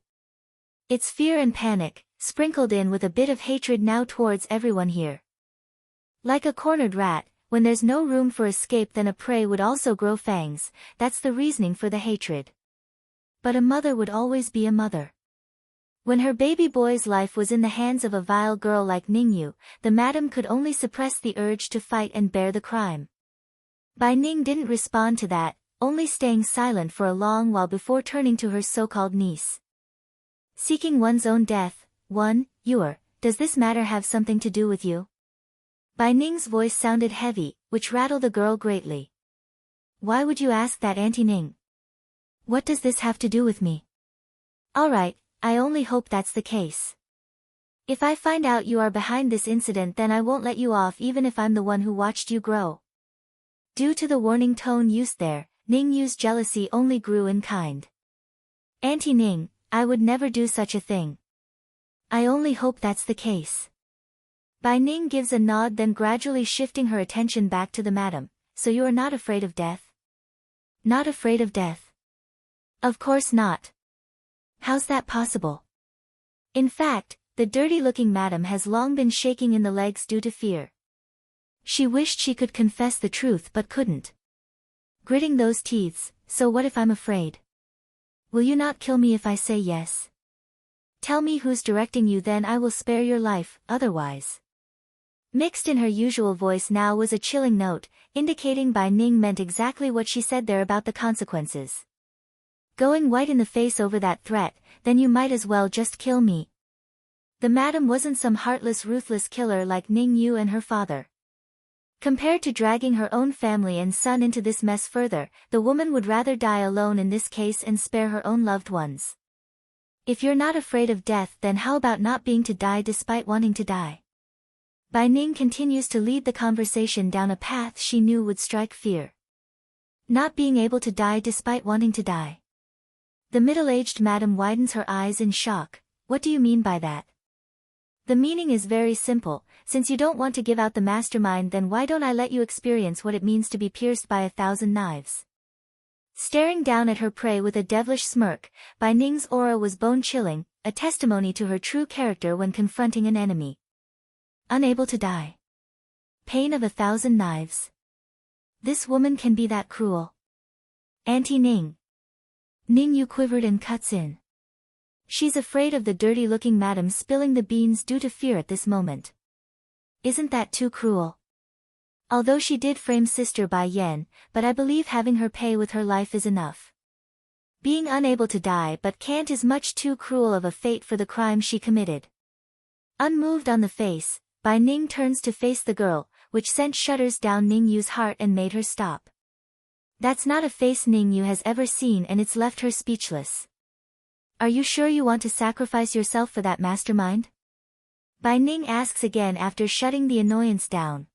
It's fear and panic, sprinkled in with a bit of hatred now towards everyone here. Like a cornered rat, when there's no room for escape then a prey would also grow fangs, that's the reasoning for the hatred. But a mother would always be a mother. When her baby boy's life was in the hands of a vile girl like Ningyu, the madam could only suppress the urge to fight and bear the crime. Bai Ning didn't respond to that, only staying silent for a long while before turning to her so-called niece. Seeking one's own death, does this matter have something to do with you? Bai Ning's voice sounded heavy, which rattled the girl greatly. Why would you ask that, Auntie Ning? What does this have to do with me? Alright, I only hope that's the case. If I find out you are behind this incident then I won't let you off even if I'm the one who watched you grow. Due to the warning tone used there, Ningyu's jealousy only grew in kind. Auntie Ning, I would never do such a thing. I only hope that's the case. Bai Ning gives a nod then gradually shifting her attention back to the madam. So you are not afraid of death? Not afraid of death? Of course not. How's that possible? In fact, the dirty-looking madam has long been shaking in the legs due to fear. She wished she could confess the truth but couldn't. Gritting those teeth, so what if I'm afraid? Will you not kill me if I say yes? Tell me who's directing you then I will spare your life, otherwise. Mixed in her usual voice now was a chilling note, indicating Bai Ning meant exactly what she said there about the consequences. Going white in the face over that threat, then you might as well just kill me. The madam wasn't some heartless ruthless killer like Ningyu and her father. Compared to dragging her own family and son into this mess further, the woman would rather die alone in this case and spare her own loved ones. If you're not afraid of death then how about not being to die despite wanting to die? Bai Ning continues to lead the conversation down a path she knew would strike fear. Not being able to die despite wanting to die. The middle-aged madam widens her eyes in shock. What do you mean by that? The meaning is very simple, since you don't want to give out the mastermind then why don't I let you experience what it means to be pierced by 1,000 knives? Staring down at her prey with a devilish smirk, Bai Ning's aura was bone-chilling, a testimony to her true character when confronting an enemy. Unable to die. Pain of 1,000 knives. This woman can be that cruel. Auntie Ning. Ningyu quivered and cuts in. She's afraid of the dirty-looking madam spilling the beans due to fear at this moment. Isn't that too cruel? Although she did frame Sister Bai Yan, but I believe having her pay with her life is enough. Being unable to die but can't is much too cruel of a fate for the crime she committed. Unmoved on the face, Bai Ning turns to face the girl, which sent shudders down Ningyu's heart and made her stop. That's not a face Ningyu has ever seen and it's left her speechless. Are you sure you want to sacrifice yourself for that mastermind? Bai Ning asks again after shutting the annoyance down.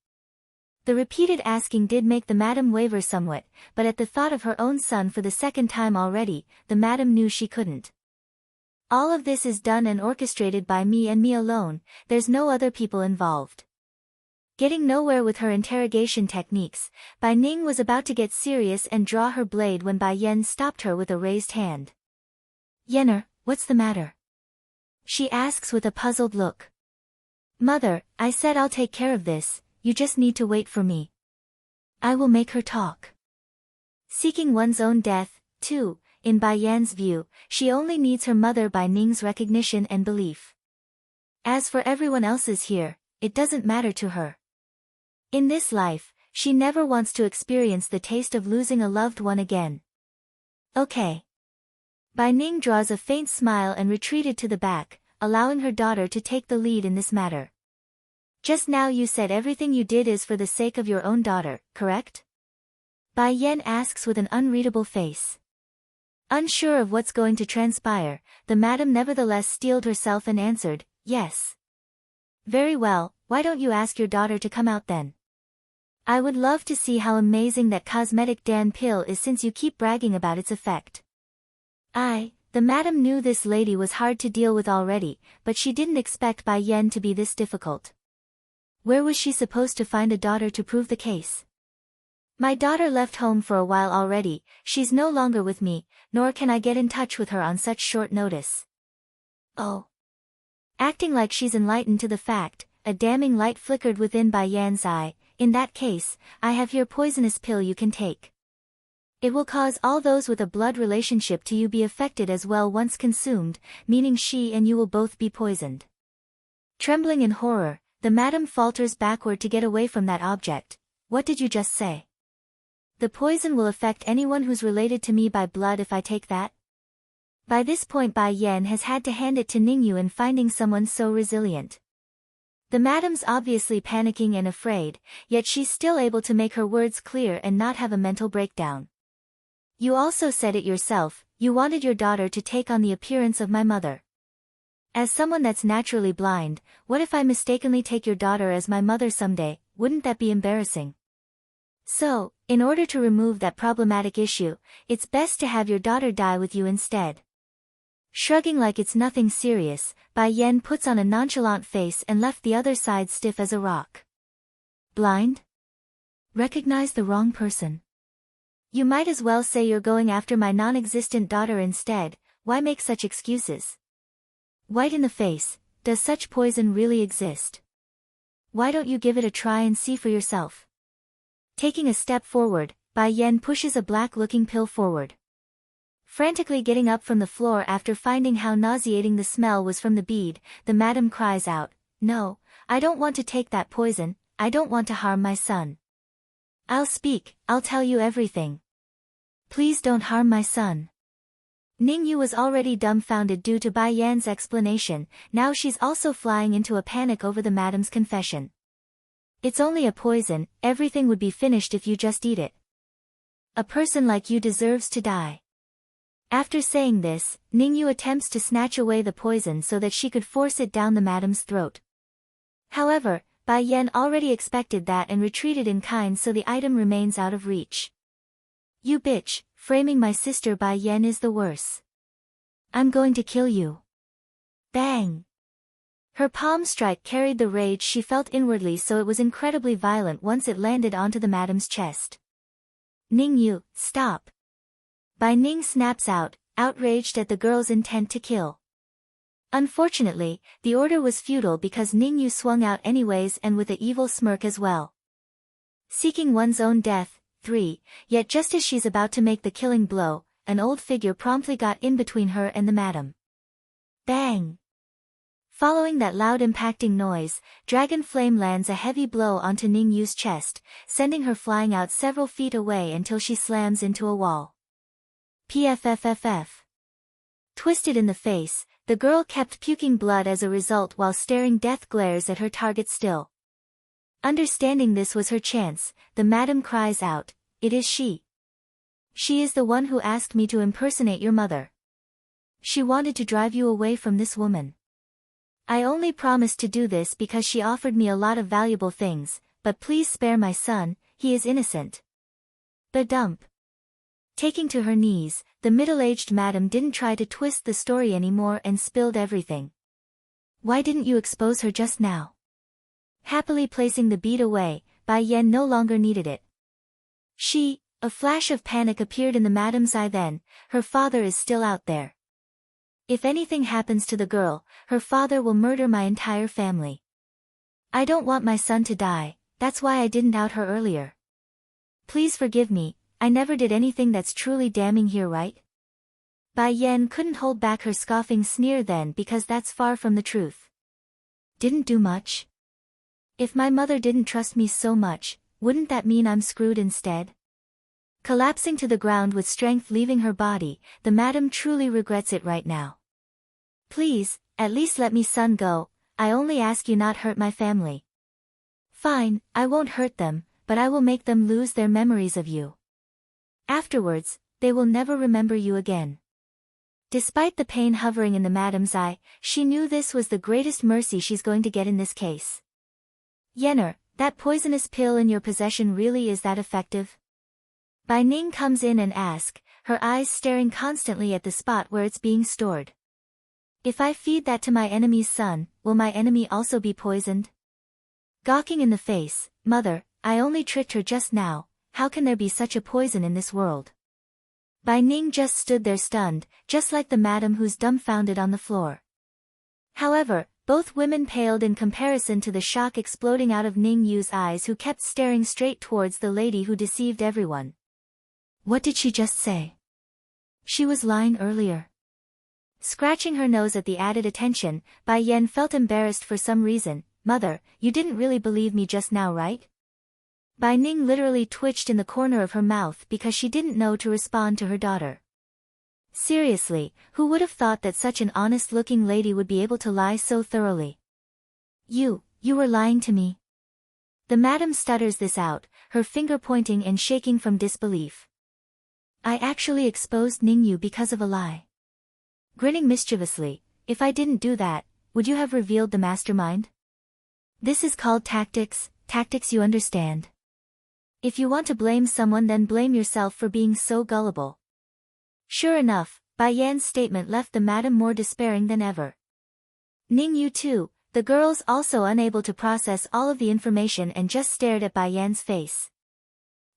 The repeated asking did make the madam waver somewhat, but at the thought of her own son for the second time already, the madam knew she couldn't. All of this is done and orchestrated by me and me alone, there's no other people involved. Getting nowhere with her interrogation techniques, Bai Ning was about to get serious and draw her blade when Bai Yan stopped her with a raised hand. Yenner, what's the matter? She asks with a puzzled look. Mother, I said I'll take care of this, you just need to wait for me. I will make her talk. Seeking one's own death, too, in Bai Yan's view, she only needs her mother Bai Ning's recognition and belief. As for everyone else's here, it doesn't matter to her. In this life, she never wants to experience the taste of losing a loved one again. Okay. Bai Ning draws a faint smile and retreated to the back, allowing her daughter to take the lead in this matter. Just now you said everything you did is for the sake of your own daughter, correct? Bai Yan asks with an unreadable face. Unsure of what's going to transpire, the madam nevertheless steeled herself and answered, yes. Very well, why don't you ask your daughter to come out then? I would love to see how amazing that cosmetic Dan pill is since you keep bragging about its effect. The madam knew this lady was hard to deal with already, but she didn't expect Bai Yan to be this difficult. Where was she supposed to find a daughter to prove the case? My daughter left home for a while already, she's no longer with me, nor can I get in touch with her on such short notice. Oh. Acting like she's enlightened to the fact, a damning light flickered within Bai Yan's eye. In that case, I have here poisonous pill you can take. It will cause all those with a blood relationship to you be affected as well once consumed, meaning she and you will both be poisoned. Trembling in horror, the madam falters backward to get away from that object. What did you just say? The poison will affect anyone who's related to me by blood if I take that? By this point Bai Yan has had to hand it to Ningyu in finding someone so resilient. The madam's obviously panicking and afraid, yet she's still able to make her words clear and not have a mental breakdown. You also said it yourself, you wanted your daughter to take on the appearance of my mother. As someone that's naturally blind, what if I mistakenly take your daughter as my mother someday? Wouldn't that be embarrassing? So, in order to remove that problematic issue, it's best to have your daughter die with you instead. Shrugging like it's nothing serious, Bai Yan puts on a nonchalant face and left the other side stiff as a rock. Blind? Recognize the wrong person. You might as well say you're going after my non-existent daughter instead. Why make such excuses? White in the face, does such poison really exist? Why don't you give it a try and see for yourself? Taking a step forward, Bai Yan pushes a black-looking pill forward. Frantically getting up from the floor after finding how nauseating the smell was from the bead, the madam cries out, "No, I don't want to take that poison, I don't want to harm my son. I'll speak, I'll tell you everything. Please don't harm my son." Ningyu was already dumbfounded due to Bai Yan's explanation, now she's also flying into a panic over the madam's confession. It's only a poison, everything would be finished if you just eat it. A person like you deserves to die. After saying this, Ningyu attempts to snatch away the poison so that she could force it down the madam's throat. However, Bai Yan already expected that and retreated in kind so the item remains out of reach. You bitch, framing my sister Bai Yan is the worse. I'm going to kill you. Bang! Her palm strike carried the rage she felt inwardly, so it was incredibly violent once it landed onto the madam's chest. Ningyu, stop! Bai Ning snaps out, outraged at the girl's intent to kill. Unfortunately, the order was futile because Ningyu swung out anyways and with an evil smirk as well. Seeking one's own death, 3, yet just as she's about to make the killing blow, an old figure promptly got in between her and the madam. Bang! Following that loud impacting noise, Dragon Flame lands a heavy blow onto Ningyu's chest, sending her flying out several feet away until she slams into a wall. PFFFF. Twisted in the face, the girl kept puking blood as a result while staring death glares at her target still. Understanding this was her chance, the madam cries out, "It is she. She is the one who asked me to impersonate your mother. She wanted to drive you away from this woman. I only promised to do this because she offered me a lot of valuable things, but please spare my son, he is innocent." The dump. Taking to her knees, the middle-aged madam didn't try to twist the story anymore and spilled everything. Why didn't you expose her just now? Happily placing the bead away, Bai Yan no longer needed it. A flash of panic appeared in the madam's eye then, her father is still out there. If anything happens to the girl, her father will murder my entire family. I don't want my son to die, that's why I didn't out her earlier. Please forgive me, I never did anything that's truly damning here, right? Bai Yan couldn't hold back her scoffing sneer then because that's far from the truth. Didn't do much? If my mother didn't trust me so much, wouldn't that mean I'm screwed instead? Collapsing to the ground with strength leaving her body, the madam truly regrets it right now. Please, at least let me son go, I only ask you not hurt my family. Fine, I won't hurt them, but I will make them lose their memories of you. Afterwards, they will never remember you again. Despite the pain hovering in the madam's eye, she knew this was the greatest mercy she's going to get in this case. Yenner, that poisonous pill in your possession really is that effective? Bai Ning comes in and asks, her eyes staring constantly at the spot where it's being stored. If I feed that to my enemy's son, will my enemy also be poisoned? Gawking in the face, mother, I only tricked her just now, how can there be such a poison in this world? Bai Ning just stood there stunned, just like the madam who's dumbfounded on the floor. However, Both women paled in comparison to the shock exploding out of Ning Yu's eyes, who kept staring straight towards the lady who deceived everyone. What did she just say? She was lying earlier. Scratching her nose at the added attention, Bai Yan felt embarrassed for some reason. Mother, you didn't really believe me just now, right? Bai Ning literally twitched in the corner of her mouth because she didn't know to respond to her daughter. Seriously, who would have thought that such an honest-looking lady would be able to lie so thoroughly? You were lying to me. The madam stutters this out, her finger pointing and shaking from disbelief. I actually exposed Ning Yu because of a lie. Grinning mischievously, if I didn't do that, would you have revealed the mastermind? This is called tactics, you understand. If you want to blame someone, then blame yourself for being so gullible. Sure enough, Bai Yan's statement left the madam more despairing than ever. Ning Yu too, the girls also unable to process all of the information and just stared at Bai Yan's face.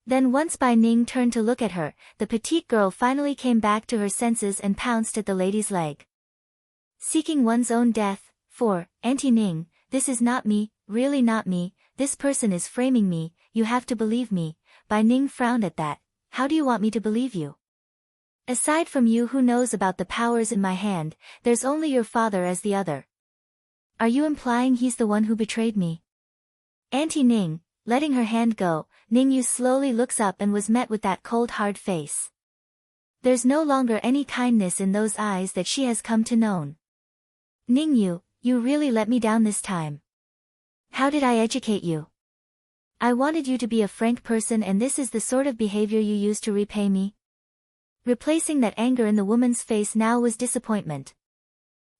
Then once Bai Ning turned to look at her, the petite girl finally came back to her senses and pounced at the lady's leg. Seeking one's own death, Auntie Ning, this is not me, really not me, this person is framing me, you have to believe me. Bai Ning frowned at that. How do you want me to believe you? Aside from you, who knows about the powers in my hand, there's only your father as the other. Are you implying he's the one who betrayed me? Auntie Ning, letting her hand go, Ning Yu slowly looks up and was met with that cold hard face. There's no longer any kindness in those eyes that she has come to know. Ning Yu, you really let me down this time. How did I educate you? I wanted you to be a frank person, and this is the sort of behavior you use to repay me? Replacing that anger in the woman's face now was disappointment.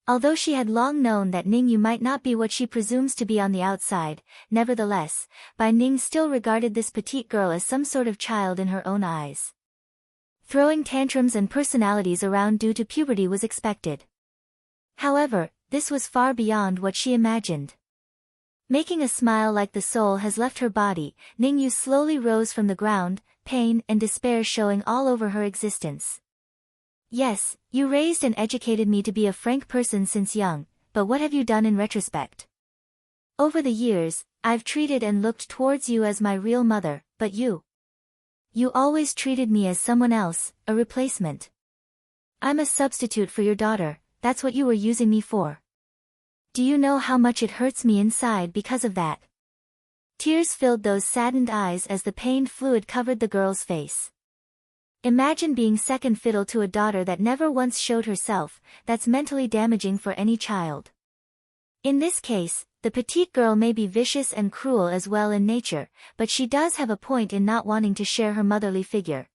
Although she had long known that Ning Yu might not be what she presumes to be on the outside, nevertheless, Bai Ning still regarded this petite girl as some sort of child in her own eyes. Throwing tantrums and personalities around due to puberty was expected. However, this was far beyond what she imagined. Making a smile like the soul has left her body, Ning Yu slowly rose from the ground, pain and despair showing all over her existence. Yes, you raised and educated me to be a frank person since young, but what have you done in retrospect? Over the years, I've treated and looked towards you as my real mother, but you always treated me as someone else, a replacement. I'm a substitute for your daughter, that's what you were using me for. Do you know how much it hurts me inside because of that? Tears filled those saddened eyes as the pained fluid covered the girl's face. Imagine being second fiddle to a daughter that never once showed herself. That's mentally damaging for any child. In this case, the petite girl may be vicious and cruel as well in nature, but she does have a point in not wanting to share her motherly figure.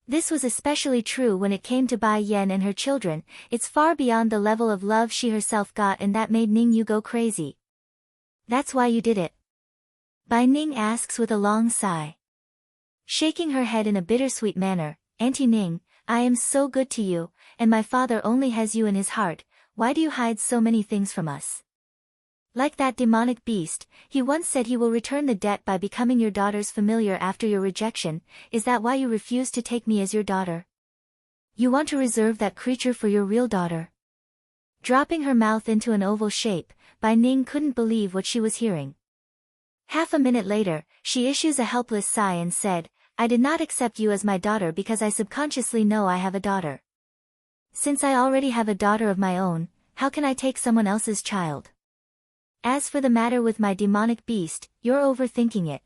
This was especially true when it came to Bai Yan and her children. It's far beyond the level of love she herself got, and that made Ning Yu go crazy. That's why you did it? Bai Ning asks with a long sigh. Shaking her head in a bittersweet manner, Auntie Ning, I am so good to you, and my father only has you in his heart. Why do you hide so many things from us? Like that demonic beast, he once said he will return the debt by becoming your daughter's familiar after your rejection. Is that why you refuse to take me as your daughter? You want to reserve that creature for your real daughter? Dropping her mouth into an oval shape, Bai Ning couldn't believe what she was hearing. Half a minute later, she issues a helpless sigh and said, I did not accept you as my daughter because I subconsciously know I have a daughter. Since I already have a daughter of my own, how can I take someone else's child? As for the matter with my demonic beast, you're overthinking it.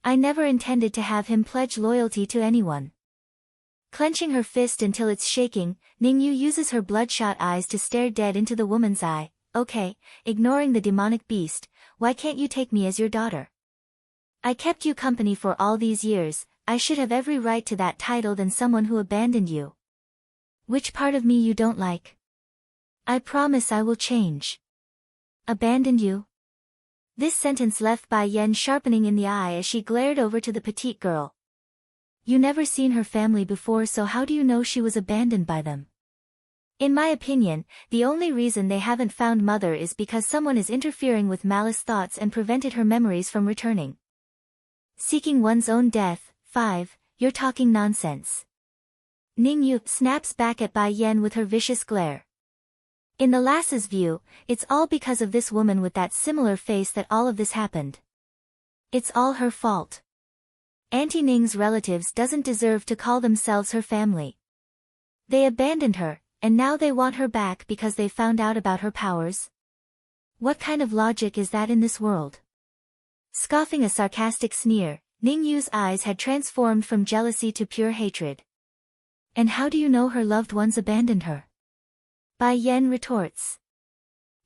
I never intended to have him pledge loyalty to anyone. Clenching her fist until it's shaking, Ning Yu uses her bloodshot eyes to stare dead into the woman's eye. Okay, ignoring the demonic beast, why can't you take me as your daughter? I kept you company for all these years, I should have every right to that title than someone who abandoned you. Which part of me you don't like? I promise I will change. Abandoned you? This sentence left Bai Yan sharpening in the eye as she glared over to the petite girl. You never seen her family before, so how do you know she was abandoned by them? In my opinion, the only reason they haven't found mother is because someone is interfering with malice thoughts and prevented her memories from returning. Seeking one's own death. 5. You're talking nonsense. Ning Yu snaps back at Bai Yan with her vicious glare. In the lass's view, it's all because of this woman with that similar face that all of this happened. It's all her fault. Auntie Ning's relatives doesn't deserve to call themselves her family. They abandoned her, and now they want her back because they found out about her powers? What kind of logic is that in this world? Scoffing a sarcastic sneer, Ning Yu's eyes had transformed from jealousy to pure hatred. And how do you know her loved ones abandoned her? Bai Yan retorts.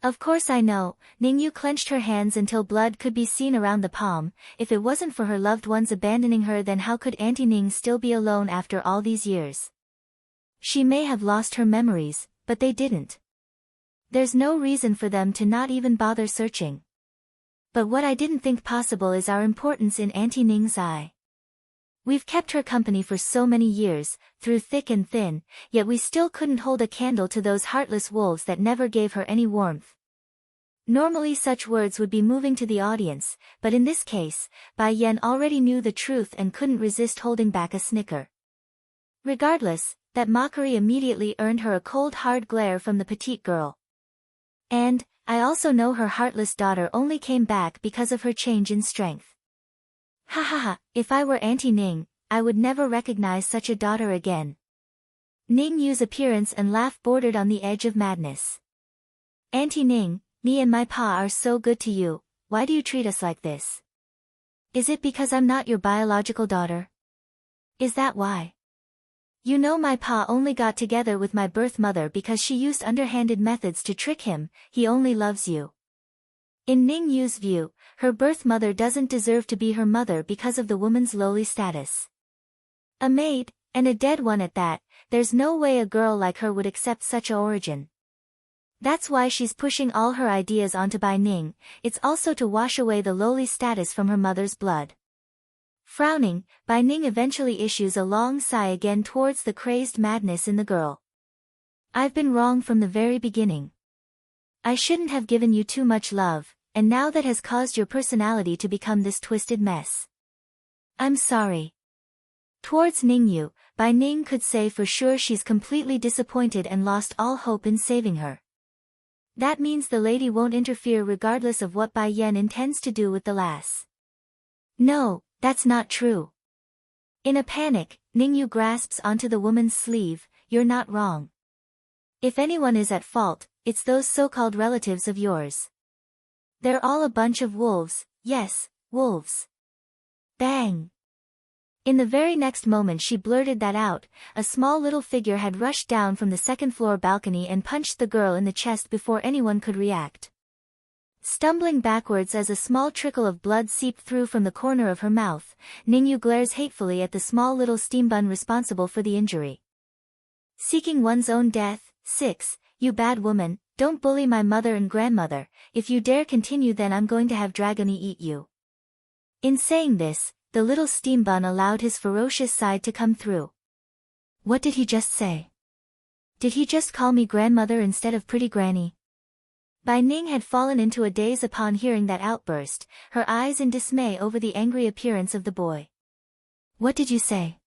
Of course I know. Ning Yu clenched her hands until blood could be seen around the palm. If it wasn't for her loved ones abandoning her, then how could Auntie Ning still be alone after all these years? She may have lost her memories, but they didn't. There's no reason for them to not even bother searching. But what I didn't think possible is our importance in Auntie Ning's eye. We've kept her company for so many years, through thick and thin, yet we still couldn't hold a candle to those heartless wolves that never gave her any warmth. Normally such words would be moving to the audience, but in this case, Bai Yan already knew the truth and couldn't resist holding back a snicker. Regardless, that mockery immediately earned her a cold hard glare from the petite girl. And, I also know her heartless daughter only came back because of her change in strength. Ha ha ha, if I were Auntie Ning, I would never recognize such a daughter again. Ning Yu's appearance and laugh bordered on the edge of madness. Auntie Ning, me and my pa are so good to you, why do you treat us like this? Is it because I'm not your biological daughter? Is that why? You know my pa only got together with my birth mother because she used underhanded methods to trick him. He only loves you. In Ning Yu's view, her birth mother doesn't deserve to be her mother because of the woman's lowly status. A maid, and a dead one at that, there's no way a girl like her would accept such a origin. That's why she's pushing all her ideas onto Bai Ning. It's also to wash away the lowly status from her mother's blood. Frowning, Bai Ning eventually issues a long sigh again towards the crazed madness in the girl. I've been wrong from the very beginning. I shouldn't have given you too much love, and now that has caused your personality to become this twisted mess. I'm sorry. Towards Ning Yu, Bai Ning could say for sure she's completely disappointed and lost all hope in saving her. That means the lady won't interfere regardless of what Bai Yan intends to do with the lass. No, that's not true. In a panic, Ning Yu grasps onto the woman's sleeve. You're not wrong. If anyone is at fault, it's those so-called relatives of yours. They're all a bunch of wolves, yes, wolves. Bang! In the very next moment she blurted that out, a small little figure had rushed down from the second-floor balcony and punched the girl in the chest before anyone could react. Stumbling backwards as a small trickle of blood seeped through from the corner of her mouth, Ning Yu glares hatefully at the small little steam bun responsible for the injury. Seeking one's own death. 6. You bad woman, don't bully my mother and grandmother. If you dare continue, then I'm going to have Dragony eat you. In saying this, the little steam bun allowed his ferocious side to come through. What did he just say? Did he just call me grandmother instead of pretty granny? Bai Ning had fallen into a daze upon hearing that outburst, her eyes in dismay over the angry appearance of the boy. What did you say?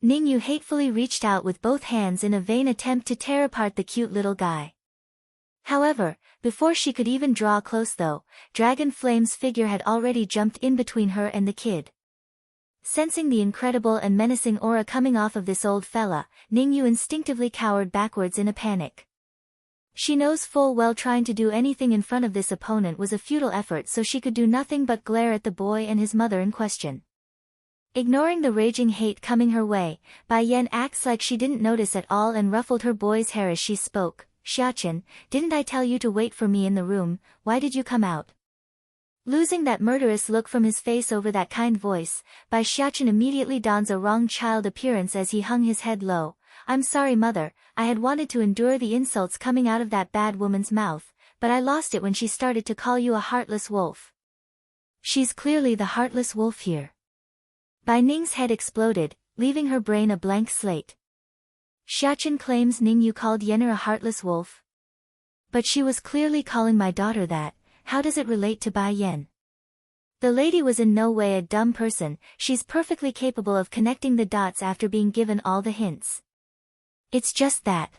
Ning Yu hatefully reached out with both hands in a vain attempt to tear apart the cute little guy. However, before she could even draw close though, Dragon Flame's figure had already jumped in between her and the kid. Sensing the incredible and menacing aura coming off of this old fella, Ning Yu instinctively cowered backwards in a panic. She knows full well trying to do anything in front of this opponent was a futile effort, so she could do nothing but glare at the boy and his mother in question. Ignoring the raging hate coming her way, Bai Yan acts like she didn't notice at all and ruffled her boy's hair as she spoke. Xiaqin, didn't I tell you to wait for me in the room? Why did you come out? Losing that murderous look from his face over that kind voice, Bai Xiaqin immediately dons a wrong child appearance as he hung his head low. I'm sorry mother, I had wanted to endure the insults coming out of that bad woman's mouth, but I lost it when she started to call you a heartless wolf. She's clearly the heartless wolf here. Bai Ning's head exploded, leaving her brain a blank slate. Xiaqin claims Ning Yu called Yenner a heartless wolf. But she was clearly calling my daughter that. How does it relate to Bai Yan? The lady was in no way a dumb person, she's perfectly capable of connecting the dots after being given all the hints. It's just that.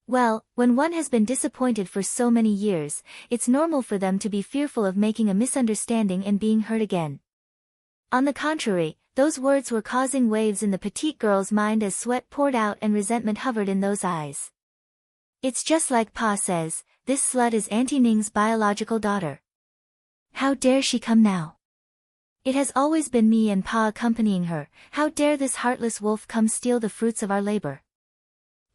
Well, when one has been disappointed for so many years, it's normal for them to be fearful of making a misunderstanding and being hurt again. On the contrary, those words were causing waves in the petite girl's mind as sweat poured out and resentment hovered in those eyes. It's just like Pa says, this slut is Auntie Ning's biological daughter. How dare she come now? It has always been me and Pa accompanying her, how dare this heartless wolf come steal the fruits of our labor?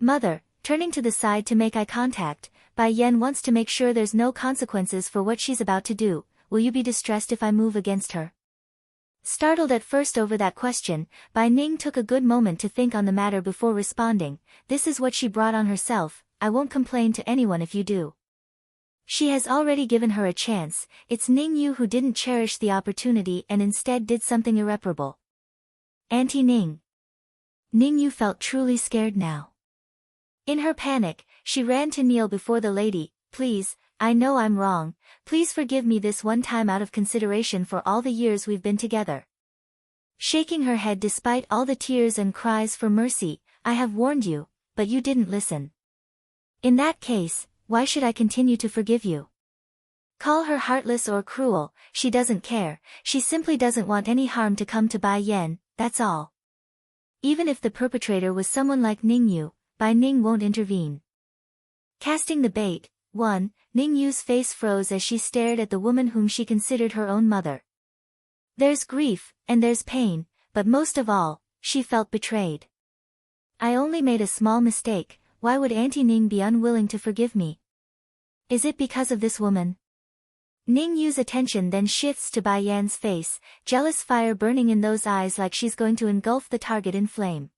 Mother, turning to the side to make eye contact, Bai Yen wants to make sure there's no consequences for what she's about to do. Will you be distressed if I move against her? Startled at first over that question, Bai Ning took a good moment to think on the matter before responding. This is what she brought on herself. I won't complain to anyone if you do. She has already given her a chance. It's Ning Yu who didn't cherish the opportunity and instead did something irreparable. Auntie Ning. Ning Yu felt truly scared now. In her panic, she ran to kneel before the lady. Please, I know I'm wrong. Please forgive me this one time out of consideration for all the years we've been together. Shaking her head despite all the tears and cries for mercy, I have warned you, but you didn't listen. In that case, why should I continue to forgive you? Call her heartless or cruel, she doesn't care, she simply doesn't want any harm to come to Bai Yen, that's all. Even if the perpetrator was someone like Ning Yu, Bai Ning won't intervene. Casting the bait, 1, Ning Yu's face froze as she stared at the woman whom she considered her own mother. There's grief, and there's pain, but most of all, she felt betrayed. I only made a small mistake, why would Auntie Ning be unwilling to forgive me? Is it because of this woman? Ning Yu's attention then shifts to Bai Yan's face, jealous fire burning in those eyes like she's going to engulf the target in flame.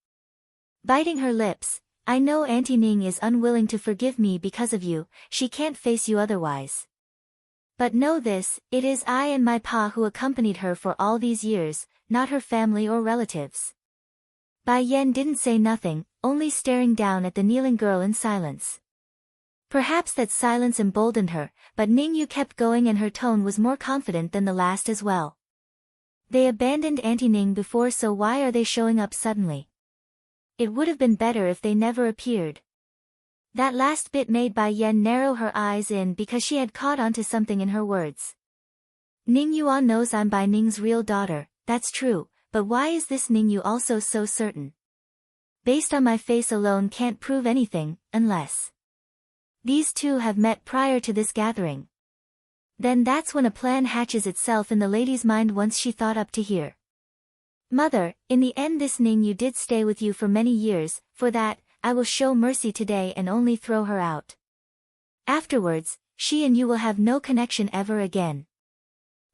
Biting her lips, I know Auntie Ning is unwilling to forgive me because of you, she can't face you otherwise. But know this, it is I and my Pa who accompanied her for all these years, not her family or relatives. Bai Yen didn't say nothing, only staring down at the kneeling girl in silence. Perhaps that silence emboldened her, but Ning Yu kept going and her tone was more confident than the last as well. They abandoned Auntie Ning before, so why are they showing up suddenly? It would have been better if they never appeared. That last bit made Bai Yen narrow her eyes in because she had caught onto something in her words. Ning Yuan knows I'm Bai Ning's real daughter, that's true, but why is this Ning Yu also so certain? Based on my face alone can't prove anything, unless these two have met prior to this gathering. Then that's when a plan hatches itself in the lady's mind once she thought up to here. Mother, in the end this Ning Yu did stay with you for many years, for that, I will show mercy today and only throw her out. Afterwards, she and you will have no connection ever again.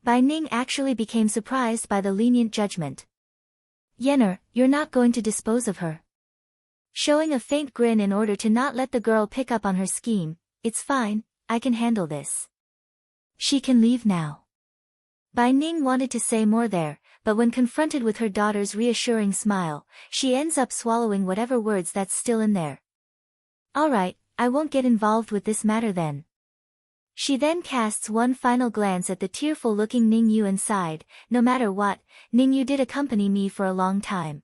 Bai Ning actually became surprised by the lenient judgment. Yenner, you're not going to dispose of her? Showing a faint grin in order to not let the girl pick up on her scheme, it's fine, I can handle this. She can leave now. Bai Ning wanted to say more there, but when confronted with her daughter's reassuring smile, she ends up swallowing whatever words that's still in there. Alright, I won't get involved with this matter then. She then casts one final glance at the tearful-looking Ning Yu and sighed, no matter what, Ning Yu did accompany me for a long time.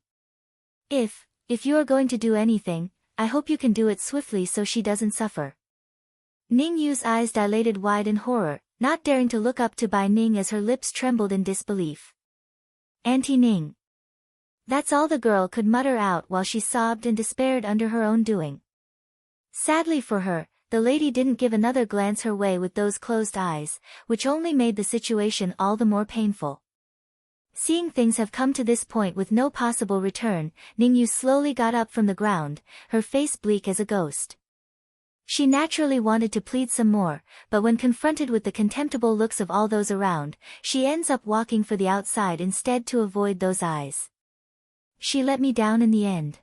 If you are going to do anything, I hope you can do it swiftly so she doesn't suffer. Ning Yu's eyes dilated wide in horror, not daring to look up to Bai Ning as her lips trembled in disbelief. Auntie Ning. That's all the girl could mutter out while she sobbed and despaired under her own doing. Sadly for her, the lady didn't give another glance her way with those closed eyes, which only made the situation all the more painful. Seeing things have come to this point with no possible return, Ning Yu slowly got up from the ground, her face bleak as a ghost. She naturally wanted to plead some more, but when confronted with the contemptible looks of all those around, she ends up walking for the outside instead to avoid those eyes. She let me down in the end.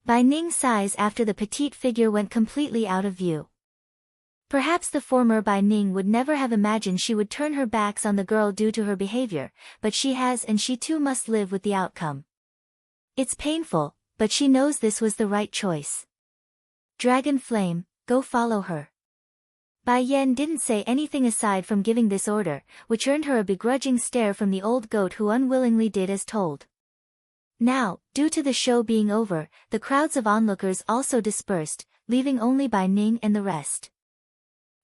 Bai Ning sighs after the petite figure went completely out of view. Perhaps the former Bai Ning would never have imagined she would turn her backs on the girl due to her behavior, but she has, and she too must live with the outcome. It's painful, but she knows this was the right choice. Dragon Flame, go follow her. Bai Yen didn't say anything aside from giving this order, which earned her a begrudging stare from the old goat who unwillingly did as told. Now, due to the show being over, the crowds of onlookers also dispersed, leaving only Bai Ning and the rest.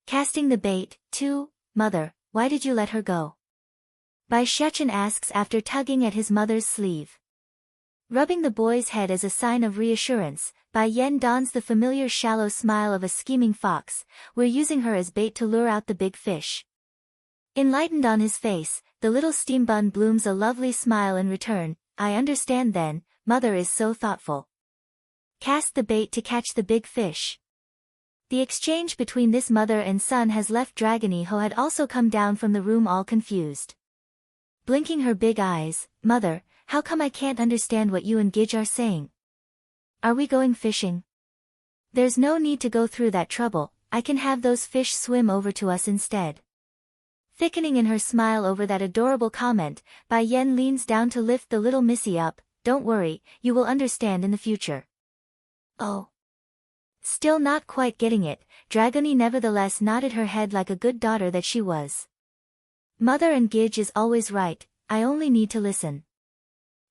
Casting the bait, 2, Mother, why did you let her go? Bai Xiachen asks after tugging at his mother's sleeve. Rubbing the boy's head as a sign of reassurance, Bai Yan dons the familiar shallow smile of a scheming fox. We're using her as bait to lure out the big fish. Enlightened on his face, the little steam bun blooms a lovely smile in return. I understand then, Mother is so thoughtful. Cast the bait to catch the big fish. The exchange between this mother and son has left Dragony Ho had also come down from the room all confused. Blinking her big eyes, Mother, how come I can't understand what you and Gidge are saying? Are we going fishing? There's no need to go through that trouble, I can have those fish swim over to us instead. Thickening in her smile over that adorable comment, Bai Yan leans down to lift the little missy up. Don't worry, you will understand in the future. Oh. Still not quite getting it, Dragony nevertheless nodded her head like a good daughter that she was. Mother and Gidge is always right, I only need to listen.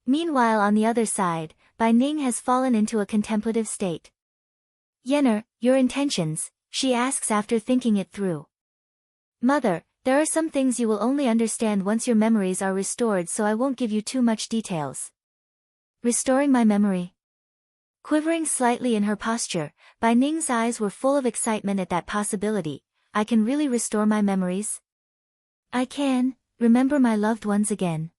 Meanwhile on the other side, Bai Ning has fallen into a contemplative state. Yenner, your intentions, she asks after thinking it through. Mother, there are some things you will only understand once your memories are restored, so I won't give you too much details. Restoring my memory. Quivering slightly in her posture, Bai Ning's eyes were full of excitement at that possibility. I can really restore my memories? I can, remember my loved ones again.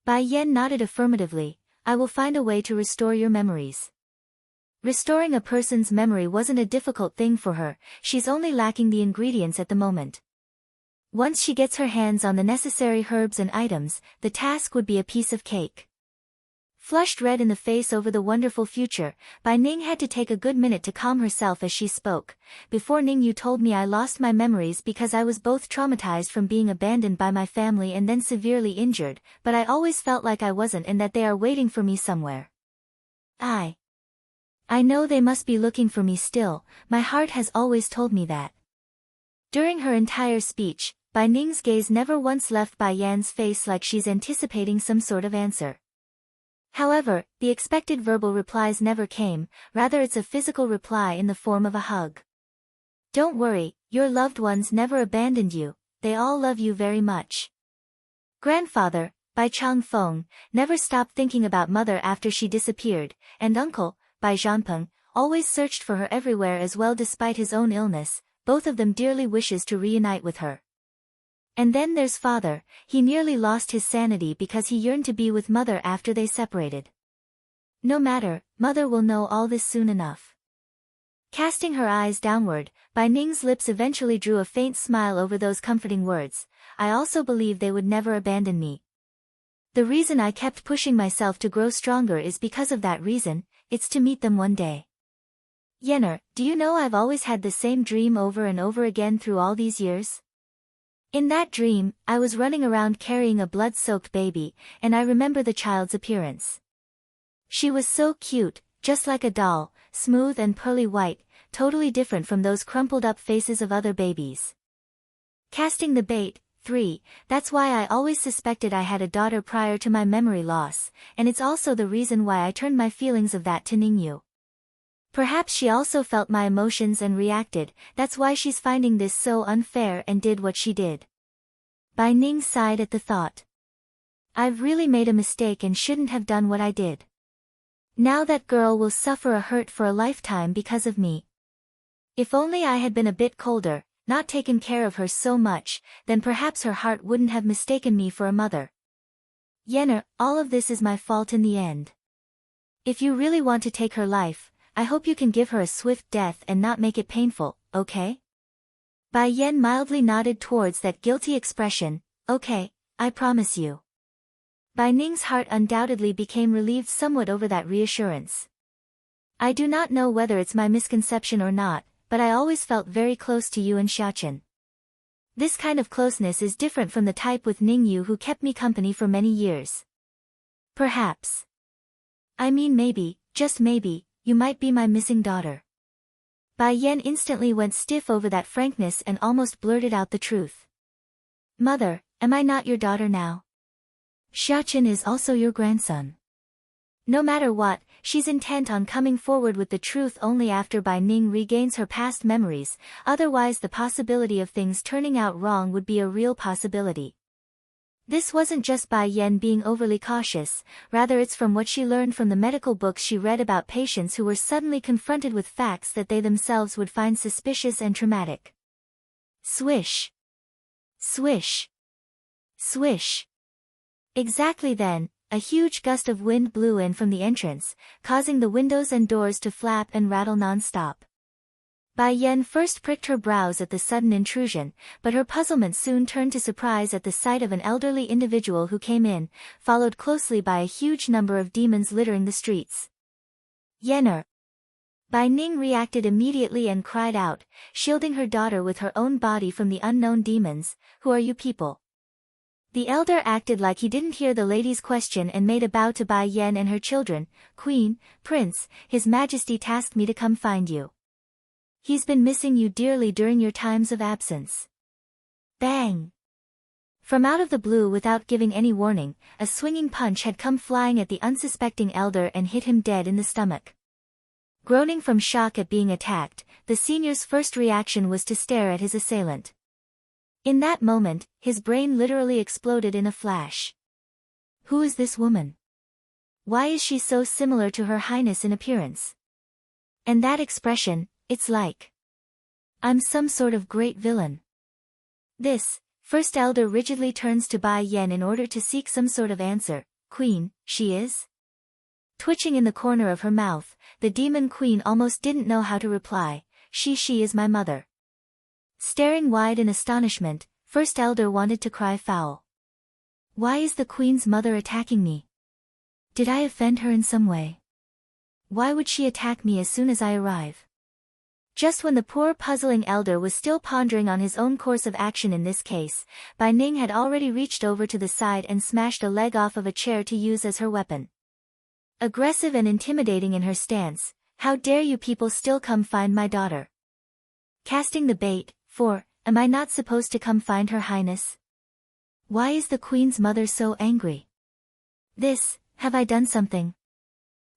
Bai Yan nodded affirmatively. I will find a way to restore your memories. Restoring a person's memory wasn't a difficult thing for her, she's only lacking the ingredients at the moment. Once she gets her hands on the necessary herbs and items, the task would be a piece of cake. Flushed red in the face over the wonderful future, Bai Ning had to take a good minute to calm herself as she spoke. Before Ning, you told me I lost my memories because I was both traumatized from being abandoned by my family and then severely injured, but I always felt like I wasn't and that they are waiting for me somewhere. I know they must be looking for me still, my heart has always told me that. During her entire speech, Bai Ning's gaze never once left Bai Yan's face like she's anticipating some sort of answer. However, the expected verbal replies never came, rather it's a physical reply in the form of a hug. Don't worry, your loved ones never abandoned you, they all love you very much. Grandfather, Bai Changfeng, never stopped thinking about mother after she disappeared, and uncle, Bai Zhanpeng, always searched for her everywhere as well despite his own illness, both of them dearly wishes to reunite with her. And then there's father, he nearly lost his sanity because he yearned to be with mother after they separated. No matter, mother will know all this soon enough. Casting her eyes downward, Bai Ning's lips eventually drew a faint smile over those comforting words. I also believe they would never abandon me. The reason I kept pushing myself to grow stronger is because of that reason, it's to meet them one day. Yenner, do you know I've always had the same dream over and over again through all these years? In that dream, I was running around carrying a blood-soaked baby, and I remember the child's appearance. She was so cute, just like a doll, smooth and pearly white, totally different from those crumpled-up faces of other babies. Casting the bait, 3, that's why I always suspected I had a daughter prior to my memory loss, and it's also the reason why I turned my feelings of that to Ningyu. Perhaps she also felt my emotions and reacted, that's why she's finding this so unfair and did what she did. Bai Ning sighed at the thought. I've really made a mistake and shouldn't have done what I did. Now that girl will suffer a hurt for a lifetime because of me. If only I had been a bit colder, not taken care of her so much, then perhaps her heart wouldn't have mistaken me for a mother. Yenner, all of this is my fault in the end. If you really want to take her life, I hope you can give her a swift death and not make it painful, okay? Bai Yan mildly nodded towards that guilty expression. Okay, I promise you. Bai Ning's heart undoubtedly became relieved somewhat over that reassurance. I do not know whether it's my misconception or not, but I always felt very close to you and Xiachen. This kind of closeness is different from the type with Ningyu who kept me company for many years. Perhaps. I mean maybe, just maybe, you might be my missing daughter. Bai Yan instantly went stiff over that frankness and almost blurted out the truth. Mother, am I not your daughter now? Xiachen is also your grandson. No matter what, she's intent on coming forward with the truth only after Bai Ning regains her past memories, otherwise the possibility of things turning out wrong would be a real possibility. This wasn't just Bai Yan being overly cautious, rather it's from what she learned from the medical books she read about patients who were suddenly confronted with facts that they themselves would find suspicious and traumatic. Swish. Swish. Swish. Exactly then, a huge gust of wind blew in from the entrance, causing the windows and doors to flap and rattle non-stop. Bai Yan first pricked her brows at the sudden intrusion, but her puzzlement soon turned to surprise at the sight of an elderly individual who came in, followed closely by a huge number of demons littering the streets. Yener. Bai Ning reacted immediately and cried out, shielding her daughter with her own body from the unknown demons, "Who are you people?" The elder acted like he didn't hear the lady's question and made a bow to Bai Yan and her children. "Queen, Prince, His Majesty tasked me to come find you. He's been missing you dearly during your times of absence." Bang! From out of the blue without giving any warning, a swinging punch had come flying at the unsuspecting elder and hit him dead in the stomach. Groaning from shock at being attacked, the senior's first reaction was to stare at his assailant. In that moment, his brain literally exploded in a flash. Who is this woman? Why is she so similar to Her Highness in appearance? And that expression, it's like I'm some sort of great villain. This first elder rigidly turns to Bai Yan in order to seek some sort of answer. "Queen, she is?" Twitching in the corner of her mouth, the demon queen almost didn't know how to reply. She is my mother." Staring wide in astonishment, first elder wanted to cry foul. Why is the queen's mother attacking me? Did I offend her in some way? Why would she attack me as soon as I arrive? Just when the poor puzzling elder was still pondering on his own course of action in this case, Bai Ning had already reached over to the side and smashed a leg off of a chair to use as her weapon. Aggressive and intimidating in her stance, "How dare you people still come find my daughter?" Casting the bait, am I not supposed to come find Her Highness? Why is the queen's mother so angry? Have I done something?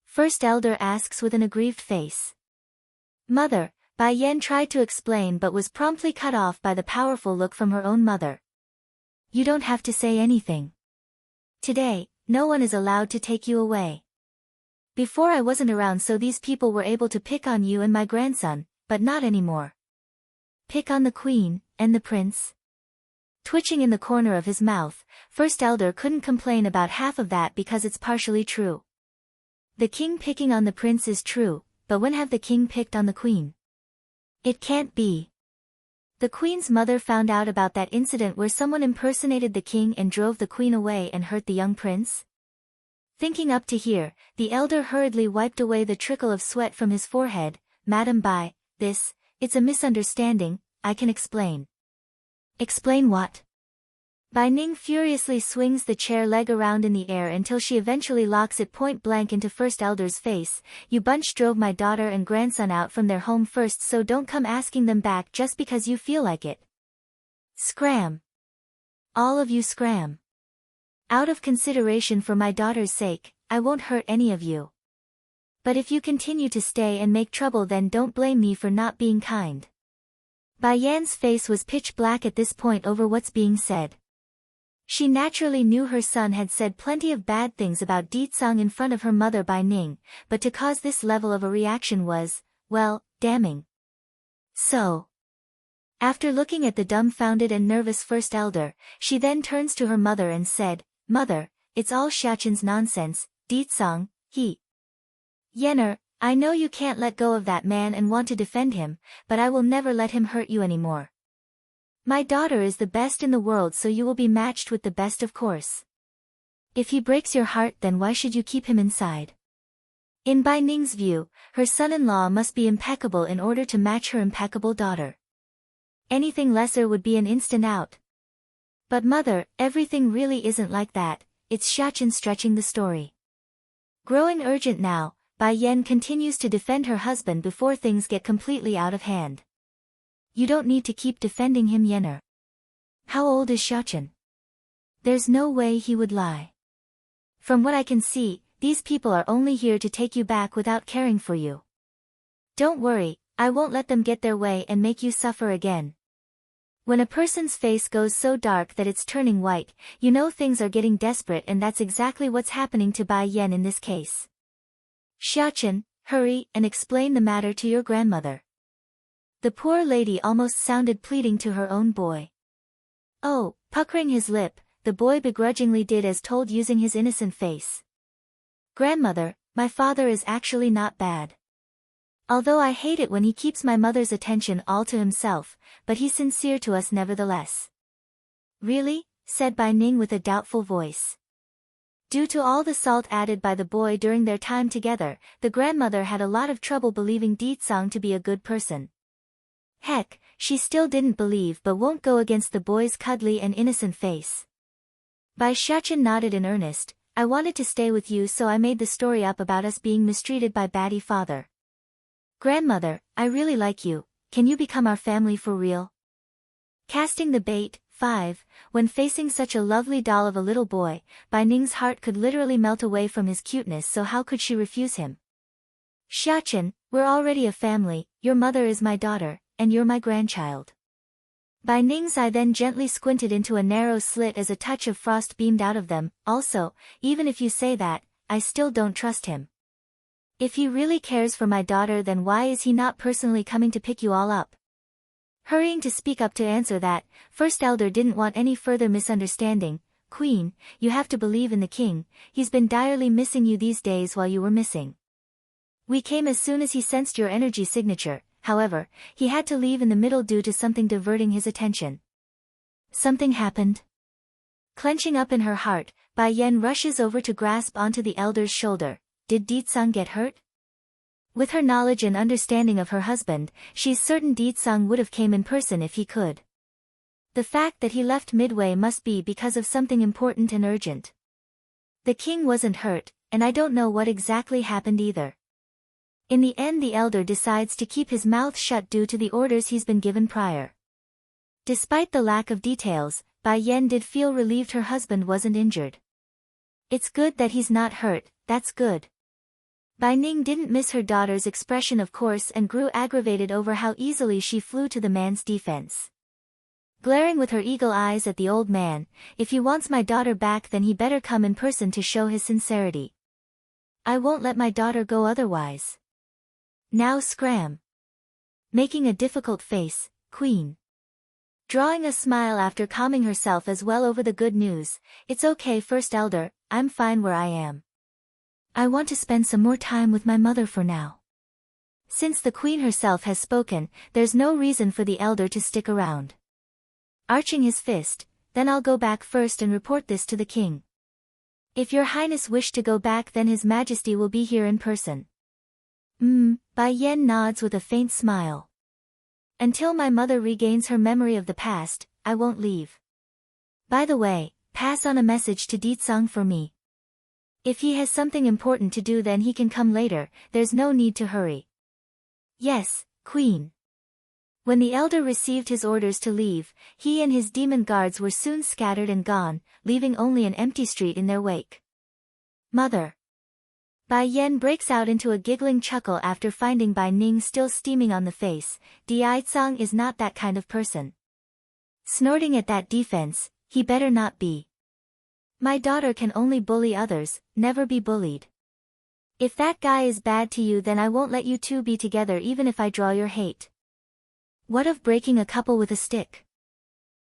First elder asks with an aggrieved face. "Mother," Bai Yan tried to explain but was promptly cut off by the powerful look from her own mother. "You don't have to say anything. Today, no one is allowed to take you away. Before I wasn't around so these people were able to pick on you and my grandson, but not anymore. Pick on the queen, and the prince?" Twitching in the corner of his mouth, first elder couldn't complain about half of that because it's partially true. The king picking on the prince is true, but when have the king picked on the queen? It can't be. The queen's mother found out about that incident where someone impersonated the king and drove the queen away and hurt the young prince? Thinking up to here, the elder hurriedly wiped away the trickle of sweat from his forehead. "Madam Bai, it's a misunderstanding, I can explain." "Explain what?" Bai Ning furiously swings the chair leg around in the air until she eventually locks it point blank into first elder's face. "You bunch drove my daughter and grandson out from their home first, so don't come asking them back just because you feel like it. Scram. All of you scram. Out of consideration for my daughter's sake, I won't hurt any of you. But if you continue to stay and make trouble then don't blame me for not being kind." Bai Yan's face was pitch black at this point over what's being said. She naturally knew her son had said plenty of bad things about Ditsang in front of her mother Bai Ning, but to cause this level of a reaction was, well, damning. So, after looking at the dumbfounded and nervous first elder, she then turns to her mother and said, "Mother, it's all Xiaqin's nonsense, Ditsang, he. Yener, I know you can't let go of that man and want to defend him, but I will never let him hurt you anymore. My daughter is the best in the world so you will be matched with the best of course. If he breaks your heart then why should you keep him inside?" In Bai Ning's view, her son-in-law must be impeccable in order to match her impeccable daughter. Anything lesser would be an instant out. "But mother, everything really isn't like that, it's Xiaqin stretching the story." Growing urgent now, Bai Yan continues to defend her husband before things get completely out of hand. "You don't need to keep defending him, Yener. How old is Xiaqin? There's no way he would lie. From what I can see, these people are only here to take you back without caring for you. Don't worry, I won't let them get their way and make you suffer again. When a person's face goes so dark that it's turning white, you know things are getting desperate, and that's exactly what's happening to Bai Yan in this case. Xiachen, hurry and explain the matter to your grandmother. The poor lady almost sounded pleading to her own boy. Oh, puckering his lip, the boy begrudgingly did as told, using his innocent face. Grandmother, my father is actually not bad. Although I hate it when he keeps my mother's attention all to himself, but he's sincere to us nevertheless. Really? Said Bai Ning with a doubtful voice. Due to all the salt added by the boy during their time together, the grandmother had a lot of trouble believing Ditsang to be a good person. Heck, she still didn't believe but won't go against the boy's cuddly and innocent face. Bai Xiachen nodded in earnest. I wanted to stay with you, so I made the story up about us being mistreated by Batty father. Grandmother, I really like you, can you become our family for real? Casting the bait. 5. When facing such a lovely doll of a little boy, Bai Ning's heart could literally melt away from his cuteness, so how could she refuse him? Xiachen, we're already a family, your mother is my daughter, and you're my grandchild. Bai Ning's eye then gently squinted into a narrow slit as a touch of frost beamed out of them. Also, even if you say that, I still don't trust him. If he really cares for my daughter, then why is he not personally coming to pick you all up? Hurrying to speak up to answer that, First Elder didn't want any further misunderstanding. Queen, you have to believe in the king, he's been direly missing you these days while you were missing. We came as soon as he sensed your energy signature, however, he had to leave in the middle due to something diverting his attention. Something happened? Clenching up in her heart, Bai Yan rushes over to grasp onto the elder's shoulder. Did Ditsang get hurt? With her knowledge and understanding of her husband, she's certain Ditsang would have came in person if he could. The fact that he left midway must be because of something important and urgent. The king wasn't hurt, and I don't know what exactly happened either. In the end, the elder decides to keep his mouth shut due to the orders he's been given prior. Despite the lack of details, Bai Yan did feel relieved her husband wasn't injured. It's good that he's not hurt, that's good. Bai Ning didn't miss her daughter's expression of course, and grew aggravated over how easily she flew to the man's defense. Glaring with her eagle eyes at the old man, if he wants my daughter back then he better come in person to show his sincerity. I won't let my daughter go otherwise. Now scram. Making a difficult face, Queen. Drawing a smile after calming herself as well over the good news, it's okay First Elder, I'm fine where I am. I want to spend some more time with my mother for now. Since the queen herself has spoken, there's no reason for the elder to stick around. Arching his fist, then I'll go back first and report this to the king. If your highness wish to go back then his majesty will be here in person. Bai Yan nods with a faint smile. Until my mother regains her memory of the past, I won't leave. By the way, pass on a message to Ditsang for me. If he has something important to do then he can come later, there's no need to hurry. Yes, Queen. When the elder received his orders to leave, he and his demon guards were soon scattered and gone, leaving only an empty street in their wake. Mother. Bai Yan breaks out into a giggling chuckle after finding Bai Ning still steaming on the face. Ditsang is not that kind of person. Snorting at that defense, he better not be. My daughter can only bully others, never be bullied. If that guy is bad to you then I won't let you two be together even if I draw your hate. What of breaking a couple with a stick?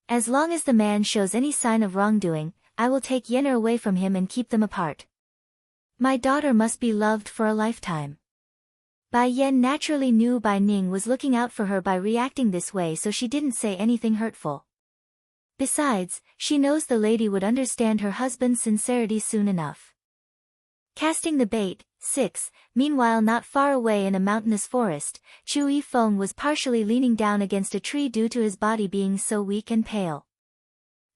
As long as the man shows any sign of wrongdoing, I will take Yenner away from him and keep them apart. My daughter must be loved for a lifetime. Bai Yan naturally knew Bai Ning was looking out for her by reacting this way, so she didn't say anything hurtful. Besides, she knows the lady would understand her husband's sincerity soon enough. Casting the bait. 6. Meanwhile, not far away in a mountainous forest, Chu Yifeng was partially leaning down against a tree due to his body being so weak and pale.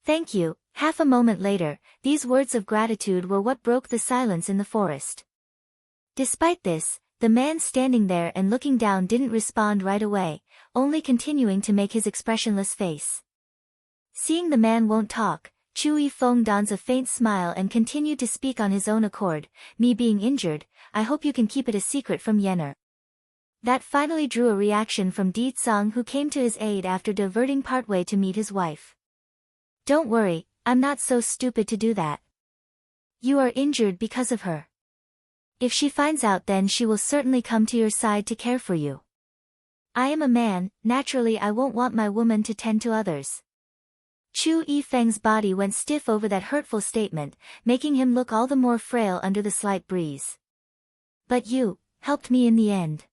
Thank you. Half a moment later, these words of gratitude were what broke the silence in the forest. Despite this, the man standing there and looking down didn't respond right away, only continuing to make his expressionless face. Seeing the man won't talk, Chu Yifeng dons a faint smile and continued to speak on his own accord, me being injured, I hope you can keep it a secret from Yenner. That finally drew a reaction from Di Tsang, who came to his aid after diverting partway to meet his wife. Don't worry, I'm not so stupid to do that. You are injured because of her. If she finds out, then she will certainly come to your side to care for you. I am a man, naturally I won't want my woman to tend to others. Chu Yifeng's body went stiff over that hurtful statement, making him look all the more frail under the slight breeze. But you helped me in the end.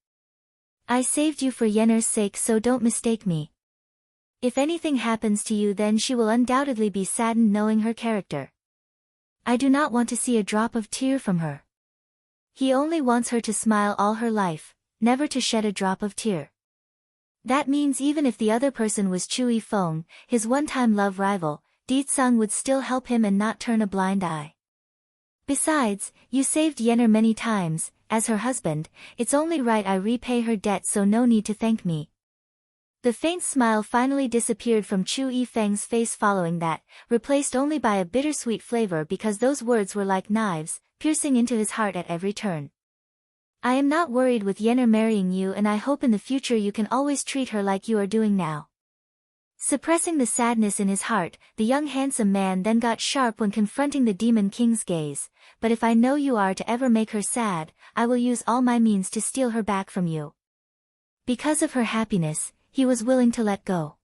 I saved you for Yenner's sake, so don't mistake me. If anything happens to you, then she will undoubtedly be saddened knowing her character. I do not want to see a drop of tear from her. He only wants her to smile all her life, never to shed a drop of tear. That means even if the other person was Chu Yifeng, his one-time love rival, Di Tsang would still help him and not turn a blind eye. Besides, you saved Yenner many times. As her husband, it's only right I repay her debt, so no need to thank me. The faint smile finally disappeared from Chu Yifeng's face following that, replaced only by a bittersweet flavor because those words were like knives, piercing into his heart at every turn. I am not worried with Yenner marrying you, and I hope in the future you can always treat her like you are doing now. Suppressing the sadness in his heart, the young handsome man then got sharp when confronting the Demon King's gaze. But if I know you are to ever make her sad, I will use all my means to steal her back from you. Because of her happiness, he was willing to let go.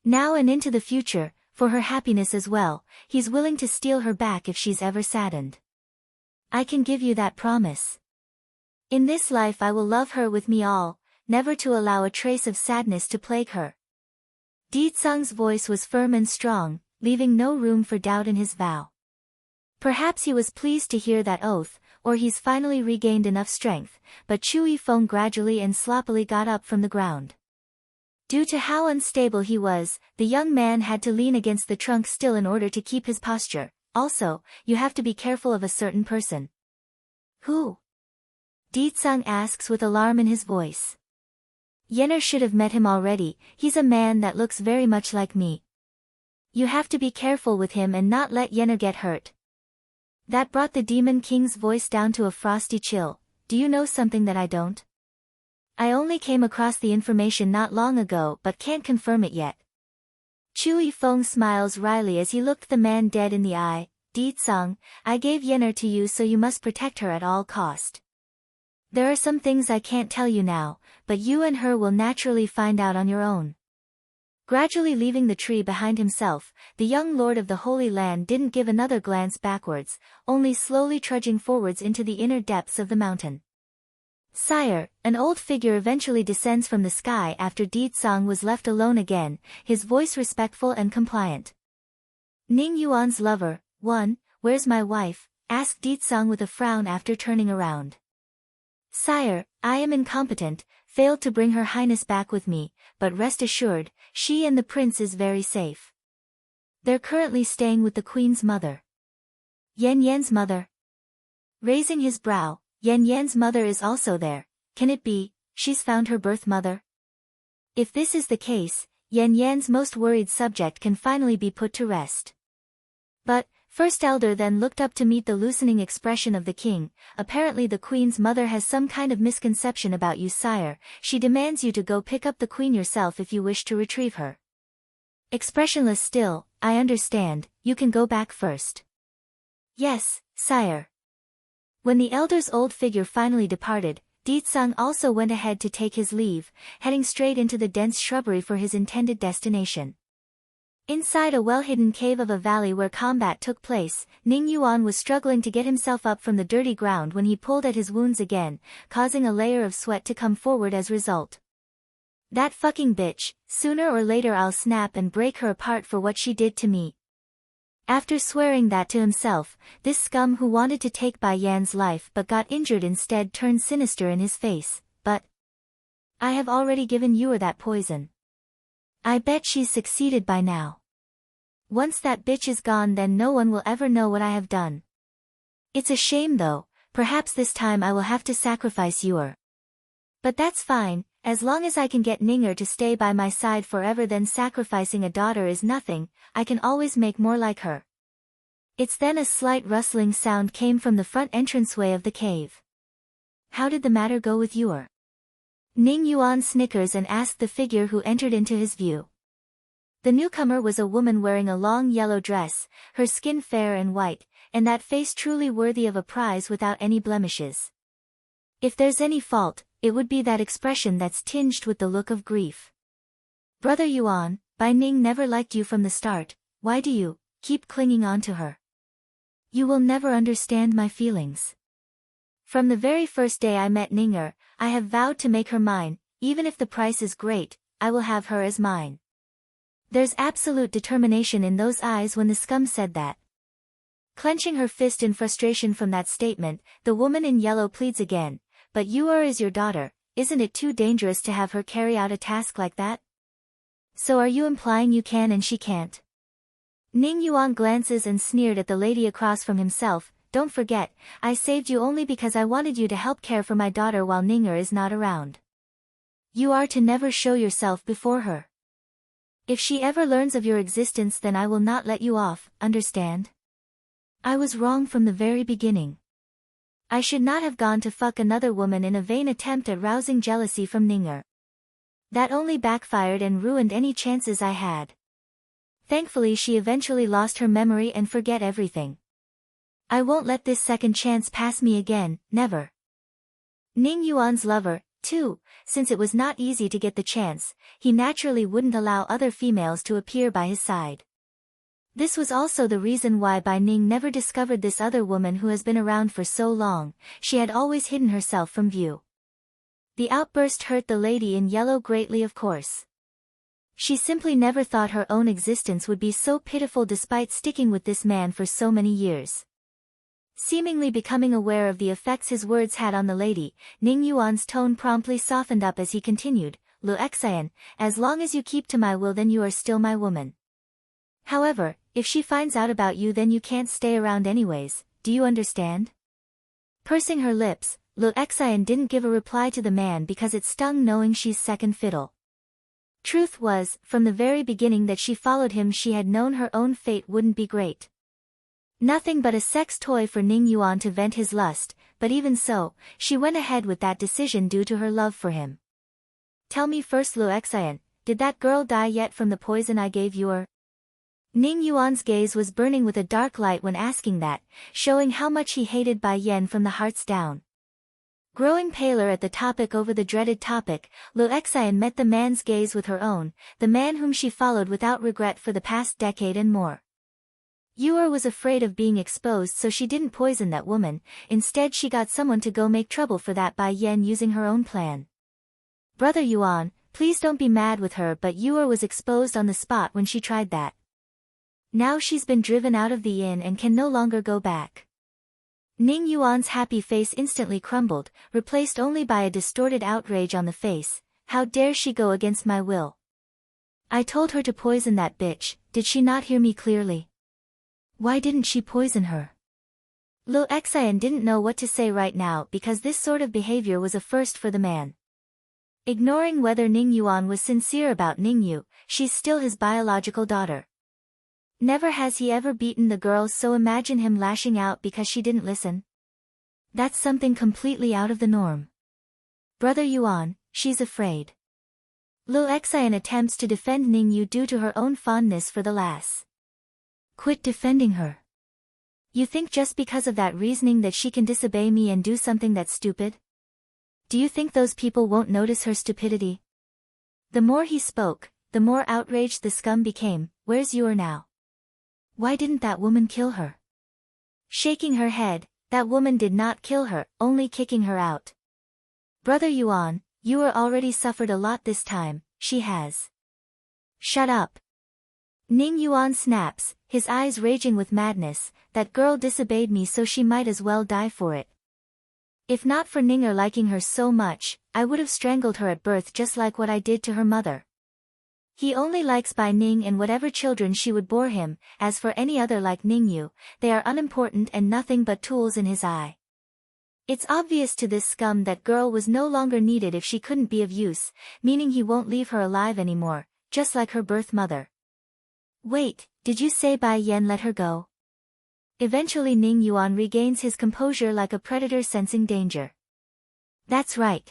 Now and into the future, for her happiness as well, he's willing to steal her back if she's ever saddened. I can give you that promise. In this life I will love her with me all, never to allow a trace of sadness to plague her. Di Tsang's voice was firm and strong, leaving no room for doubt in his vow. Perhaps he was pleased to hear that oath, or he's finally regained enough strength, but Chu Yifeng gradually and sloppily got up from the ground. Due to how unstable he was, the young man had to lean against the trunk still in order to keep his posture. Also, you have to be careful of a certain person. Who? Di Tsang asks with alarm in his voice. Yenner should have met him already, he's a man that looks very much like me. You have to be careful with him and not let Yenner get hurt. That brought the Demon King's voice down to a frosty chill. Do you know something that I don't? I only came across the information not long ago but can't confirm it yet. Chu Yifeng smiles wryly as he looked the man dead in the eye. Di Tsang, I gave Yenner to you, so you must protect her at all cost. There are some things I can't tell you now, but you and her will naturally find out on your own. Gradually leaving the tree behind himself, the young lord of the Holy Land didn't give another glance backwards, only slowly trudging forwards into the inner depths of the mountain. Sire, an old figure eventually descends from the sky after Di Tsang was left alone again, his voice respectful and compliant. Ning Yuan's lover, where's my wife? Asked Di Tsang with a frown after turning around. Sire, I am incompetent, failed to bring Her Highness back with me, but rest assured, she and the prince is very safe. They're currently staying with the queen's mother. Yan Yan's mother? Raising his brow, Yan Yan's mother is also there. Can it be, she's found her birth mother? If this is the case, Yan Yan's most worried subject can finally be put to rest. But, First Elder then looked up to meet the loosening expression of the king. Apparently the queen's mother has some kind of misconception about you, sire. She demands you to go pick up the queen yourself if you wish to retrieve her. Expressionless still, I understand, you can go back first. Yes, sire. When the elder's old figure finally departed, Di Tsang also went ahead to take his leave, heading straight into the dense shrubbery for his intended destination. Inside a well-hidden cave of a valley where combat took place, Ning Yuan was struggling to get himself up from the dirty ground when he pulled at his wounds again, causing a layer of sweat to come forward as result. That fucking bitch, sooner or later I'll snap and break her apart for what she did to me. After swearing that to himself, this scum who wanted to take Bai Yan's life but got injured instead turned sinister in his face. But I have already given you that poison. I bet she's succeeded by now. Once that bitch is gone, then no one will ever know what I have done. It's a shame though, perhaps this time I will have to sacrifice you. But that's fine, As long as I can get Ninger to stay by my side forever, then sacrificing a daughter is nothing, I can always make more like her. It's then a slight rustling sound came from the front entranceway of the cave. How did the matter go with Yor? Ning Yuan snickers and asked the figure who entered into his view. The newcomer was a woman wearing a long yellow dress, her skin fair and white, and that face truly worthy of a prize without any blemishes. If there's any fault, it would be that expression that's tinged with the look of grief. Brother Yuan, Bai Ning never liked you from the start, why do you keep clinging on to her? You will never understand my feelings. From the very first day I met Ninger, I have vowed to make her mine, even if the price is great, I will have her as mine. There's absolute determination in those eyes when the scum said that. Clenching her fist in frustration from that statement, the woman in yellow pleads again, but Yor is your daughter, isn't it too dangerous to have her carry out a task like that? So are you implying you can and she can't? Ning Yuan glances and sneered at the lady across from himself, don't forget, I saved you only because I wanted you to help care for my daughter while Ninger is not around. You are to never show yourself before her. If she ever learns of your existence, then I will not let you off, understand? I was wrong from the very beginning. I should not have gone to fuck another woman in a vain attempt at rousing jealousy from Ninger. That only backfired and ruined any chances I had. Thankfully she eventually lost her memory and forget everything. I won't let this second chance pass me again, never. Ning Yuan's lover, too, since it was not easy to get the chance, he naturally wouldn't allow other females to appear by his side. This was also the reason why Bai Ning never discovered this other woman who has been around for so long, she had always hidden herself from view. The outburst hurt the lady in yellow greatly, of course. She simply never thought her own existence would be so pitiful despite sticking with this man for so many years. Seemingly becoming aware of the effects his words had on the lady, Ning Yuan's tone promptly softened up as he continued, Lu Xian, as long as you keep to my will then you are still my woman. However, if she finds out about you then you can't stay around anyways, do you understand? Pursing her lips, Lu Xian didn't give a reply to the man because it stung knowing she's second fiddle. Truth was, from the very beginning that she followed him she had known her own fate wouldn't be great. Nothing but a sex toy for Ning Yuan to vent his lust, but even so, she went ahead with that decision due to her love for him. Tell me first Lu Xian, did that girl die yet from the poison I gave you or? Ning Yuan's gaze was burning with a dark light when asking that, showing how much he hated Bai Yan from the hearts down. Growing paler at the topic over the dreaded topic, Lu Xian met the man's gaze with her own, the man whom she followed without regret for the past decade and more. Yor was afraid of being exposed so she didn't poison that woman, instead she got someone to go make trouble for that Bai Yan using her own plan. Brother Yuan, please don't be mad with her but Yor was exposed on the spot when she tried that. Now she's been driven out of the inn and can no longer go back. Ning Yuan's happy face instantly crumbled, replaced only by a distorted outrage on the face. How dare she go against my will? I told her to poison that bitch, did she not hear me clearly? Why didn't she poison her? Lu Xian didn't know what to say right now because this sort of behavior was a first for the man. Ignoring whether Ning Yuan was sincere about Ningyu, she's still his biological daughter. Never has he ever beaten the girl, so imagine him lashing out because she didn't listen. That's something completely out of the norm. Brother Yuan, she's afraid. Lu Xian attempts to defend Ningyu due to her own fondness for the lass. Quit defending her. You think just because of that reasoning that she can disobey me and do something that's stupid? Do you think those people won't notice her stupidity? The more he spoke, the more outraged the scum became. Where's Yor now? Why didn't that woman kill her? Shaking her head, that woman did not kill her, only kicking her out. Brother Yuan, Yor already suffered a lot this time, she has. Shut up. Ning Yuan snaps, his eyes raging with madness, that girl disobeyed me so she might as well die for it. If not for Ninger liking her so much, I would have strangled her at birth just like what I did to her mother. He only likes Bai Ning and whatever children she would bore him, as for any other like Ningyu, they are unimportant and nothing but tools in his eye. It's obvious to this scum that girl was no longer needed if she couldn't be of use, meaning he won't leave her alive anymore, just like her birth mother. Wait, did you say Bai Yan let her go? Eventually Ning Yuan regains his composure like a predator sensing danger. That's right.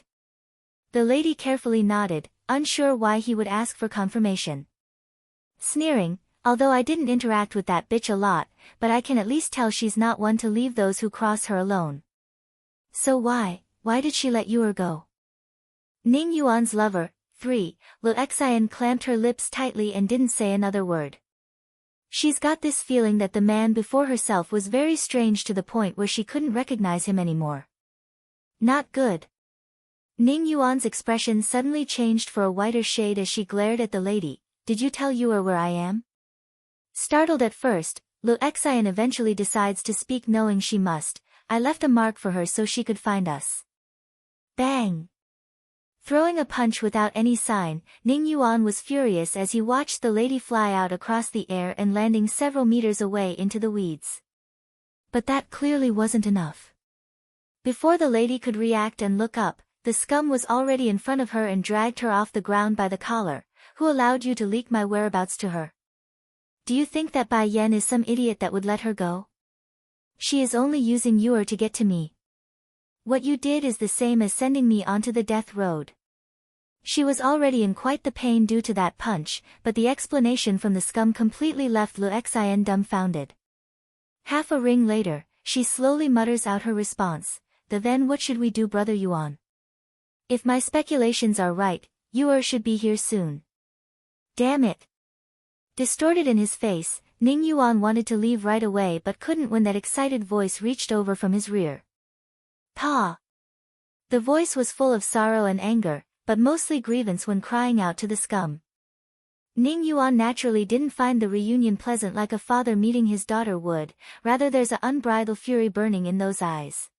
The lady carefully nodded, unsure why he would ask for confirmation. Sneering, although I didn't interact with that bitch a lot, but I can at least tell she's not one to leave those who cross her alone. So why did she let you go? Ning Yuan's lover, 3, Lu Xian clamped her lips tightly and didn't say another word. She's got this feeling that the man before herself was very strange to the point where she couldn't recognize him anymore. Not good. Ning Yuan's expression suddenly changed for a whiter shade as she glared at the lady. Did you tell Yuer where I am? Startled at first, Lu Xian eventually decides to speak knowing she must. I left a mark for her so she could find us. Bang! Throwing a punch without any sign, Ning Yuan was furious as he watched the lady fly out across the air and landing several meters away into the weeds. But that clearly wasn't enough. Before the lady could react and look up, the scum was already in front of her and dragged her off the ground by the collar. Who allowed you to leak my whereabouts to her? Do you think that Bai Yan is some idiot that would let her go? She is only using Yuer to get to me. What you did is the same as sending me onto the death road. She was already in quite the pain due to that punch, but the explanation from the scum completely left Lu Xian dumbfounded. Half a ring later, she slowly mutters out her response. Then what should we do, Brother Yuan? If my speculations are right, Yuer should be here soon. Damn it! Distorted in his face, Ning Yuan wanted to leave right away but couldn't when that excited voice reached over from his rear. Pa! The voice was full of sorrow and anger, but mostly grievance when crying out to the scum. Ning Yuan naturally didn't find the reunion pleasant like a father meeting his daughter would, rather there's an unbridled fury burning in those eyes.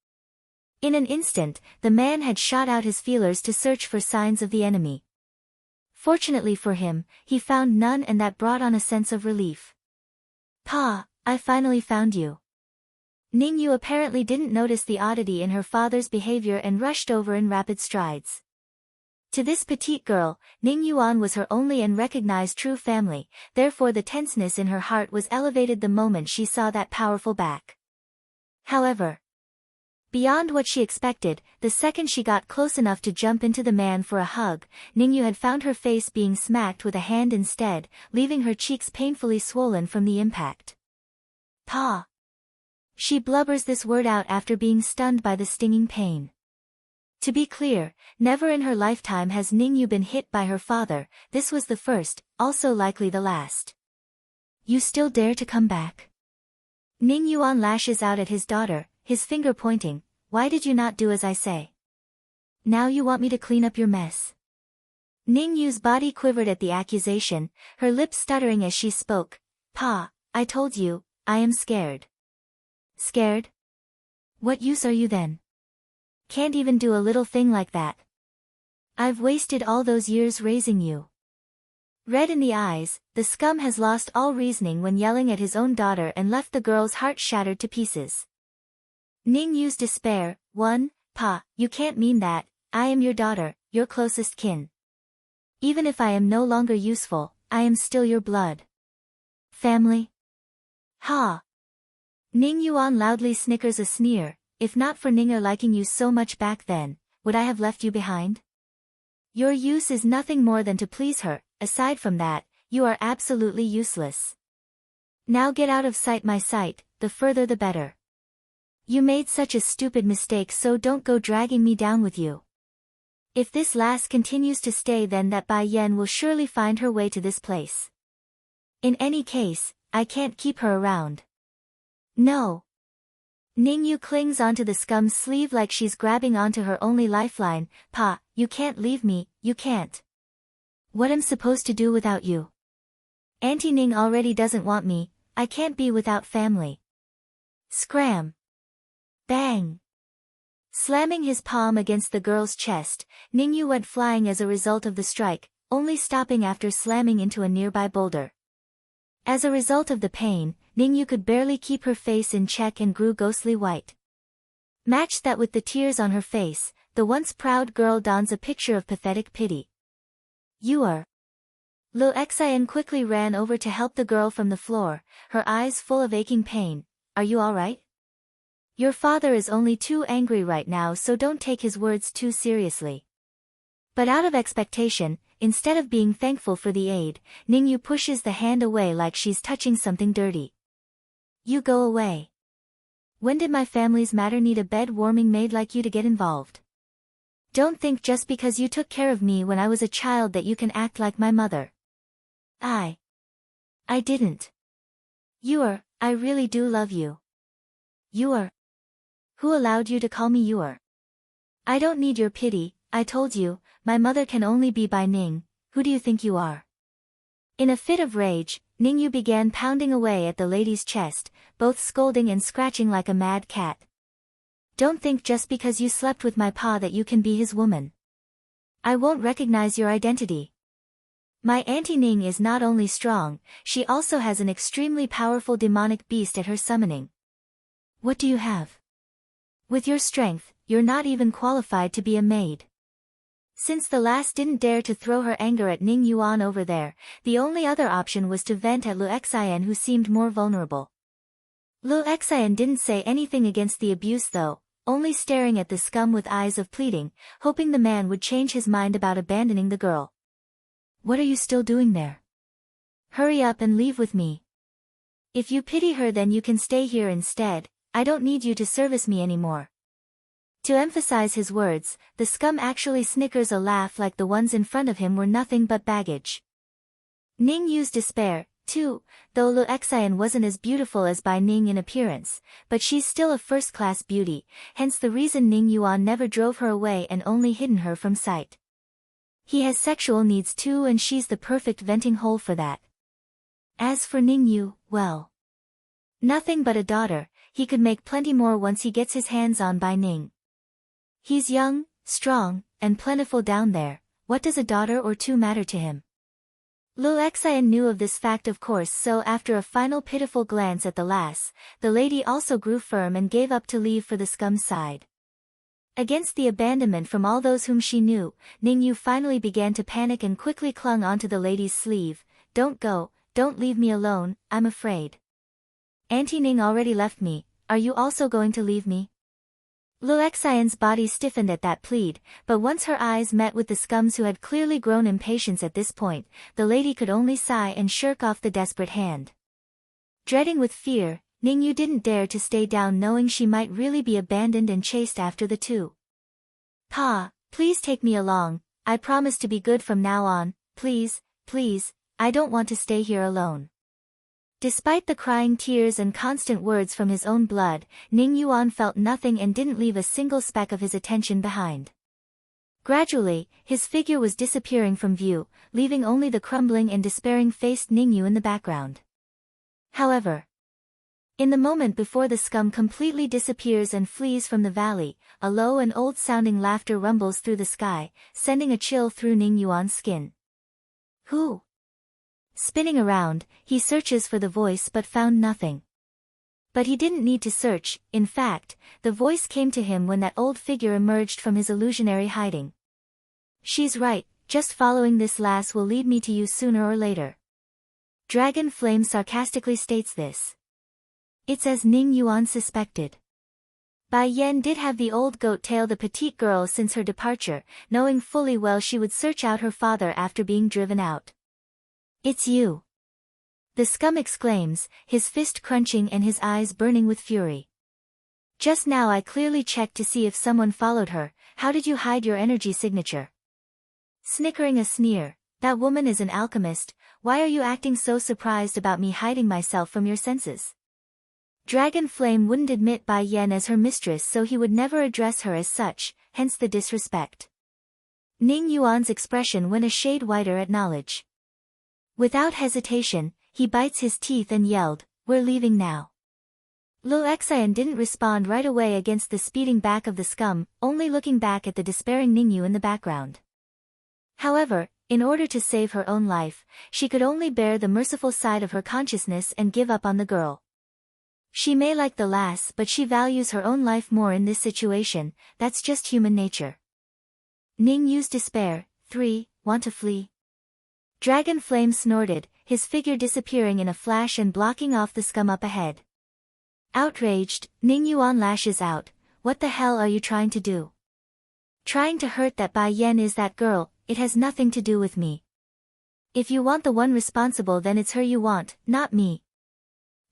In an instant, the man had shot out his feelers to search for signs of the enemy. Fortunately for him, he found none and that brought on a sense of relief. Pa, I finally found you. Ning Yu apparently didn't notice the oddity in her father's behavior and rushed over in rapid strides. To this petite girl, Ning Yuan was her only and recognized true family, therefore the tenseness in her heart was elevated the moment she saw that powerful back. However, beyond what she expected, the second she got close enough to jump into the man for a hug, Ningyu had found her face being smacked with a hand instead, leaving her cheeks painfully swollen from the impact. Pa! She blubbers this word out after being stunned by the stinging pain. To be clear, never in her lifetime has Ningyu been hit by her father, this was the first, also likely the last. You still dare to come back? Ning Yuan lashes out at his daughter, his finger pointing. Why did you not do as I say? Now you want me to clean up your mess? Ning Yu's body quivered at the accusation, her lips stuttering as she spoke. Pa, I told you, I am scared. Scared? What use are you then? Can't even do a little thing like that. I've wasted all those years raising you. Red in the eyes, the scum has lost all reasoning when yelling at his own daughter and left the girl's heart shattered to pieces. Ning Yu's despair. 1. Pa, you can't mean that, I am your daughter, your closest kin. Even if I am no longer useful, I am still your blood. Family? Ha! Ning Yuan loudly snickers a sneer. If not for Ninger liking you so much back then, would I have left you behind? Your use is nothing more than to please her, aside from that, you are absolutely useless. Now get out of sight my sight, the further the better. You made such a stupid mistake, so don't go dragging me down with you. If this lass continues to stay, then that Bai Yan will surely find her way to this place. In any case, I can't keep her around. No. Ningyu clings onto the scum's sleeve like she's grabbing onto her only lifeline. Pa, you can't leave me, you can't. What am supposed to do without you? Auntie Ning already doesn't want me, I can't be without family. Scram. Bang. Slamming his palm against the girl's chest, Ningyu went flying as a result of the strike, only stopping after slamming into a nearby boulder. As a result of the pain, Ningyu could barely keep her face in check and grew ghostly white. Match that with the tears on her face, the once proud girl dons a picture of pathetic pity. You are. Lu Xian quickly ran over to help the girl from the floor, her eyes full of aching pain. Are you alright? Your father is only too angry right now, so don't take his words too seriously. But out of expectation, instead of being thankful for the aid, Ningyu pushes the hand away like she's touching something dirty. You go away. When did my family's matter need a bed-warming maid like you to get involved? Don't think just because you took care of me when I was a child that you can act like my mother. I didn't. I really do love you. Who allowed you to call me Yuer? I don't need your pity, I told you, my mother can only be by Ning, who do you think you are? In a fit of rage, Ningyu began pounding away at the lady's chest, both scolding and scratching like a mad cat. Don't think just because you slept with my pa that you can be his woman. I won't recognize your identity. My Auntie Ning is not only strong, she also has an extremely powerful demonic beast at her summoning. What do you have? With your strength, you're not even qualified to be a maid. Since the last didn't dare to throw her anger at Ning Yuan over there, the only other option was to vent at Lu Xian, who seemed more vulnerable. Lu Xian didn't say anything against the abuse though, only staring at the scum with eyes of pleading, hoping the man would change his mind about abandoning the girl. What are you still doing there? Hurry up and leave with me. If you pity her then you can stay here instead, I don't need you to service me anymore. To emphasize his words, the scum actually snickers a laugh like the ones in front of him were nothing but baggage. Ning Yu's despair, too, though Lu Xian wasn't as beautiful as Bai Ning in appearance, but she's still a first-class beauty, hence the reason Ning Yuan never drove her away and only hidden her from sight. He has sexual needs too, and she's the perfect venting hole for that. As for Ning Yu, well, nothing but a daughter, he could make plenty more once he gets his hands on Bai Ning. He's young, strong, and plentiful down there, what does a daughter or two matter to him? Lu Xian knew of this fact of course, so after a final pitiful glance at the lass, the lady also grew firm and gave up to leave for the scum's side. Against the abandonment from all those whom she knew, Ning Yu finally began to panic and quickly clung onto the lady's sleeve. Don't go, don't leave me alone, I'm afraid. Auntie Ning already left me, are you also going to leave me? Lu Xian's body stiffened at that plead, but once her eyes met with the scum's who had clearly grown impatient at this point, the lady could only sigh and shirk off the desperate hand. Dreading with fear, Ning Yu didn't dare to stay down, knowing she might really be abandoned and chased after the two. Pa, please take me along, I promise to be good from now on, please, please, I don't want to stay here alone. Despite the crying tears and constant words from his own blood, Ning Yuan felt nothing and didn't leave a single speck of his attention behind. Gradually, his figure was disappearing from view, leaving only the crumbling and despairing-faced Ningyu in the background. However, in the moment before the scum completely disappears and flees from the valley, a low and old-sounding laughter rumbles through the sky, sending a chill through Ning Yuan's skin. Who? Spinning around, he searches for the voice but found nothing. But he didn't need to search, in fact, the voice came to him when that old figure emerged from his illusionary hiding. She's right, just following this lass will lead me to you sooner or later. Dragon Flame sarcastically states this. It's as Ning Yuan suspected. Bai Yan did have the old goat tail the petite girl since her departure, knowing fully well she would search out her father after being driven out. It's you. The scum exclaims, his fist crunching and his eyes burning with fury. Just now I clearly checked to see if someone followed her, how did you hide your energy signature? Snickering a sneer, that woman is an alchemist, why are you acting so surprised about me hiding myself from your senses? Dragon Flame wouldn't admit Bai Yan as her mistress, so he would never address her as such, hence the disrespect. Ning Yuan's expression went a shade whiter at knowledge. Without hesitation, he bites his teeth and yelled, "We're leaving now." Lu Xian didn't respond right away against the speeding back of the scum, only looking back at the despairing Ningyu in the background. However, in order to save her own life, she could only bear the merciful side of her consciousness and give up on the girl. She may like the lass, but she values her own life more in this situation. That's just human nature. Ning Yu's despair. 3. Want to flee? Dragon Flame snorted, his figure disappearing in a flash and blocking off the scum up ahead. Outraged, Ning Yuan lashes out. What the hell are you trying to do? Trying to hurt that Bai Yen is that girl. It has nothing to do with me. If you want the one responsible, then it's her you want, not me.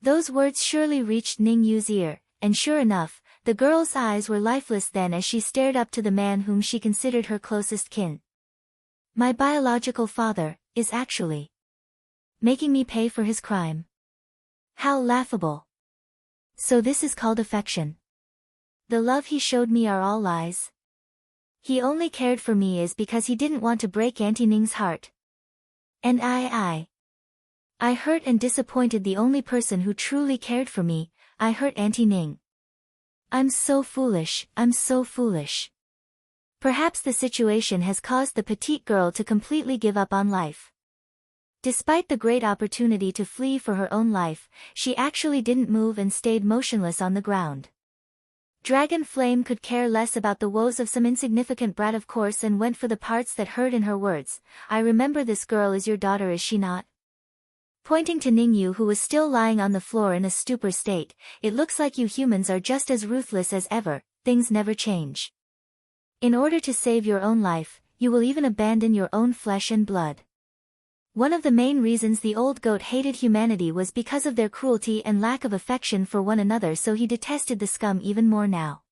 Those words surely reached Ning Yu's ear, and sure enough, the girl's eyes were lifeless then as she stared up to the man whom she considered her closest kin. My biological father is actually making me pay for his crime. How laughable. So this is called affection. The love he showed me are all lies. He only cared for me is because he didn't want to break Auntie Ning's heart. And I hurt and disappointed the only person who truly cared for me. I hurt Auntie Ning. I'm so foolish, I'm so foolish. Perhaps the situation has caused the petite girl to completely give up on life. Despite the great opportunity to flee for her own life, she actually didn't move and stayed motionless on the ground. Dragon Flame could care less about the woes of some insignificant brat of course and went for the parts that hurt in her words. I remember this girl is your daughter, is she not? Pointing to Ningyu, who was still lying on the floor in a stupor state, it looks like you humans are just as ruthless as ever, things never change. In order to save your own life, you will even abandon your own flesh and blood. One of the main reasons the old goat hated humanity was because of their cruelty and lack of affection for one another, so he detested the scum even more now.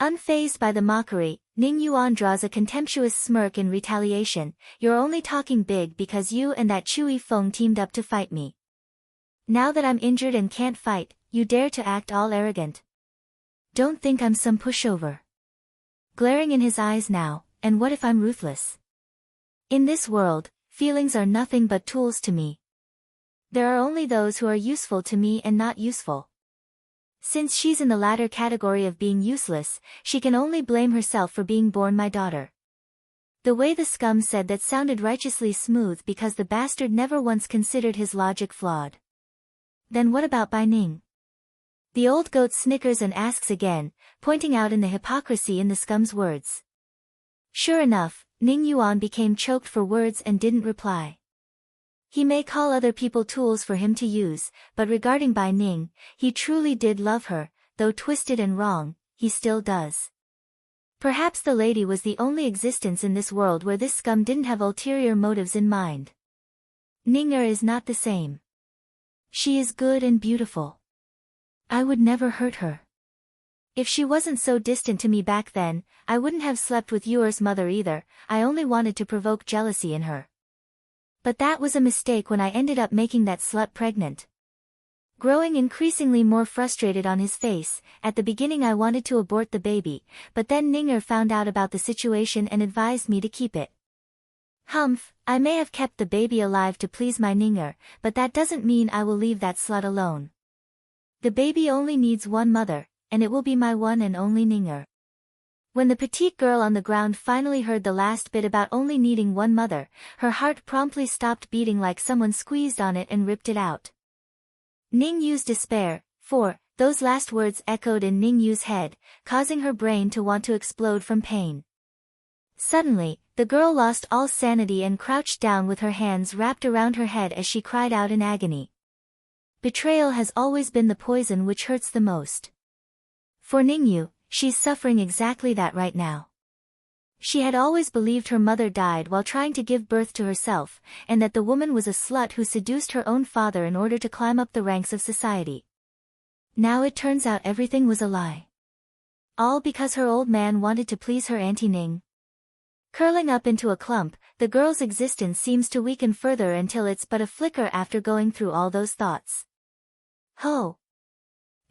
Unfazed by the mockery, Ning Yuan draws a contemptuous smirk in retaliation. You're only talking big because you and that Chui Feng teamed up to fight me. Now that I'm injured and can't fight, you dare to act all arrogant. Don't think I'm some pushover. Glaring in his eyes now, and what if I'm ruthless? In this world, feelings are nothing but tools to me. There are only those who are useful to me and not useful. Since she's in the latter category of being useless, she can only blame herself for being born my daughter. The way the scum said that sounded righteously smooth because the bastard never once considered his logic flawed. Then what about Bai Ning? The old goat snickers and asks again, pointing out in the hypocrisy in the scum's words. Sure enough, Ning Yuan became choked for words and didn't reply. He may call other people tools for him to use, but regarding Bai Ning, he truly did love her, though twisted and wrong, he still does. Perhaps the lady was the only existence in this world where this scum didn't have ulterior motives in mind. Ninger is not the same. She is good and beautiful. I would never hurt her. If she wasn't so distant to me back then, I wouldn't have slept with Yuer's mother either. I only wanted to provoke jealousy in her. But that was a mistake when I ended up making that slut pregnant. Growing increasingly more frustrated on his face, at the beginning I wanted to abort the baby, but then Ninger found out about the situation and advised me to keep it. Humph, I may have kept the baby alive to please my Ninger, but that doesn't mean I will leave that slut alone. The baby only needs one mother, and it will be my one and only Ninger. When the petite girl on the ground finally heard the last bit about only needing one mother, her heart promptly stopped beating like someone squeezed on it and ripped it out. Ning Yu's despair. 4. Those last words echoed in Ning Yu's head, causing her brain to want to explode from pain. Suddenly, the girl lost all sanity and crouched down with her hands wrapped around her head as she cried out in agony. Betrayal has always been the poison which hurts the most. For Ningyu, she's suffering exactly that right now. She had always believed her mother died while trying to give birth to herself, and that the woman was a slut who seduced her own father in order to climb up the ranks of society. Now it turns out everything was a lie. All because her old man wanted to please her Auntie Ning. Curling up into a clump, the girl's existence seems to weaken further until it's but a flicker after going through all those thoughts. Ho!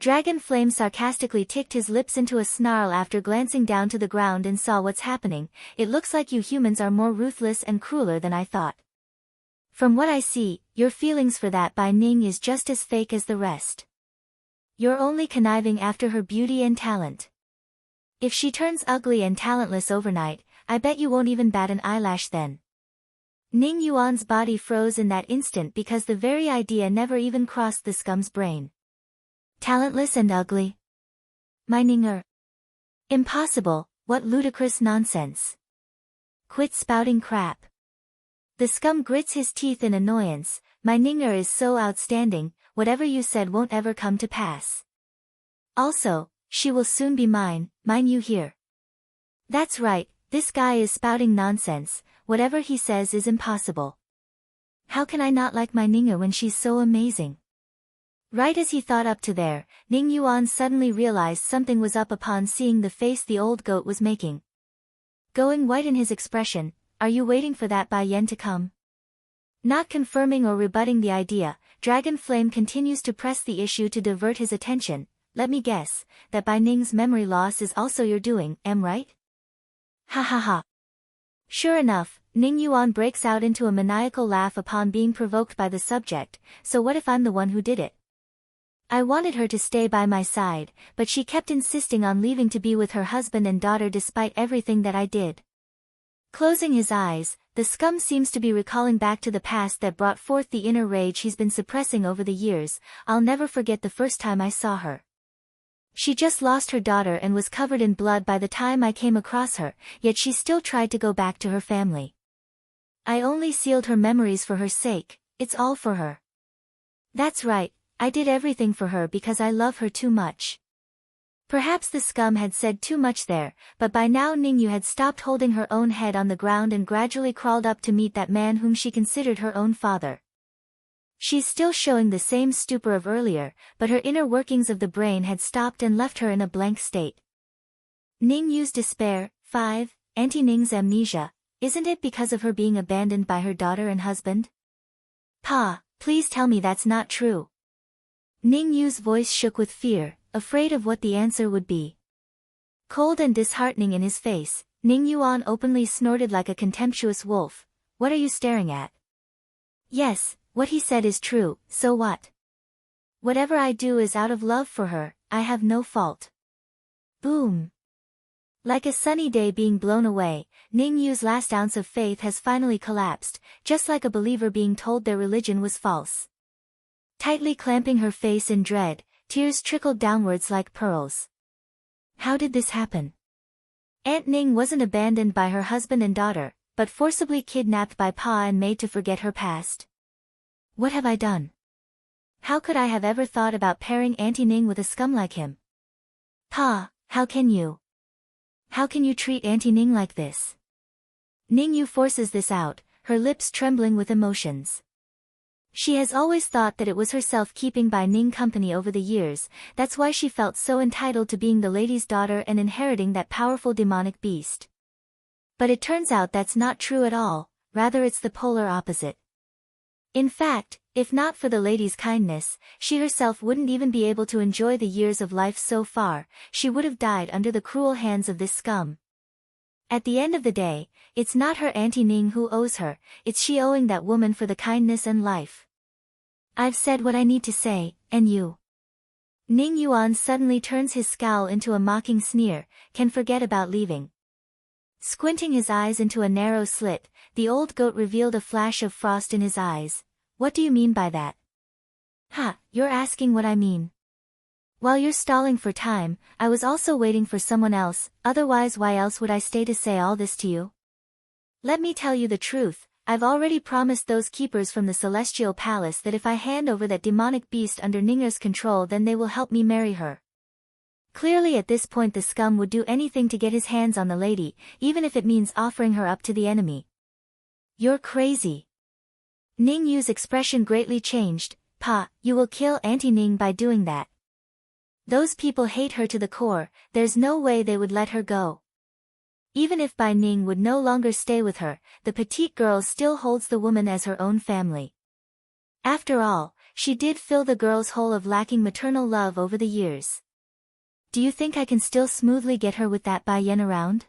Dragon Flame sarcastically ticked his lips into a snarl after glancing down to the ground and saw what's happening. It looks like you humans are more ruthless and crueler than I thought. From what I see, your feelings for that Bai Ning is just as fake as the rest. You're only conniving after her beauty and talent. If she turns ugly and talentless overnight, I bet you won't even bat an eyelash then. Ning Yuan's body froze in that instant because the very idea never even crossed the scum's brain. Talentless and ugly. My Ninger. Impossible, what ludicrous nonsense. Quit spouting crap. The scum grits his teeth in annoyance. My Ninger is so outstanding, whatever you said won't ever come to pass. Also, she will soon be mine you hear. That's right, this guy is spouting nonsense, whatever he says is impossible. How can I not like my Ninger when she's so amazing? Right as he thought up to there, Ning Yuan suddenly realized something was up upon seeing the face the old goat was making. Going white in his expression, are you waiting for that Bai Yen to come? Not confirming or rebutting the idea, Dragon Flame continues to press the issue to divert his attention. Let me guess, that Bai Ning's memory loss is also your doing, am right? Ha ha ha. Sure enough, Ning Yuan breaks out into a maniacal laugh upon being provoked by the subject. So what if I'm the one who did it? I wanted her to stay by my side, but she kept insisting on leaving to be with her husband and daughter despite everything that I did. Closing his eyes, the scum seems to be recalling back to the past that brought forth the inner rage he's been suppressing over the years. I'll never forget the first time I saw her. She just lost her daughter and was covered in blood by the time I came across her, yet she still tried to go back to her family. I only sealed her memories for her sake, it's all for her. That's right, I did everything for her because I love her too much. Perhaps the scum had said too much there, but by now Ningyu had stopped holding her own head on the ground and gradually crawled up to meet that man whom she considered her own father. She's still showing the same stupor of earlier, but her inner workings of the brain had stopped and left her in a blank state. Ningyu's despair. 5. Auntie Ning's amnesia. Isn't it because of her being abandoned by her daughter and husband? Pa, please tell me that's not true. Ningyu's voice shook with fear, afraid of what the answer would be. Cold and disheartening in his face, Ning Yuan openly snorted like a contemptuous wolf. What are you staring at? Yes, what he said is true, so what? Whatever I do is out of love for her, I have no fault. Boom. Like a sunny day being blown away, Ning Yu's last ounce of faith has finally collapsed, just like a believer being told their religion was false. Tightly clamping her face in dread, tears trickled downwards like pearls. How did this happen? Aunt Ning wasn't abandoned by her husband and daughter, but forcibly kidnapped by Pa and made to forget her past. What have I done? How could I have ever thought about pairing Auntie Ning with a scum like him? Pa, how can you? How can you treat Auntie Ning like this? Ningyu forces this out, her lips trembling with emotions. She has always thought that it was herself keeping Bai Ning company over the years, that's why she felt so entitled to being the lady's daughter and inheriting that powerful demonic beast. But it turns out that's not true at all, rather it's the polar opposite. In fact, if not for the lady's kindness, she herself wouldn't even be able to enjoy the years of life so far, she would have died under the cruel hands of this scum. At the end of the day, it's not her Auntie Ning who owes her, it's she owing that woman for the kindness and life. I've said what I need to say, and you? Ning Yuan suddenly turns his scowl into a mocking sneer, can forget about leaving. Squinting his eyes into a narrow slit, the old goat revealed a flash of frost in his eyes. What do you mean by that? Ha, you're asking what I mean. While you're stalling for time, I was also waiting for someone else, otherwise why else would I stay to say all this to you? Let me tell you the truth, I've already promised those keepers from the Celestial Palace that if I hand over that demonic beast under Ninger's control then they will help me marry her. Clearly at this point the scum would do anything to get his hands on the lady, even if it means offering her up to the enemy. You're crazy. Ning Yu's expression greatly changed. Pa, you will kill Auntie Ning by doing that. Those people hate her to the core, there's no way they would let her go. Even if Bai Ning would no longer stay with her, the petite girl still holds the woman as her own family. After all, she did fill the girl's hole of lacking maternal love over the years. Do you think I can still smoothly get her with that Bai Yen around?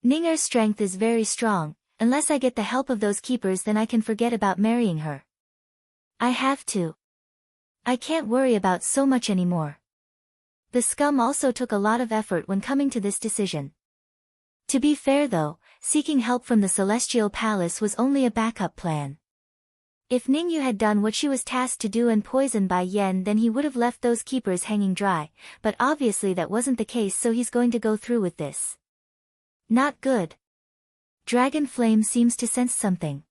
Ninger's strength is very strong, unless I get the help of those keepers then I can forget about marrying her. I have to. I can't worry about so much anymore. The scum also took a lot of effort when coming to this decision. To be fair though, seeking help from the Celestial Palace was only a backup plan. If Ningyu had done what she was tasked to do and poisoned Bai Yan, then he would have left those keepers hanging dry, but obviously that wasn't the case, so he's going to go through with this. Not good. Dragon Flame seems to sense something.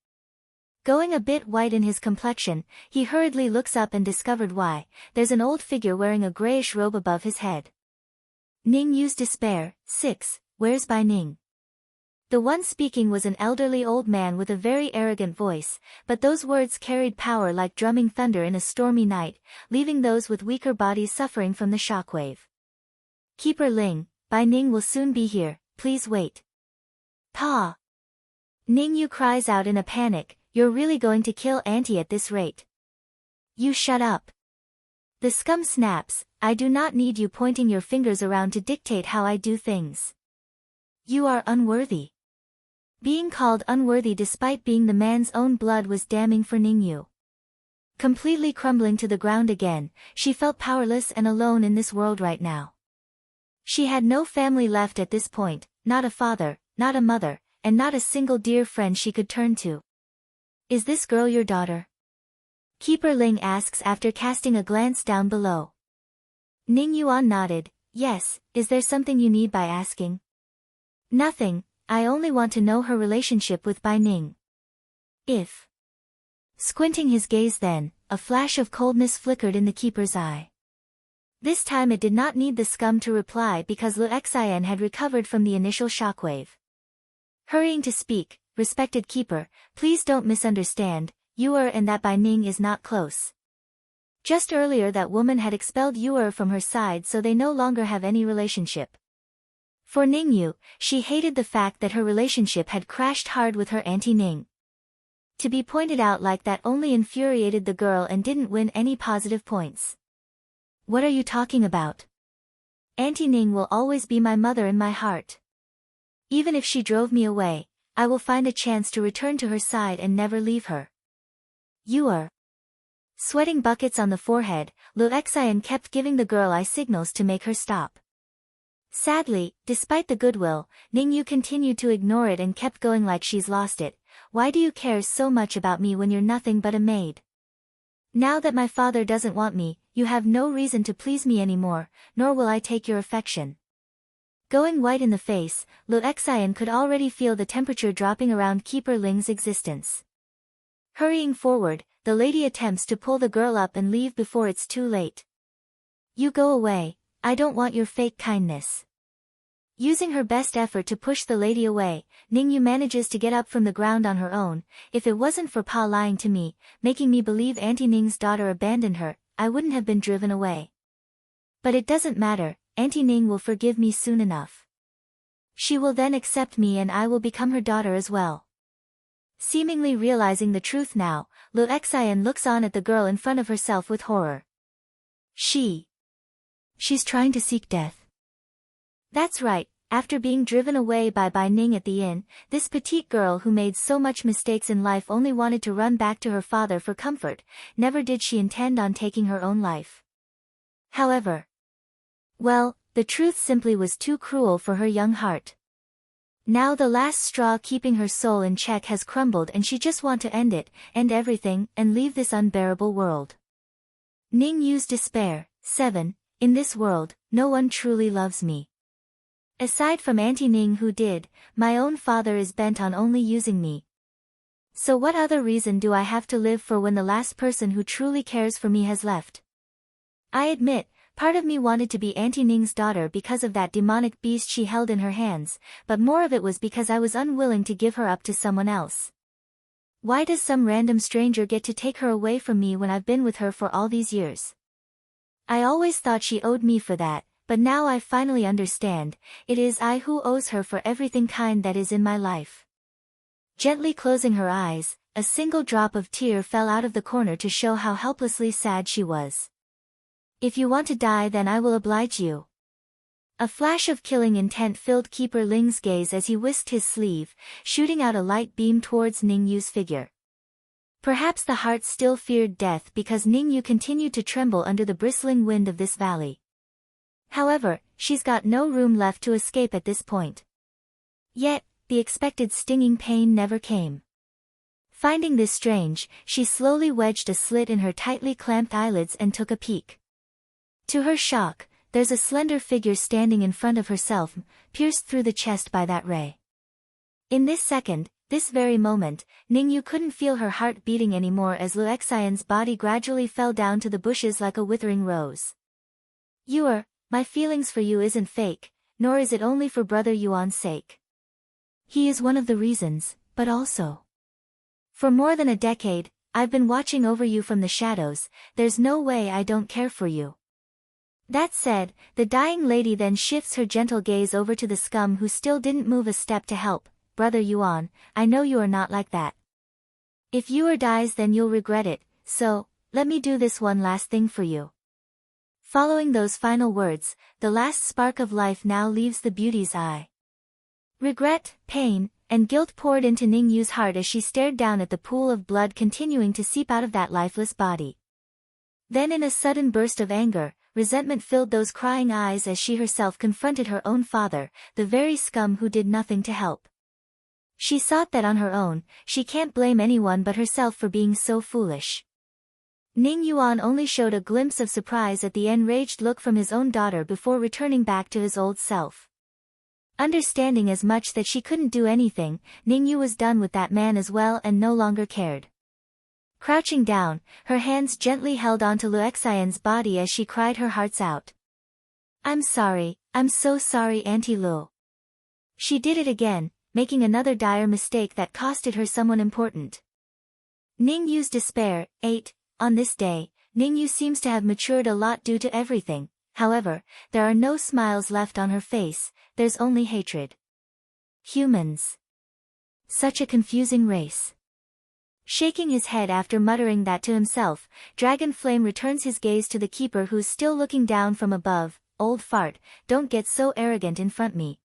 Going a bit white in his complexion, he hurriedly looks up and discovered why. There's an old figure wearing a grayish robe above his head. Ningyu's despair. 6. Where's Bai Ning? The one speaking was an elderly old man with a very arrogant voice, but those words carried power like drumming thunder in a stormy night, leaving those with weaker bodies suffering from the shockwave. Keeper Ling, Bai Ning will soon be here, please wait. Pa! Ningyu cries out in a panic, you're really going to kill Auntie at this rate? You shut up. The scum snaps, I do not need you pointing your fingers around to dictate how I do things. You are unworthy. Being called unworthy despite being the man's own blood was damning for Ningyu. Completely crumbling to the ground again, she felt powerless and alone in this world right now. She had no family left at this point, not a father, not a mother, and not a single dear friend she could turn to. Is this girl your daughter? Keeper Ling asks after casting a glance down below. Ningyuan nodded, yes, is there something you need by asking? Nothing, I only want to know her relationship with Bai Ning. If. Squinting his gaze then, a flash of coldness flickered in the keeper's eye. This time it did not need the scum to reply because Lu Xian had recovered from the initial shockwave. Hurrying to speak, respected keeper, please don't misunderstand, Yu'er and that Bai Ning is not close. Just earlier that woman had expelled Yu'er from her side, so they no longer have any relationship. For Ningyu, she hated the fact that her relationship had crashed hard with her Auntie Ning. To be pointed out like that only infuriated the girl and didn't win any positive points. What are you talking about? Auntie Ning will always be my mother in my heart. Even if she drove me away, I will find a chance to return to her side and never leave her. Yu'er. Sweating buckets on the forehead, Lu Xian kept giving the girl eye signals to make her stop. Sadly, despite the goodwill, Ningyu continued to ignore it and kept going like she's lost it. Why do you care so much about me when you're nothing but a maid? Now that my father doesn't want me, you have no reason to please me anymore, nor will I take your affection. Going white in the face, Lu Xian could already feel the temperature dropping around Keeper Ling's existence. Hurrying forward, the lady attempts to pull the girl up and leave before it's too late. You go away. I don't want your fake kindness. Using her best effort to push the lady away, Ningyu manages to get up from the ground on her own. If it wasn't for Pa lying to me, making me believe Auntie Ning's daughter abandoned her, I wouldn't have been driven away. But it doesn't matter, Auntie Ning will forgive me soon enough. She will then accept me and I will become her daughter as well. Seemingly realizing the truth now, Lu Xian looks on at the girl in front of herself with horror. She's trying to seek death. That's right, after being driven away by Bai Ning at the inn, this petite girl who made so much mistakes in life only wanted to run back to her father for comfort, never did she intend on taking her own life. However, well, the truth simply was too cruel for her young heart. Now the last straw keeping her soul in check has crumbled and she just wants to end it, end everything, and leave this unbearable world. Ningyu's despair. 7. In this world, no one truly loves me. Aside from Auntie Ning who did, my own father is bent on only using me. So what other reason do I have to live for when the last person who truly cares for me has left? I admit, part of me wanted to be Auntie Ning's daughter because of that demonic beast she held in her hands, but more of it was because I was unwilling to give her up to someone else. Why does some random stranger get to take her away from me when I've been with her for all these years? I always thought she owed me for that, but now I finally understand, it is I who owes her for everything kind that is in my life. Gently closing her eyes, a single drop of tear fell out of the corner to show how helplessly sad she was. If you want to die then I will oblige you. A flash of killing intent filled Keeper Ling's gaze as he whisked his sleeve, shooting out a light beam towards Ningyu's figure. Perhaps the heart still feared death because Ningyu continued to tremble under the bristling wind of this valley. However, she's got no room left to escape at this point. Yet, the expected stinging pain never came. Finding this strange, she slowly wedged a slit in her tightly clamped eyelids and took a peek. To her shock, there's a slender figure standing in front of herself, pierced through the chest by that ray. In this second, this very moment, Ningyu couldn't feel her heart beating anymore as Luoxian's body gradually fell down to the bushes like a withering rose. My feelings for you isn't fake, nor is it only for Brother Yuan's sake. He is one of the reasons, but also. For more than a decade, I've been watching over you from the shadows, there's no way I don't care for you. That said, the dying lady then shifts her gentle gaze over to the scum who still didn't move a step to help. Brother Yuan, I know you are not like that. If Yu dies then you'll regret it, so, let me do this one last thing for you. Following those final words, the last spark of life now leaves the beauty's eye. Regret, pain, and guilt poured into Ningyu's heart as she stared down at the pool of blood continuing to seep out of that lifeless body. Then in a sudden burst of anger, resentment filled those crying eyes as she herself confronted her own father, the very scum who did nothing to help. She thought that on her own, she can't blame anyone but herself for being so foolish. Ning Yuan only showed a glimpse of surprise at the enraged look from his own daughter before returning back to his old self. Understanding as much that she couldn't do anything, Ningyu was done with that man as well and no longer cared. Crouching down, her hands gently held onto Luoxian's body as she cried her hearts out. I'm sorry, I'm so sorry Auntie Lu. She did it again, making another dire mistake that costed her someone important. Ningyu's despair, 8. On this day, Ningyu seems to have matured a lot due to everything, however, there are no smiles left on her face, there's only hatred. Humans. Such a confusing race. Shaking his head after muttering that to himself, Dragon Flame returns his gaze to the keeper who's still looking down from above. Old fart, don't get so arrogant in front me.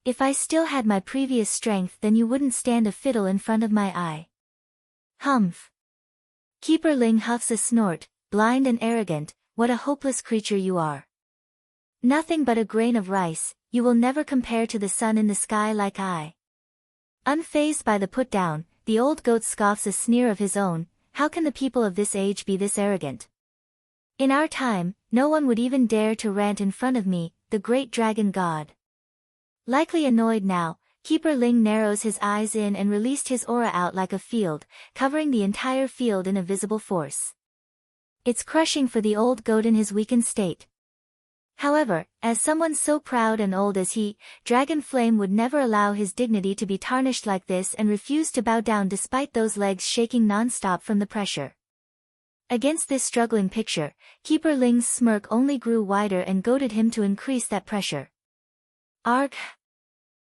If I still had my previous strength then you wouldn't stand a fiddle in front of my eye. Humph. Keeper Ling huffs a snort, blind and arrogant, what a hopeless creature you are. Nothing but a grain of rice, you will never compare to the sun in the sky like I. Unfazed by the put-down, the old goat scoffs a sneer of his own, how can the people of this age be this arrogant? In our time, no one would even dare to rant in front of me, the great dragon god. Likely annoyed now, Keeper Ling narrows his eyes in and released his aura out like a field, covering the entire field in a visible force. It's crushing for the old goat in his weakened state. However, as someone so proud and old as he, Dragon Flame would never allow his dignity to be tarnished like this and refused to bow down despite those legs shaking non-stop from the pressure. Against this struggling picture, Keeper Ling's smirk only grew wider and goaded him to increase that pressure. Arg!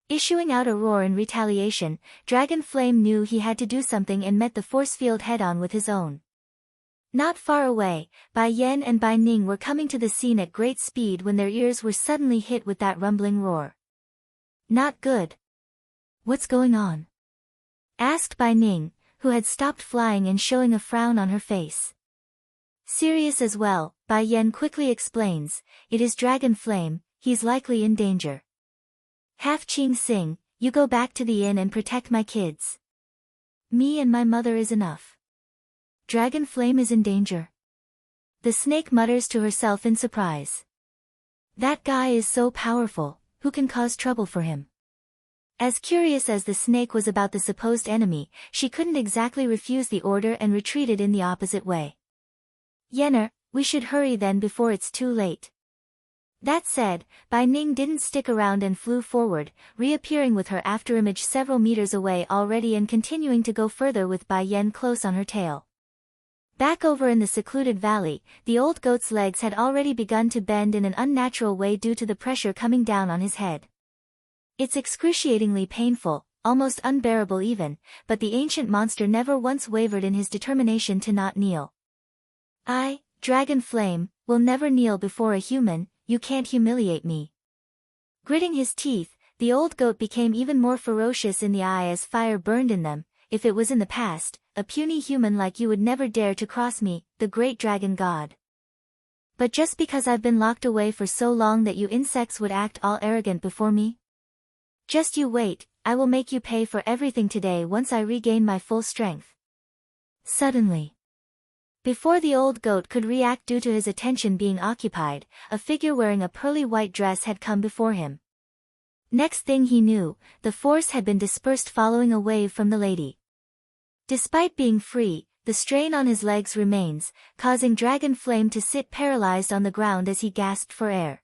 Issuing out a roar in retaliation, Dragon Flame knew he had to do something and met the force field head-on with his own. Not far away, Bai Yan and Bai Ning were coming to the scene at great speed when their ears were suddenly hit with that rumbling roar. Not good. What's going on? Asked Bai Ning, who had stopped flying and showing a frown on her face. Serious as well, Bai Yan quickly explains, it is Dragon Flame, he's likely in danger. Half Qing Sing, you go back to the inn and protect my kids. Me and my mother is enough. Dragon Flame is in danger. The snake mutters to herself in surprise. That guy is so powerful, who can cause trouble for him? As curious as the snake was about the supposed enemy, she couldn't exactly refuse the order and retreated in the opposite way. Yenner, we should hurry then before it's too late. That said, Bai Ning didn't stick around and flew forward, reappearing with her afterimage several meters away already and continuing to go further with Bai Yan close on her tail. Back over in the secluded valley, the old goat's legs had already begun to bend in an unnatural way due to the pressure coming down on his head. It's excruciatingly painful, almost unbearable even, but the ancient monster never once wavered in his determination to not kneel. I, Dragon Flame, will never kneel before a human. You can't humiliate me. Gritting his teeth, the old goat became even more ferocious in the eye as fire burned in them. If it was in the past, a puny human like you would never dare to cross me, the great dragon god. But just because I've been locked away for so long that you insects would act all arrogant before me? Just you wait, I will make you pay for everything today once I regain my full strength. Suddenly, before the old goat could react due to his attention being occupied, a figure wearing a pearly white dress had come before him. Next thing he knew, the force had been dispersed following a wave from the lady. Despite being free, the strain on his legs remains, causing Dragon Flame to sit paralyzed on the ground as he gasped for air.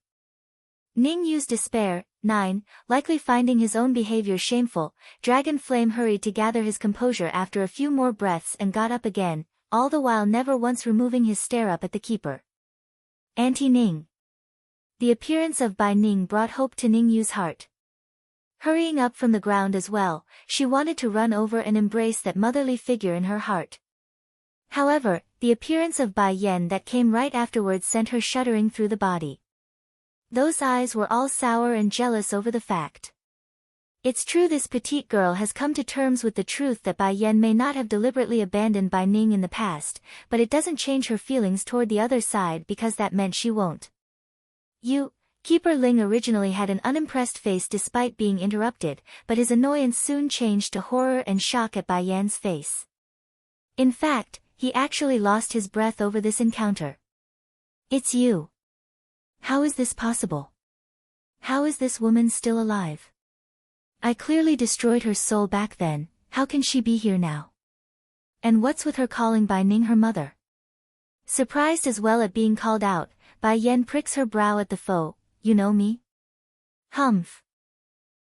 Ning Yu's despair. 9. Likely finding his own behavior shameful, Dragon Flame hurried to gather his composure after a few more breaths and got up again, all the while never once removing his stare up at the keeper. Auntie Ning. The appearance of Bai Ning brought hope to Ning Yu's heart. Hurrying up from the ground as well, she wanted to run over and embrace that motherly figure in her heart. However, the appearance of Bai Yan that came right afterwards sent her shuddering through the body. Those eyes were all sour and jealous over the fact. It's true this petite girl has come to terms with the truth that Bai Yan may not have deliberately abandoned Bai Ning in the past, but it doesn't change her feelings toward the other side because that meant she won't. Keeper Ling originally had an unimpressed face despite being interrupted, but his annoyance soon changed to horror and shock at Bai Yan's face. In fact, he actually lost his breath over this encounter. It's you. How is this possible? How is this woman still alive? I clearly destroyed her soul back then, how can she be here now? And what's with her calling Bai Ning her mother? Surprised as well at being called out, Bai Yan pricks her brow at the foe. You know me? Humph.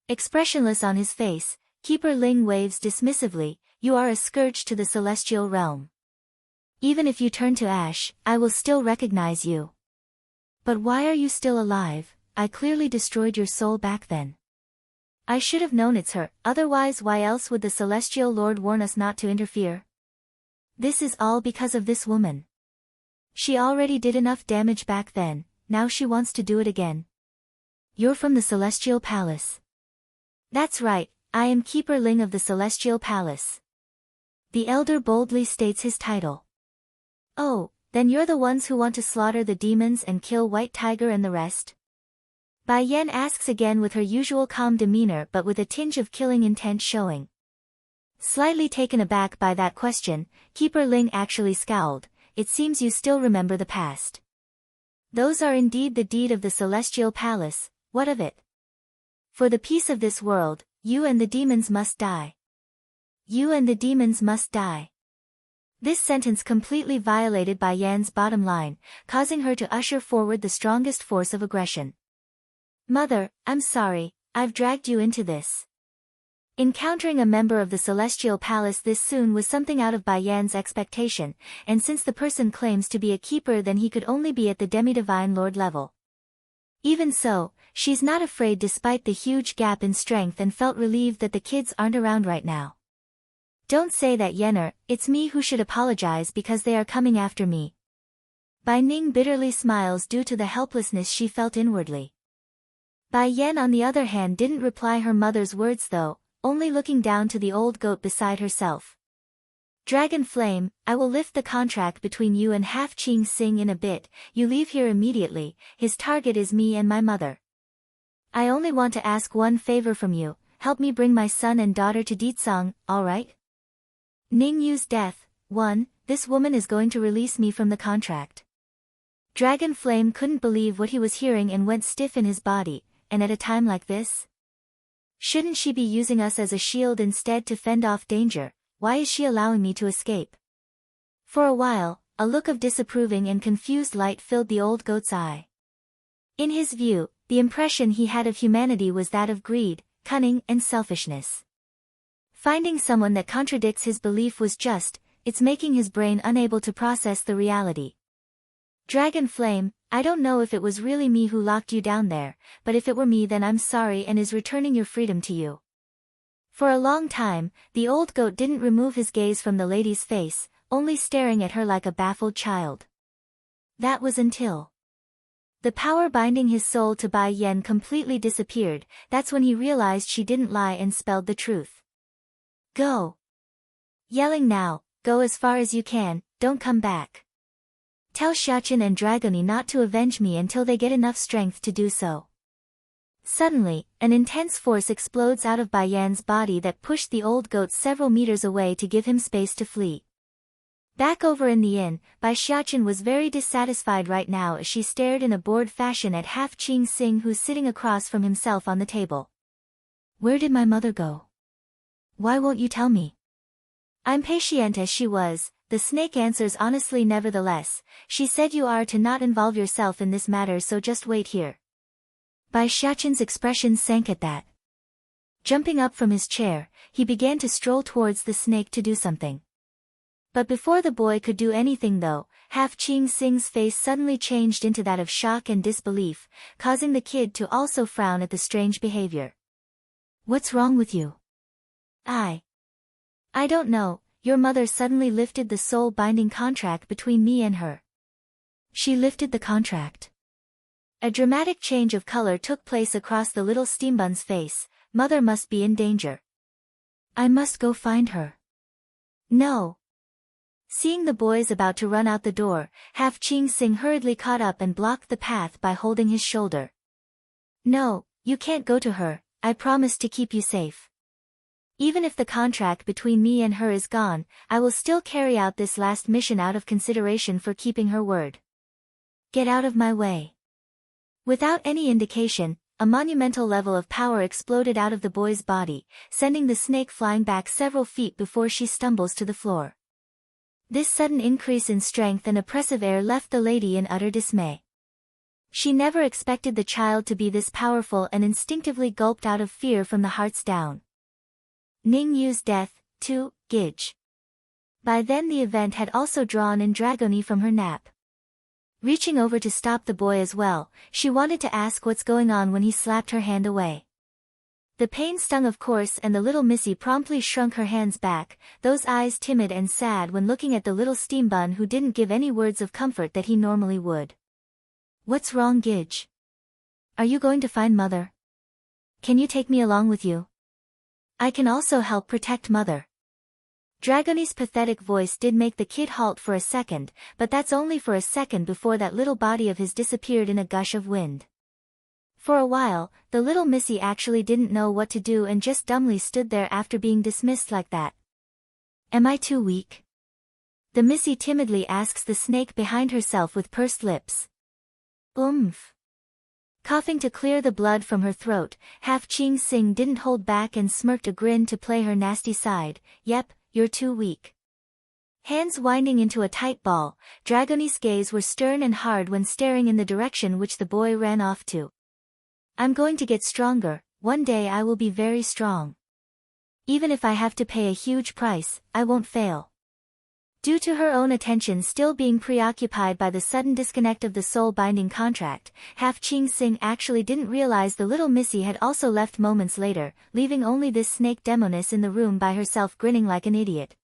Expressionless on his face, Keeper Ling waves dismissively, you are a scourge to the celestial realm. Even if you turn to ash, I will still recognize you. But why are you still alive? I clearly destroyed your soul back then. I should have known it's her, otherwise why else would the Celestial Lord warn us not to interfere? This is all because of this woman. She already did enough damage back then, now she wants to do it again. You're from the Celestial Palace. That's right, I am Keeper Ling of the Celestial Palace. The elder boldly states his title. Oh, then you're the ones who want to slaughter the demons and kill White Tiger and the rest? Bai Yan asks again with her usual calm demeanor but with a tinge of killing intent showing. Slightly taken aback by that question, Keeper Ling actually scowled, it seems you still remember the past. Those are indeed the deed of the Celestial Palace, what of it? For the peace of this world, you and the demons must die. You and the demons must die. This sentence completely violated Bai Yan's bottom line, causing her to usher forward the strongest force of aggression. Mother, I'm sorry, I've dragged you into this. Encountering a member of the Celestial Palace this soon was something out of Bai Yan's expectation, and since the person claims to be a keeper then he could only be at the demi-divine lord level. Even so, she's not afraid despite the huge gap in strength and felt relieved that the kids aren't around right now. Don't say that Yenner, it's me who should apologize because they are coming after me. Bai Ning bitterly smiles due to the helplessness she felt inwardly. Bai Yan on the other hand didn't reply her mother's words though, only looking down to the old goat beside herself. Dragon Flame, I will lift the contract between you and Half Qing Sing in a bit, you leave here immediately, his target is me and my mother. I only want to ask one favor from you, help me bring my son and daughter to Ditsang, alright? Ning Yu's death. 1. This woman is going to release me from the contract. Dragon Flame couldn't believe what he was hearing and went stiff in his body, and at a time like this? Shouldn't she be using us as a shield instead to fend off danger? Why is she allowing me to escape? For a while, a look of disapproving and confused light filled the old goat's eye. In his view, the impression he had of humanity was that of greed, cunning and selfishness. Finding someone that contradicts his belief was it's making his brain unable to process the reality. Dragon Flame, I don't know if it was really me who locked you down there, but if it were me then I'm sorry and is returning your freedom to you. For a long time, the old goat didn't remove his gaze from the lady's face, only staring at her like a baffled child. That was until the power binding his soul to Bai Yan completely disappeared. That's when he realized she didn't lie and spelled the truth. Go! Yelling now, go as far as you can, don't come back. Tell Xiaqin and Dragoni not to avenge me until they get enough strength to do so. Suddenly, an intense force explodes out of Bai Yan's body that pushed the old goat several meters away to give him space to flee. Back over in the inn, Bai Xiaqin was very dissatisfied right now as she stared in a bored fashion at Half Qing Sing, who's sitting across from himself on the table. Where did my mother go? Why won't you tell me? Impatient as she was, the snake answers honestly nevertheless. She said you are to not involve yourself in this matter, so just wait here. Bai Xiaqin's expression sank at that. Jumping up from his chair, he began to stroll towards the snake to do something. But before the boy could do anything though, Half Qing Sing's face suddenly changed into that of shock and disbelief, causing the kid to also frown at the strange behavior. What's wrong with you? I don't know, your mother suddenly lifted the soul-binding contract between me and her. She lifted the contract. A dramatic change of color took place across the little steambun's face. Mother must be in danger. I must go find her. No. Seeing the boys about to run out the door, Half Qing Sing hurriedly caught up and blocked the path by holding his shoulder. No, you can't go to her, I promised to keep you safe. Even if the contract between me and her is gone, I will still carry out this last mission out of consideration for keeping her word. Get out of my way. Without any indication, a monumental level of power exploded out of the boy's body, sending the snake flying back several feet before she stumbles to the floor. This sudden increase in strength and oppressive air left the lady in utter dismay. She never expected the child to be this powerful and instinctively gulped out of fear from the hearts down. Ning Yu's death, too, Gidge. By then the event had also drawn in Dragoni from her nap. Reaching over to stop the boy as well, she wanted to ask what's going on when he slapped her hand away. The pain stung of course, and the little missy promptly shrunk her hands back, those eyes timid and sad when looking at the little steambun who didn't give any words of comfort that he normally would. What's wrong, Gidge? Are you going to find mother? Can you take me along with you? I can also help protect mother. Dragoni's pathetic voice did make the kid halt for a second, but that's only for a second before that little body of his disappeared in a gush of wind. For a while, the little missy actually didn't know what to do and just dumbly stood there after being dismissed like that. Am I too weak? The missy timidly asks the snake behind herself with pursed lips. Oomph. Coughing to clear the blood from her throat, Half Qing Sing didn't hold back and smirked a grin to play her nasty side. Yep, you're too weak. Hands winding into a tight ball, Dragoni's gaze were stern and hard when staring in the direction which the boy ran off to. I'm going to get stronger, one day I will be very strong. Even if I have to pay a huge price, I won't fail. Due to her own attention still being preoccupied by the sudden disconnect of the soul-binding contract, Half Qing Sing actually didn't realize the little missy had also left moments later, leaving only this snake demoness in the room by herself grinning like an idiot.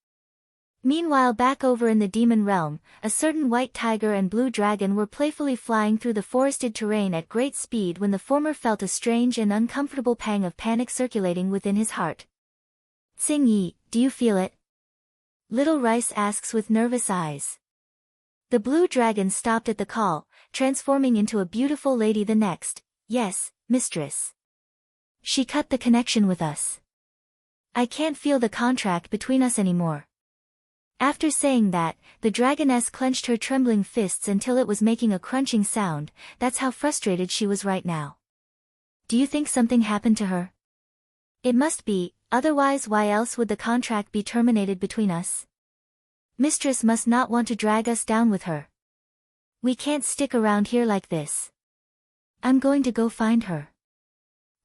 Meanwhile, back over in the demon realm, a certain white tiger and blue dragon were playfully flying through the forested terrain at great speed when the former felt a strange and uncomfortable pang of panic circulating within his heart. Tsing Yi, do you feel it? Little Rice asks with nervous eyes. The blue dragon stopped at the call, transforming into a beautiful lady the next. Yes, mistress. She cut the connection with us. I can't feel the contract between us anymore. After saying that, the dragoness clenched her trembling fists until it was making a crunching sound. That's how frustrated she was right now. Do you think something happened to her? It must be, otherwise why else would the contract be terminated between us? Mistress must not want to drag us down with her. We can't stick around here like this. I'm going to go find her.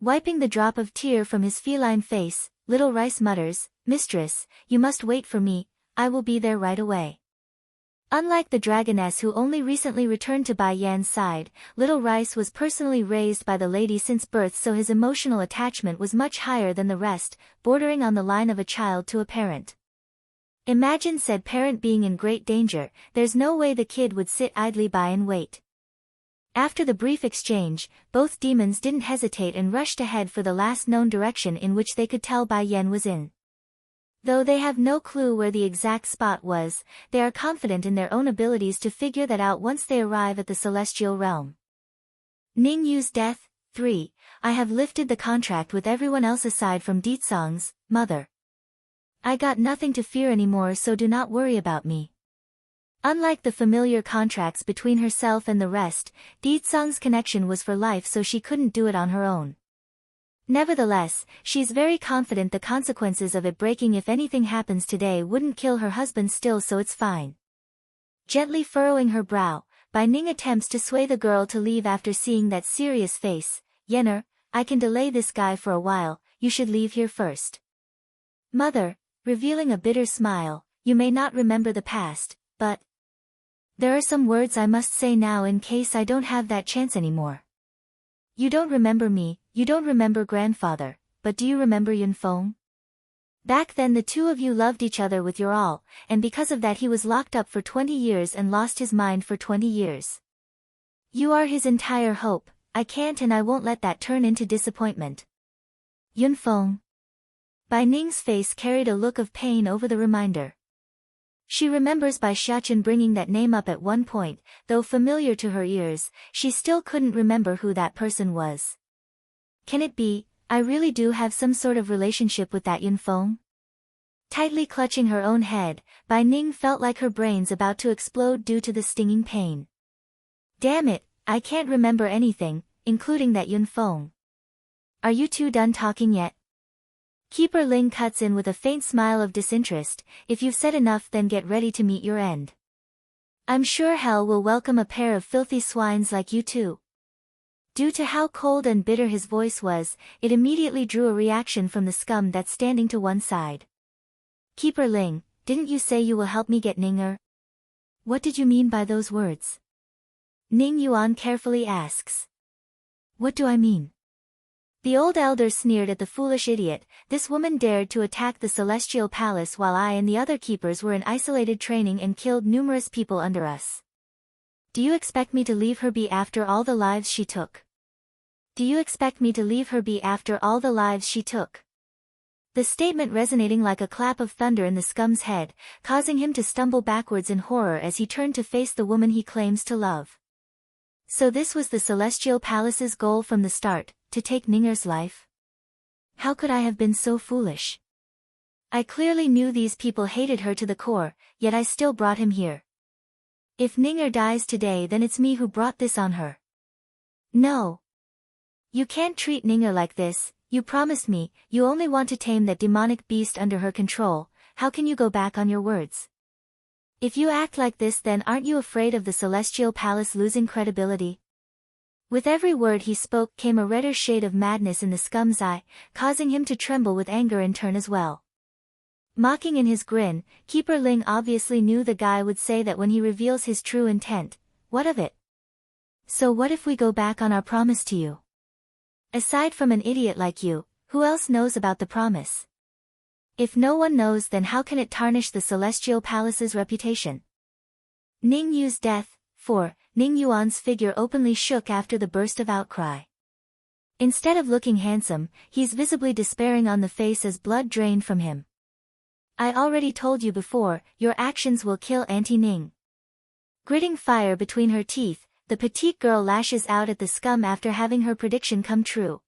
Wiping the drop of tear from his feline face, Little Rice mutters, Mistress, you must wait for me, I will be there right away. Unlike the dragoness who only recently returned to Bai Yan's side, Little Rice was personally raised by the lady since birth, so his emotional attachment was much higher than the rest, bordering on the line of a child to a parent. Imagine said parent being in great danger, there's no way the kid would sit idly by and wait. After the brief exchange, both demons didn't hesitate and rushed ahead for the last known direction in which they could tell Bai Yan was in. Though they have no clue where the exact spot was, they are confident in their own abilities to figure that out once they arrive at the celestial realm. Ning Yu's death, 3. I have lifted the contract with everyone else aside from Deetsong's mother. I got nothing to fear anymore, so do not worry about me. Unlike the familiar contracts between herself and the rest, Deetsong's connection was for life, so she couldn't do it on her own. Nevertheless, she's very confident the consequences of it breaking if anything happens today wouldn't kill her husband still, so it's fine. Gently furrowing her brow, Bai Ning attempts to sway the girl to leave after seeing that serious face. Yenner, I can delay this guy for a while, you should leave here first. Mother, revealing a bitter smile, you may not remember the past, but there are some words I must say now in case I don't have that chance anymore. You don't remember me, you don't remember grandfather, but do you remember Yunfeng? Back then the two of you loved each other with your all, and because of that he was locked up for 20 years and lost his mind for 20 years. You are his entire hope, I can't and I won't let that turn into disappointment. Yunfeng. Bai Ning's face carried a look of pain over the reminder. She remembers Bai Xiachen bringing that name up at one point, though familiar to her ears, she still couldn't remember who that person was. Can it be, I really do have some sort of relationship with that Yunfeng? Tightly clutching her own head, Bai Ning felt like her brain's about to explode due to the stinging pain. Damn it, I can't remember anything, including that Yunfeng. Are you two done talking yet? Keeper Ling cuts in with a faint smile of disinterest. If you've said enough, then get ready to meet your end. I'm sure hell will welcome a pair of filthy swines like you two. Due to how cold and bitter his voice was, it immediately drew a reaction from the scum that's standing to one side. Keeper Ling, didn't you say you will help me get Ninger? What did you mean by those words? Ning Yuan carefully asks. What do I mean? The old elder sneered at the foolish idiot. This woman dared to attack the celestial palace while I and the other keepers were in isolated training and killed numerous people under us. Do you expect me to leave her be after all the lives she took? Do you expect me to leave her be after all the lives she took? The statement resonating like a clap of thunder in the scum's head, causing him to stumble backwards in horror as he turned to face the woman he claims to love. So this was the Celestial Palace's goal from the start, to take Ninger's life? How could I have been so foolish? I clearly knew these people hated her to the core, yet I still brought him here. If Ninger dies today, then it's me who brought this on her. No. You can't treat Ninger like this, you promised me, you only want to tame that demonic beast under her control, how can you go back on your words? If you act like this, then aren't you afraid of the Celestial Palace losing credibility? With every word he spoke came a redder shade of madness in the scum's eye, causing him to tremble with anger in turn as well. Mocking in his grin, Keeper Ling obviously knew the guy would say that when he reveals his true intent. What of it? So what if we go back on our promise to you? Aside from an idiot like you, who else knows about the promise? If no one knows, then how can it tarnish the Celestial Palace's reputation? Ning Yu's death. 4. Ning Yuan's figure openly shook after the burst of outcry. Instead of looking handsome, he's visibly despairing on the face as blood drained from him. I already told you before, your actions will kill Auntie Ning. Gritting fire between her teeth, the petite girl lashes out at the scum after having her prediction come true.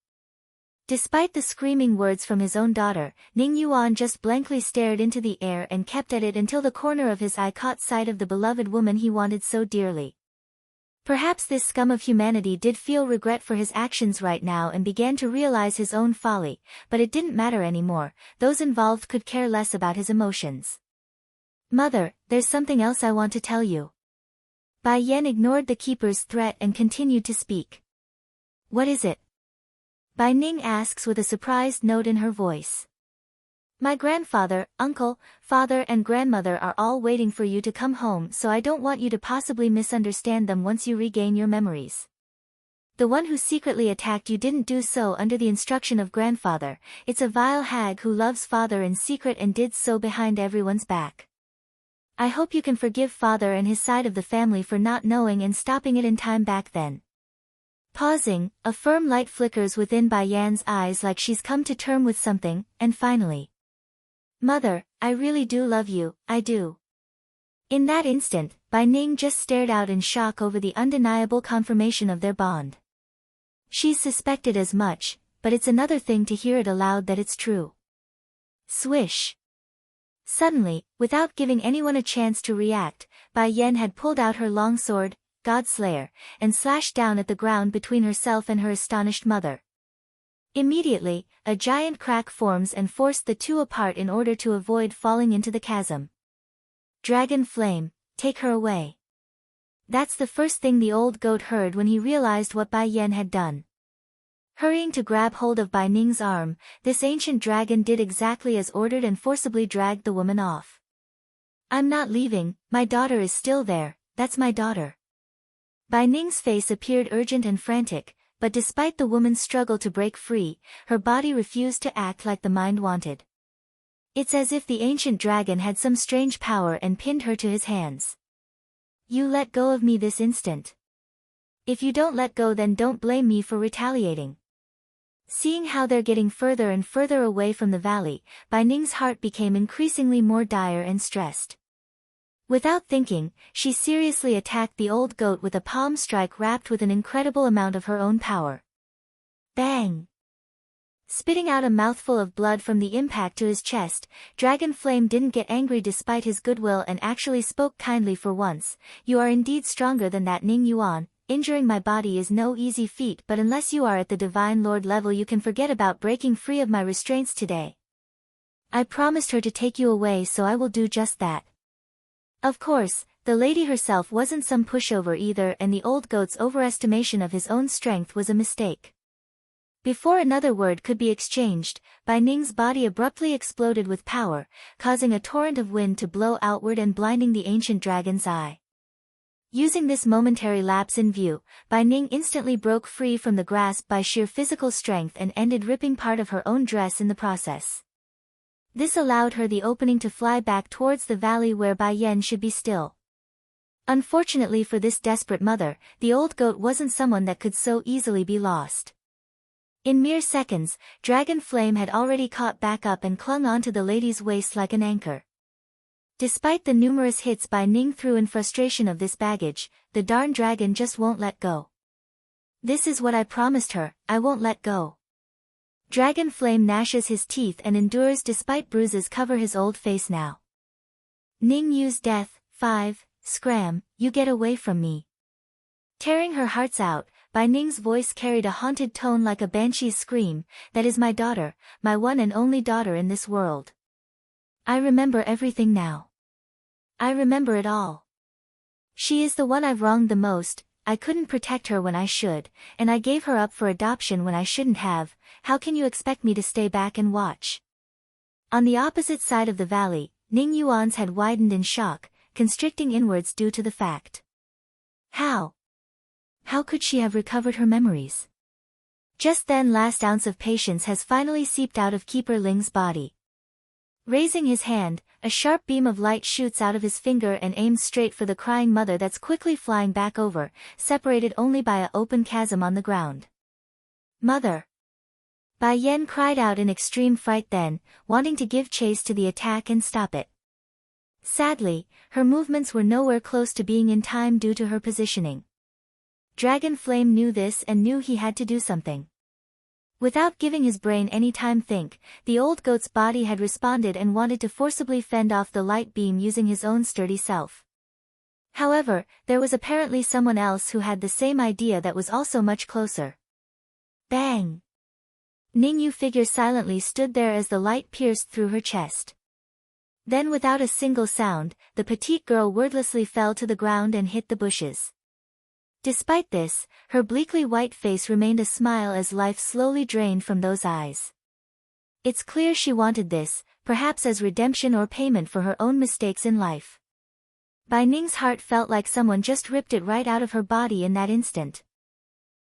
Despite the screaming words from his own daughter, Ning Yuan just blankly stared into the air and kept at it until the corner of his eye caught sight of the beloved woman he wanted so dearly. Perhaps this scum of humanity did feel regret for his actions right now and began to realize his own folly, but it didn't matter anymore, those involved could care less about his emotions. Mother, there's something else I want to tell you. Bai Yan ignored the keeper's threat and continued to speak. What is it? Bai Ning asks with a surprised note in her voice. My grandfather, uncle, father and grandmother are all waiting for you to come home, so I don't want you to possibly misunderstand them once you regain your memories. The one who secretly attacked you didn't do so under the instruction of grandfather, it's a vile hag who loves father in secret and did so behind everyone's back. I hope you can forgive father and his side of the family for not knowing and stopping it in time back then. Pausing, a firm light flickers within Bai Yan's eyes like she's come to term with something, and finally. Mother, I really do love you, I do. In that instant, Bai Ning just stared out in shock over the undeniable confirmation of their bond. She's suspected as much, but it's another thing to hear it aloud that it's true. Swish. Suddenly, without giving anyone a chance to react, Bai Yen had pulled out her long sword, Godslayer, and slashed down at the ground between herself and her astonished mother. Immediately, a giant crack forms and forced the two apart in order to avoid falling into the chasm. Dragon Flame, take her away. That's the first thing the old goat heard when he realized what Bai Yen had done. Hurrying to grab hold of Bai Ning's arm, this ancient dragon did exactly as ordered and forcibly dragged the woman off. I'm not leaving, my daughter is still there, that's my daughter. Bai Ning's face appeared urgent and frantic, but despite the woman's struggle to break free, her body refused to act like the mind wanted. It's as if the ancient dragon had some strange power and pinned her to his hands. You let go of me this instant. If you don't let go, then don't blame me for retaliating. Seeing how they're getting further and further away from the valley, Bai Ning's heart became increasingly more dire and stressed. Without thinking, she seriously attacked the old goat with a palm strike wrapped with an incredible amount of her own power. Bang! Spitting out a mouthful of blood from the impact to his chest, Dragon Flame didn't get angry despite his goodwill and actually spoke kindly for once. You are indeed stronger than that, Ning Yuan. Injuring my body is no easy feat, but unless you are at the Divine Lord level, you can forget about breaking free of my restraints today. I promised her to take you away, so I will do just that. Of course, the lady herself wasn't some pushover either, and the old goat's overestimation of his own strength was a mistake. Before another word could be exchanged, Bai Ning's body abruptly exploded with power, causing a torrent of wind to blow outward and blinding the ancient dragon's eye. Using this momentary lapse in view, Bai Ning instantly broke free from the grasp by sheer physical strength and ended ripping part of her own dress in the process. This allowed her the opening to fly back towards the valley where Bai Yen should be still. Unfortunately for this desperate mother, the old goat wasn't someone that could so easily be lost. In mere seconds, Dragon Flame had already caught back up and clung onto the lady's waist like an anchor. Despite the numerous hits Bai Ning threw in frustration of this baggage, the darn dragon just won't let go. This is what I promised her, I won't let go. Dragon Flame gnashes his teeth and endures despite bruises cover his old face now. Ning Yu's death, 5, scram, you get away from me. Tearing her hearts out, Bai Ning's voice carried a haunted tone like a banshee's scream, that is my daughter, my one and only daughter in this world. I remember everything now. I remember it all. She is the one I've wronged the most. I couldn't protect her when I should, and I gave her up for adoption when I shouldn't have. How can you expect me to stay back and watch? On the opposite side of the valley, Ning Yuan's head widened in shock, constricting inwards due to the fact. How could she have recovered her memories? Just then, last ounce of patience has finally seeped out of Keeper Ling's body. Raising his hand, a sharp beam of light shoots out of his finger and aims straight for the crying mother that's quickly flying back over, separated only by an open chasm on the ground. Mother! Bai Yen cried out in extreme fright then, wanting to give chase to the attack and stop it. Sadly, her movements were nowhere close to being in time due to her positioning. Dragon Flame knew this and knew he had to do something. Without giving his brain any time think, the old goat's body had responded and wanted to forcibly fend off the light beam using his own sturdy self. However, there was apparently someone else who had the same idea that was also much closer. Bang! Ning Yu figure silently stood there as the light pierced through her chest. Then without a single sound, the petite girl wordlessly fell to the ground and hit the bushes. Despite this, her bleakly white face remained a smile as life slowly drained from those eyes. It's clear she wanted this, perhaps as redemption or payment for her own mistakes in life. Bai Ning's heart felt like someone just ripped it right out of her body in that instant.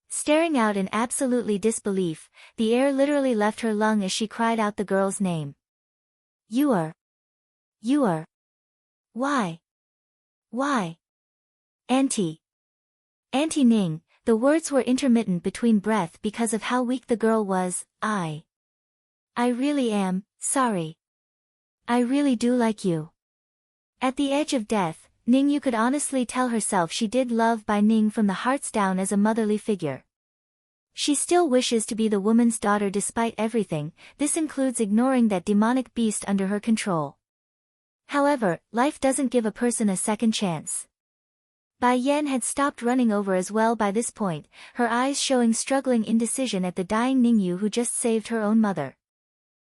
Staring out in absolutely disbelief, the air literally left her lung as she cried out the girl's name. You are. Why? Auntie Ning, the words were intermittent between breath because of how weak the girl was. I really am, sorry. I really do like you. At the edge of death, Ning Yu could honestly tell herself she did love Bai Ning from the hearts down as a motherly figure. She still wishes to be the woman's daughter despite everything. This includes ignoring that demonic beast under her control. However, life doesn't give a person a second chance. Bai Yan had stopped running over as well by this point, her eyes showing struggling indecision at the dying Ningyu who just saved her own mother.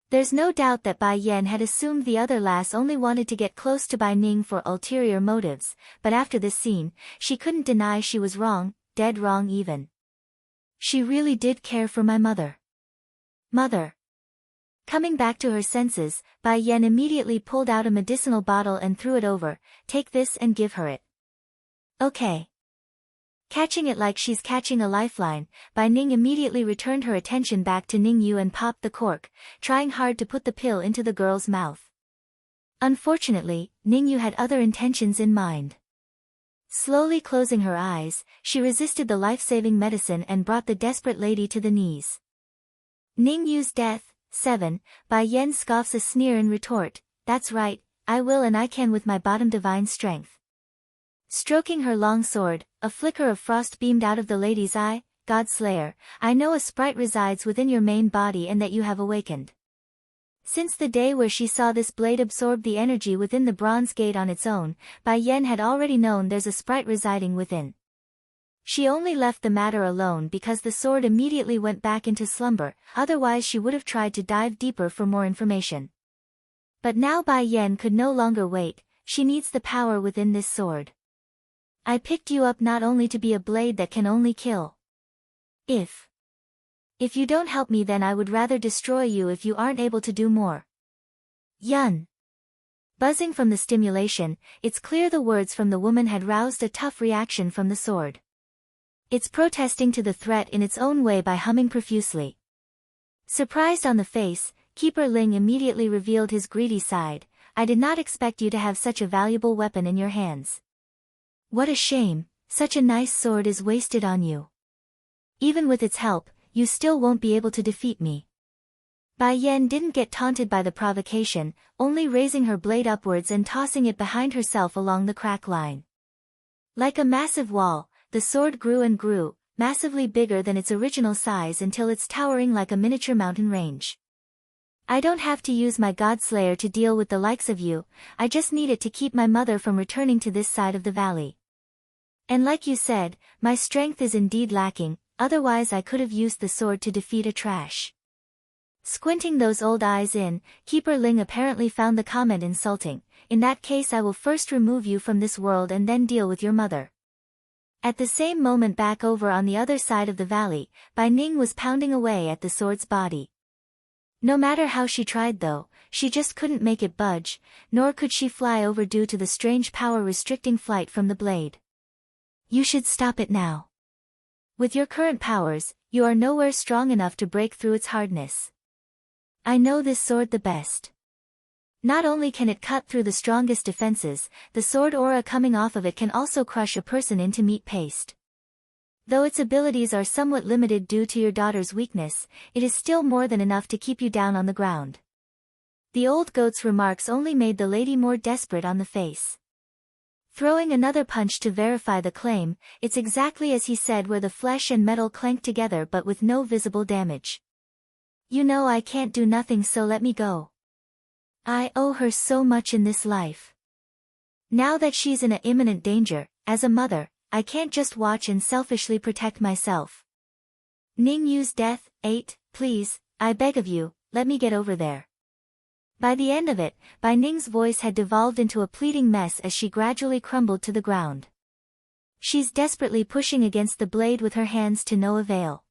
There's no doubt that Bai Yan had assumed the other lass only wanted to get close to Bai Ning for ulterior motives, but after this scene, she couldn't deny she was wrong, dead wrong even. She really did care for my mother. Mother. Coming back to her senses, Bai Yan immediately pulled out a medicinal bottle and threw it over. Take this and give her it. Okay. Catching it like she's catching a lifeline, Bai Ning immediately returned her attention back to Ningyu and popped the cork, trying hard to put the pill into the girl's mouth. Unfortunately, Ningyu had other intentions in mind. Slowly closing her eyes, she resisted the life-saving medicine and brought the desperate lady to the knees. Ningyu's death. 7. Bai Yan scoffs a sneer in retort. That's right, I will and I can with my bottom divine strength. Stroking her long sword, a flicker of frost beamed out of the lady's eye. God Slayer, I know a sprite resides within your main body and that you have awakened. Since the day where she saw this blade absorb the energy within the bronze gate on its own, Bai Yan had already known there's a sprite residing within. She only left the matter alone because the sword immediately went back into slumber, otherwise she would have tried to dive deeper for more information. But now Bai Yan could no longer wait, she needs the power within this sword. I picked you up not only to be a blade that can only kill. If you don't help me then I would rather destroy you if you aren't able to do more. Yun. Buzzing from the stimulation, it's clear the words from the woman had roused a tough reaction from the sword. It's protesting to the threat in its own way by humming profusely. Surprised on the face, Keeper Ling immediately revealed his greedy side. I did not expect you to have such a valuable weapon in your hands. What a shame, such a nice sword is wasted on you. Even with its help, you still won't be able to defeat me. Bai Yan didn't get taunted by the provocation, only raising her blade upwards and tossing it behind herself along the crack line. Like a massive wall, the sword grew and grew, massively bigger than its original size until it's towering like a miniature mountain range. I don't have to use my Godslayer to deal with the likes of you, I just need it to keep my mother from returning to this side of the valley. And like you said, my strength is indeed lacking, otherwise I could have used the sword to defeat a trash. Squinting those old eyes in, Keeper Ling apparently found the comment insulting. In that case I will first remove you from this world and then deal with your mother. At the same moment back over on the other side of the valley, Bai Ning was pounding away at the sword's body. No matter how she tried though, she just couldn't make it budge, nor could she fly over due to the strange power restricting flight from the blade. You should stop it now. With your current powers, you are nowhere strong enough to break through its hardness. I know this sword the best. Not only can it cut through the strongest defenses, the sword aura coming off of it can also crush a person into meat paste. Though its abilities are somewhat limited due to your daughter's weakness, it is still more than enough to keep you down on the ground. The old goat's remarks only made the lady more desperate on the face. Throwing another punch to verify the claim, it's exactly as he said where the flesh and metal clanked together but with no visible damage. You know I can't do nothing so let me go. I owe her so much in this life. Now that she's in an imminent danger, as a mother, I can't just watch and selfishly protect myself. Ningyu's death. 8, please, I beg of you, let me get over there. By the end of it, Bai Ning's voice had devolved into a pleading mess as she gradually crumbled to the ground. She's desperately pushing against the blade with her hands to no avail.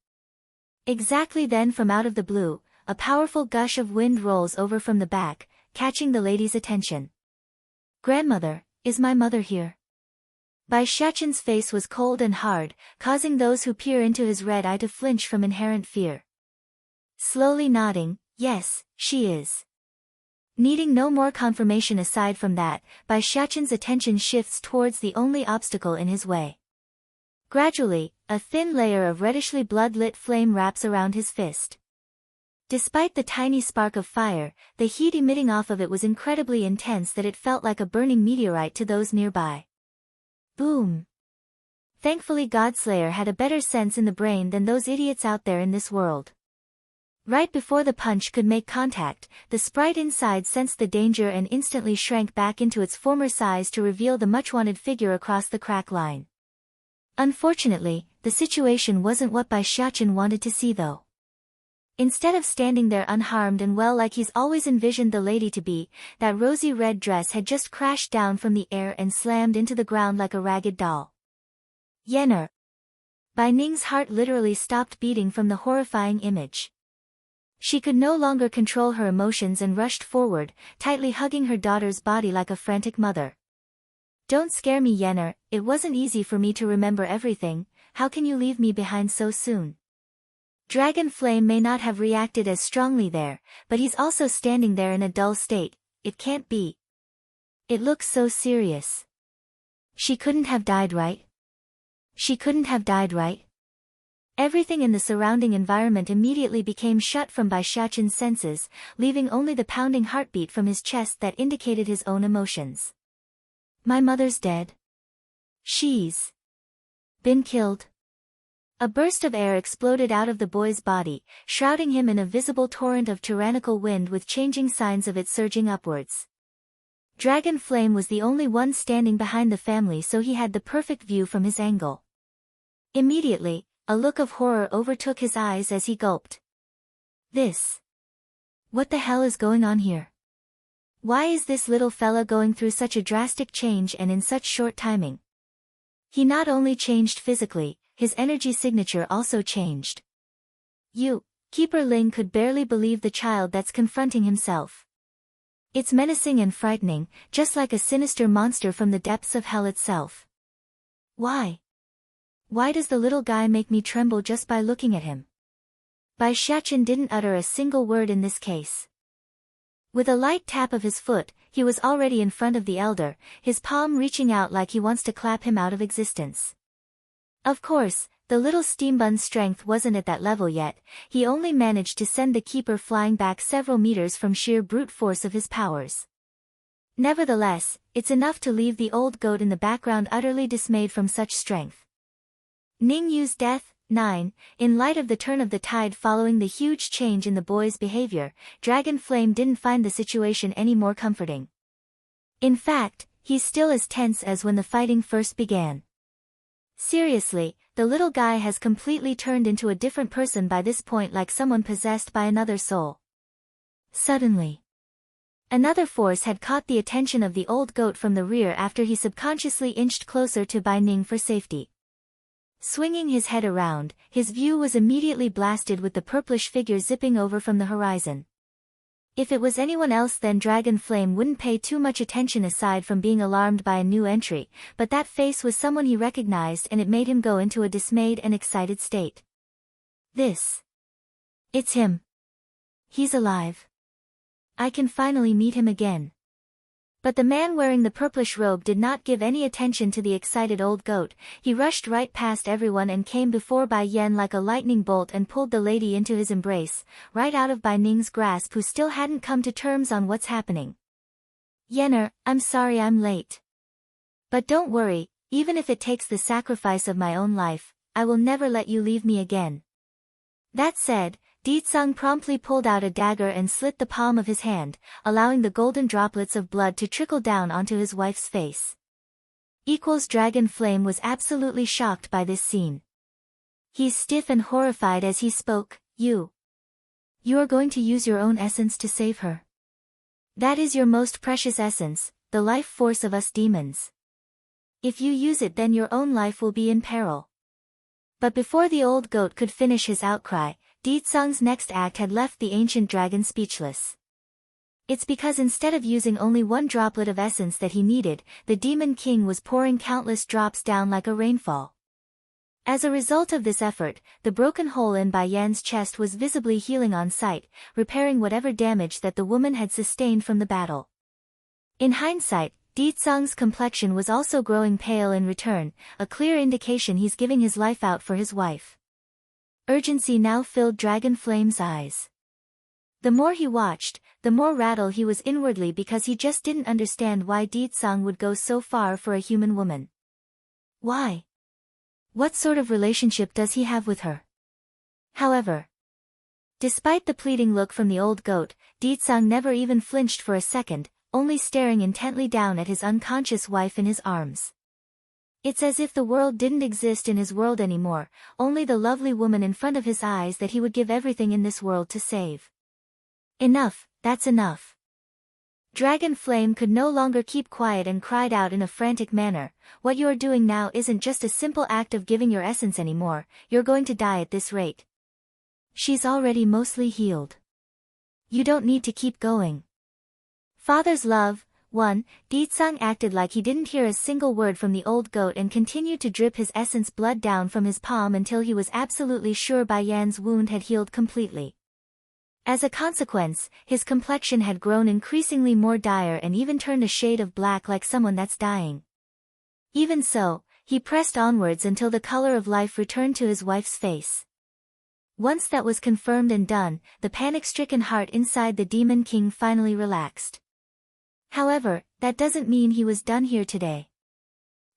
Exactly then from out of the blue, a powerful gush of wind rolls over from the back, catching the lady's attention. Grandmother, is my mother here? Bai Shachen's face was cold and hard, causing those who peer into his red eye to flinch from inherent fear. Slowly nodding, yes, she is. Needing no more confirmation aside from that, Bai Shachen's attention shifts towards the only obstacle in his way. Gradually, a thin layer of reddishly blood-lit flame wraps around his fist. Despite the tiny spark of fire, the heat emitting off of it was incredibly intense that it felt like a burning meteorite to those nearby. Boom! Thankfully Godslayer had a better sense in the brain than those idiots out there in this world. Right before the punch could make contact, the sprite inside sensed the danger and instantly shrank back into its former size to reveal the much-wanted figure across the crack line. Unfortunately, the situation wasn't what Bai Xiaqin wanted to see though. Instead of standing there unharmed and well like he's always envisioned the lady to be, that rosy red dress had just crashed down from the air and slammed into the ground like a ragged doll. Yener. Bai Ning's heart literally stopped beating from the horrifying image. She could no longer control her emotions and rushed forward, tightly hugging her daughter's body like a frantic mother. Don't scare me, Yener, it wasn't easy for me to remember everything, how can you leave me behind so soon? Dragon Flame may not have reacted as strongly there, but he's also standing there in a dull state, it can't be. It looks so serious. She couldn't have died, right? She couldn't have died, right? Everything in the surrounding environment immediately became shut from Bai Xiaqin's senses, leaving only the pounding heartbeat from his chest that indicated his own emotions. My mother's dead. She's been killed. A burst of air exploded out of the boy's body, shrouding him in a visible torrent of tyrannical wind with changing signs of it surging upwards. Dragon Flame was the only one standing behind the family, so he had the perfect view from his angle. Immediately, a look of horror overtook his eyes as he gulped. What the hell is going on here? Why is this little fella going through such a drastic change and in such short timing? He not only changed physically, his energy signature also changed. Keeper Ling could barely believe the child that's confronting himself. It's menacing and frightening, just like a sinister monster from the depths of hell itself. Why? Why does the little guy make me tremble just by looking at him? Bai Xiaqin didn't utter a single word in this case. With a light tap of his foot, he was already in front of the elder, his palm reaching out like he wants to clap him out of existence. Of course, the little steambun's strength wasn't at that level yet, he only managed to send the keeper flying back several meters from sheer brute force of his powers. Nevertheless, it's enough to leave the old goat in the background utterly dismayed from such strength. Ning Yu's death. 9. In light of the turn of the tide following the huge change in the boy's behavior, Dragon Flame didn't find the situation any more comforting. In fact, he's still as tense as when the fighting first began. Seriously, the little guy has completely turned into a different person by this point, like someone possessed by another soul. Suddenly, another force had caught the attention of the old goat from the rear after he subconsciously inched closer to Bai Ning for safety. Swinging his head around, his view was immediately blasted with the purplish figure zipping over from the horizon. If it was anyone else, then Dragon Flame wouldn't pay too much attention aside from being alarmed by a new entry, but that face was someone he recognized and it made him go into a dismayed and excited state. It's him. He's alive. I can finally meet him again. But the man wearing the purplish robe did not give any attention to the excited old goat, he rushed right past everyone and came before Bai Yen like a lightning bolt and pulled the lady into his embrace, right out of Bai Ning's grasp, who still hadn't come to terms on what's happening. Yener, I'm sorry I'm late. But don't worry, even if it takes the sacrifice of my own life, I will never let you leave me again. That said, Ditsang promptly pulled out a dagger and slit the palm of his hand, allowing the golden droplets of blood to trickle down onto his wife's face. Dragon Flame was absolutely shocked by this scene. He's stiff and horrified as he spoke. You are going to use your own essence to save her. That is your most precious essence, the life force of us demons. If you use it, then your own life will be in peril. But before the old goat could finish his outcry, Ditsang's next act had left the ancient dragon speechless. It's because instead of using only one droplet of essence that he needed, the Demon King was pouring countless drops down like a rainfall. As a result of this effort, the broken hole in Bai Yan's chest was visibly healing on sight, repairing whatever damage that the woman had sustained from the battle. In hindsight, Ditsang's complexion was also growing pale in return, a clear indication he's giving his life out for his wife. Urgency now filled Dragon Flame's eyes. The more he watched, the more rattled he was inwardly, because he just didn't understand why Ditsang would go so far for a human woman. Why? What sort of relationship does he have with her? However, despite the pleading look from the old goat, Deetsang never even flinched for a second, only staring intently down at his unconscious wife in his arms. It's as if the world didn't exist in his world anymore, only the lovely woman in front of his eyes that he would give everything in this world to save. Enough, that's enough. Dragon Flame could no longer keep quiet and cried out in a frantic manner, what you are doing now isn't just a simple act of giving your essence anymore, you're going to die at this rate. She's already mostly healed. You don't need to keep going. Father's love. 1. Deetsang acted like he didn't hear a single word from the old goat and continued to drip his essence blood down from his palm until he was absolutely sure Bai Yan's wound had healed completely. As a consequence, his complexion had grown increasingly more dire and even turned a shade of black like someone that's dying. Even so, he pressed onwards until the color of life returned to his wife's face. Once that was confirmed and done, the panic-stricken heart inside the Demon King finally relaxed. However, that doesn't mean he was done here today.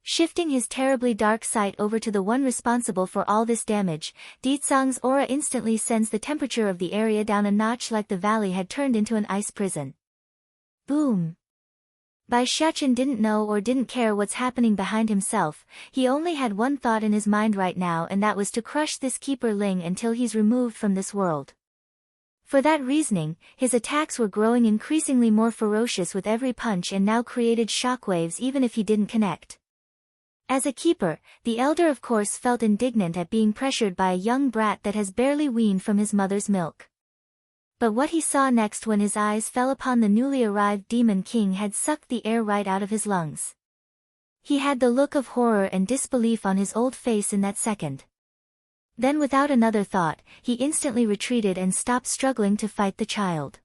Shifting his terribly dark sight over to the one responsible for all this damage, Deetsang's aura instantly sends the temperature of the area down a notch like the valley had turned into an ice prison. Boom! Bai Xiaochen didn't know or didn't care what's happening behind himself, he only had one thought in his mind right now, and that was to crush this Keeper Ling until he's removed from this world. For that reasoning, his attacks were growing increasingly more ferocious with every punch and now created shockwaves even if he didn't connect. As a keeper, the elder of course felt indignant at being pressured by a young brat that has barely weaned from his mother's milk. But what he saw next when his eyes fell upon the newly arrived Demon King had sucked the air right out of his lungs. He had the look of horror and disbelief on his old face in that second. Then without another thought, he instantly retreated and stopped struggling to fight the child.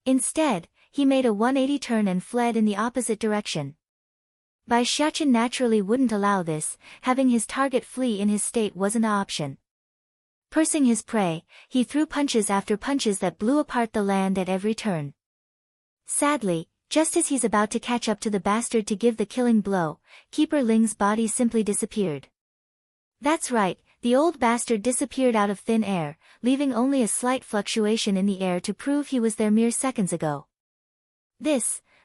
Instead, he made a 180 turn and fled in the opposite direction. Bai Xiaochen naturally wouldn't allow this, having his target flee in his state wasn't an option. Pursing his prey, he threw punches after punches that blew apart the land at every turn. Sadly, just as he's about to catch up to the bastard to give the killing blow, Keeper Ling's body simply disappeared. That's right, the old bastard disappeared out of thin air, leaving only a slight fluctuation in the air to prove he was there mere seconds ago.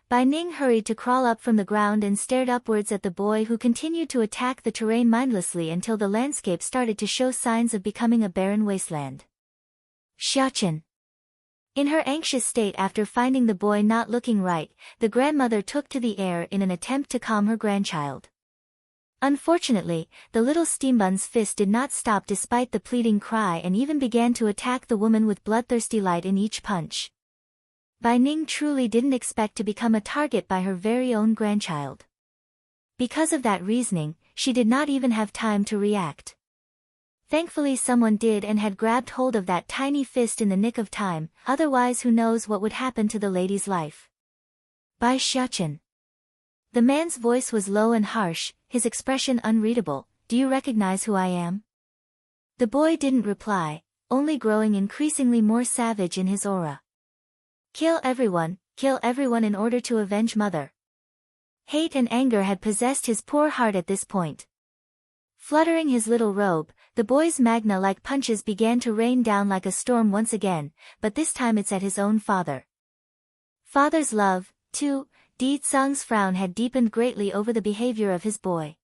Bai Ning hurried to crawl up from the ground and stared upwards at the boy who continued to attack the terrain mindlessly until the landscape started to show signs of becoming a barren wasteland. Xiaochen. In her anxious state after finding the boy not looking right, the grandmother took to the air in an attempt to calm her grandchild. Unfortunately, the little steambun's fist did not stop despite the pleading cry and even began to attack the woman with bloodthirsty light in each punch. Bai Ning truly didn't expect to become a target by her very own grandchild. Because of that reasoning, she did not even have time to react. Thankfully someone did and had grabbed hold of that tiny fist in the nick of time, otherwise who knows what would happen to the lady's life. Bai Xiaochen. The man's voice was low and harsh, his expression unreadable. Do you recognize who I am? The boy didn't reply, only growing increasingly more savage in his aura. Kill everyone in order to avenge mother. Hate and anger had possessed his poor heart at this point. Fluttering his little robe, the boy's magna-like punches began to rain down like a storm once again, but this time it's at his own father. Father's love, too. Deetsang's frown had deepened greatly over the behavior of his boy.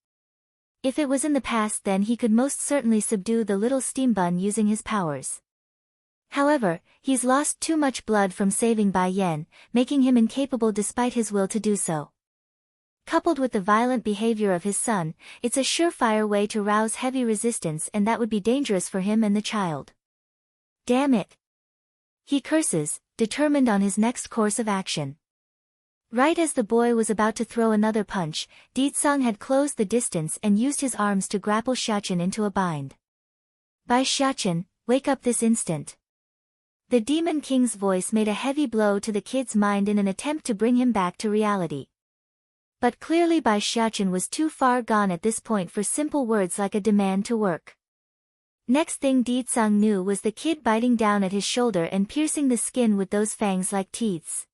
If it was in the past, then he could most certainly subdue the little steambun using his powers. However, he's lost too much blood from saving Bai Yan, making him incapable despite his will to do so. Coupled with the violent behavior of his son, it's a surefire way to rouse heavy resistance, and that would be dangerous for him and the child. Damn it! He curses, determined on his next course of action. Right as the boy was about to throw another punch, Deetsang had closed the distance and used his arms to grapple Xiaochen into a bind. Bai Xiaochen, wake up this instant. The Demon King's voice made a heavy blow to the kid's mind in an attempt to bring him back to reality. But clearly Bai Xiaochen was too far gone at this point for simple words like a demand to work. Next thing Deetsang knew was the kid biting down at his shoulder and piercing the skin with those fangs like teeth.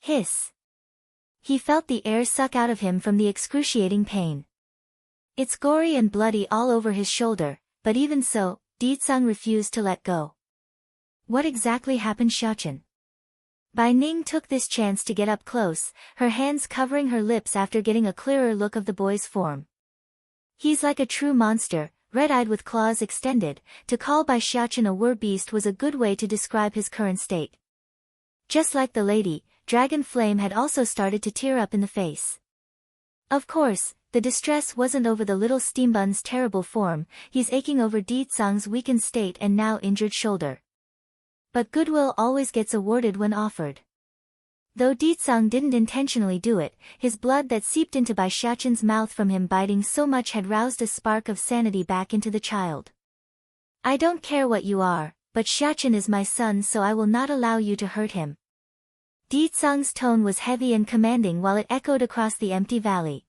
Hiss. He felt the air suck out of him from the excruciating pain. It's gory and bloody all over his shoulder, but even so, Deetsang refused to let go. What exactly happened, Xiaochen? Bai Ning took this chance to get up close, her hands covering her lips after getting a clearer look of the boy's form. He's like a true monster, red-eyed with claws extended. To call Bai Xiaochen a wer-beast was a good way to describe his current state. Just like the lady, Dragon Flame had also started to tear up in the face. Of course, the distress wasn't over the little steambun's terrible form, he's aching over Deetsang's weakened state and now injured shoulder. But goodwill always gets awarded when offered. Though Deetsang didn't intentionally do it, his blood that seeped into Bai Xiaochen's mouth from him biting so much had roused a spark of sanity back into the child. I don't care what you are, but Xiaochen is my son, so I will not allow you to hurt him. Deetsang's tone was heavy and commanding while it echoed across the empty valley.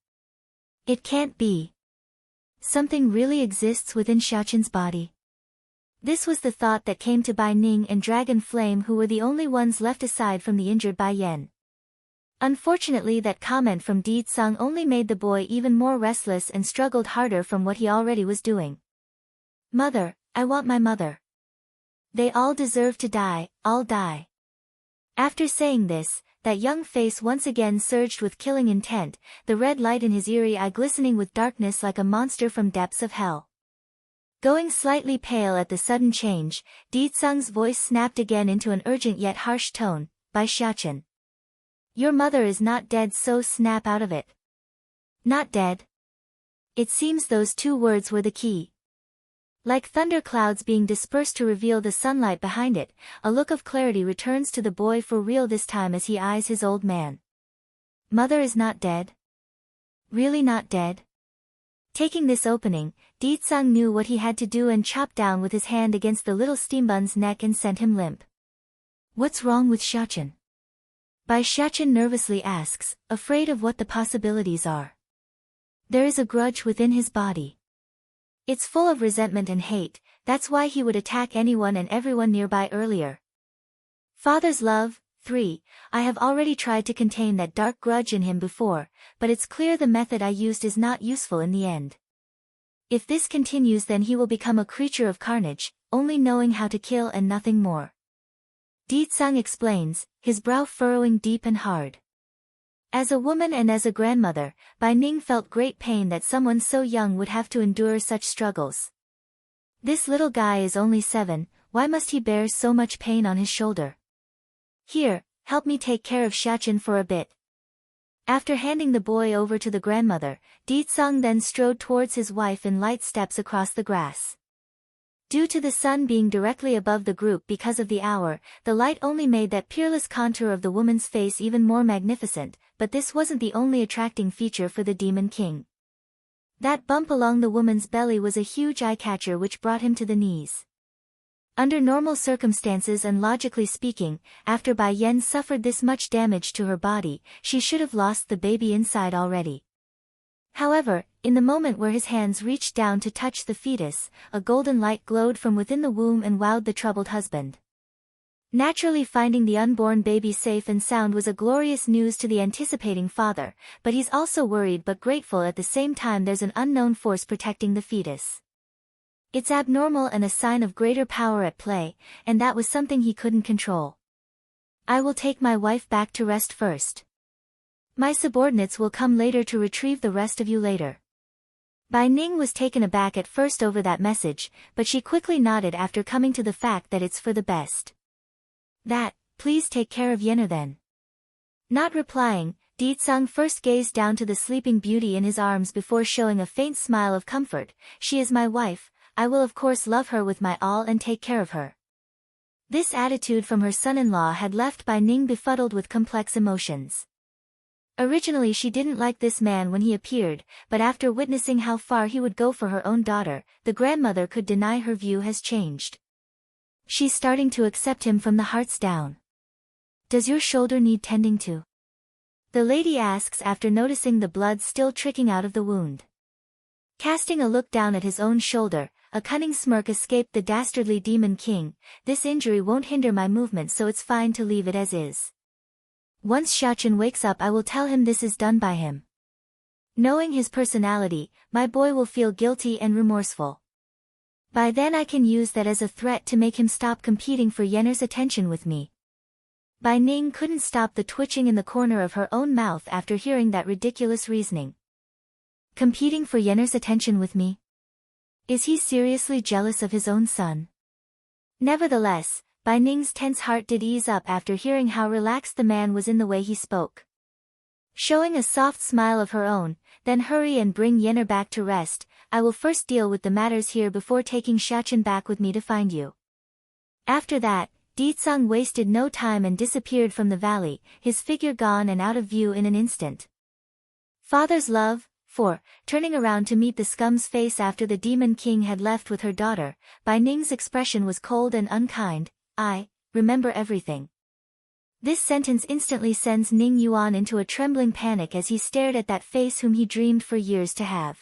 It can't be. Something really exists within Xiaochen's body. This was the thought that came to Bai Ning and Dragon Flame, who were the only ones left aside from the injured Bai Yan. Unfortunately, that comment from Deetsang only made the boy even more restless and struggled harder from what he already was doing. Mother, I want my mother. They all deserve to die, I'll die. After saying this, that young face once again surged with killing intent, the red light in his eerie eye glistening with darkness like a monster from depths of hell. Going slightly pale at the sudden change, Deetsang's voice snapped again into an urgent yet harsh tone, Bai Xiaochen. Your mother is not dead, so snap out of it. Not dead? It seems those two words were the key. Like thunder clouds being dispersed to reveal the sunlight behind it, a look of clarity returns to the boy for real this time as he eyes his old man. Mother is not dead? Really not dead? Taking this opening, Deetsang knew what he had to do and chopped down with his hand against the little steambun's neck and sent him limp. What's wrong with Xiaochen? Bai Xiaochen nervously asks, afraid of what the possibilities are. There is a grudge within his body. It's full of resentment and hate, that's why he would attack anyone and everyone nearby earlier. Father's love. 3. I have already tried to contain that dark grudge in him before, but it's clear the method I used is not useful in the end. If this continues, then he will become a creature of carnage, only knowing how to kill and nothing more. Deetsang explains, his brow furrowing deep and hard. As a woman and as a grandmother, Bai Ning felt great pain that someone so young would have to endure such struggles. This little guy is only 7, why must he bear so much pain on his shoulder? Here, help me take care of Xiaochen for a bit. After handing the boy over to the grandmother, Deetsang then strode towards his wife in light steps across the grass. Due to the sun being directly above the group because of the hour, the light only made that peerless contour of the woman's face even more magnificent, but this wasn't the only attracting feature for the Demon King. That bump along the woman's belly was a huge eye-catcher which brought him to the knees. Under normal circumstances and logically speaking, after Bai Yan suffered this much damage to her body, she should have lost the baby inside already. However, in the moment where his hands reached down to touch the fetus, a golden light glowed from within the womb and wowed the troubled husband. Naturally, finding the unborn baby safe and sound was a glorious news to the anticipating father, but he's also worried but grateful at the same time. There's an unknown force protecting the fetus. It's abnormal and a sign of greater power at play, and that was something he couldn't control. I will take my wife back to rest first. My subordinates will come later to retrieve the rest of you later. Bai Ning was taken aback at first over that message, but she quickly nodded after coming to the fact that it's for the best. Please take care of Yenner then. Not replying, Deetsang first gazed down to the sleeping beauty in his arms before showing a faint smile of comfort. She is my wife, I will of course love her with my all and take care of her. This attitude from her son-in-law had left Bai Ning befuddled with complex emotions. Originally she didn't like this man when he appeared, but after witnessing how far he would go for her own daughter, the grandmother could deny her view has changed. She's starting to accept him from the hearts down. Does your shoulder need tending to? The lady asks after noticing the blood still trickling out of the wound. Casting a look down at his own shoulder, a cunning smirk escaped the dastardly Demon King. This injury won't hinder my movement, so it's fine to leave it as is. Once Xiaochen wakes up I will tell him this is done by him. Knowing his personality, my boy will feel guilty and remorseful. By then I can use that as a threat to make him stop competing for Yenner's attention with me. Bai Ning couldn't stop the twitching in the corner of her own mouth after hearing that ridiculous reasoning. Competing for Yenner's attention with me? Is he seriously jealous of his own son? Nevertheless, Bai Ning's tense heart did ease up after hearing how relaxed the man was in the way he spoke. Showing a soft smile of her own, then hurry and bring Yenner back to rest. I will first deal with the matters here before taking Xiachen back with me to find you. After that, Ditsang wasted no time and disappeared from the valley, his figure gone and out of view in an instant. Father's love. 4. Turning around to meet the scum's face after the Demon King had left with her daughter, Bai Ning's expression was cold and unkind. I remember everything. This sentence instantly sends Ning Yuan into a trembling panic as he stared at that face whom he dreamed for years to have.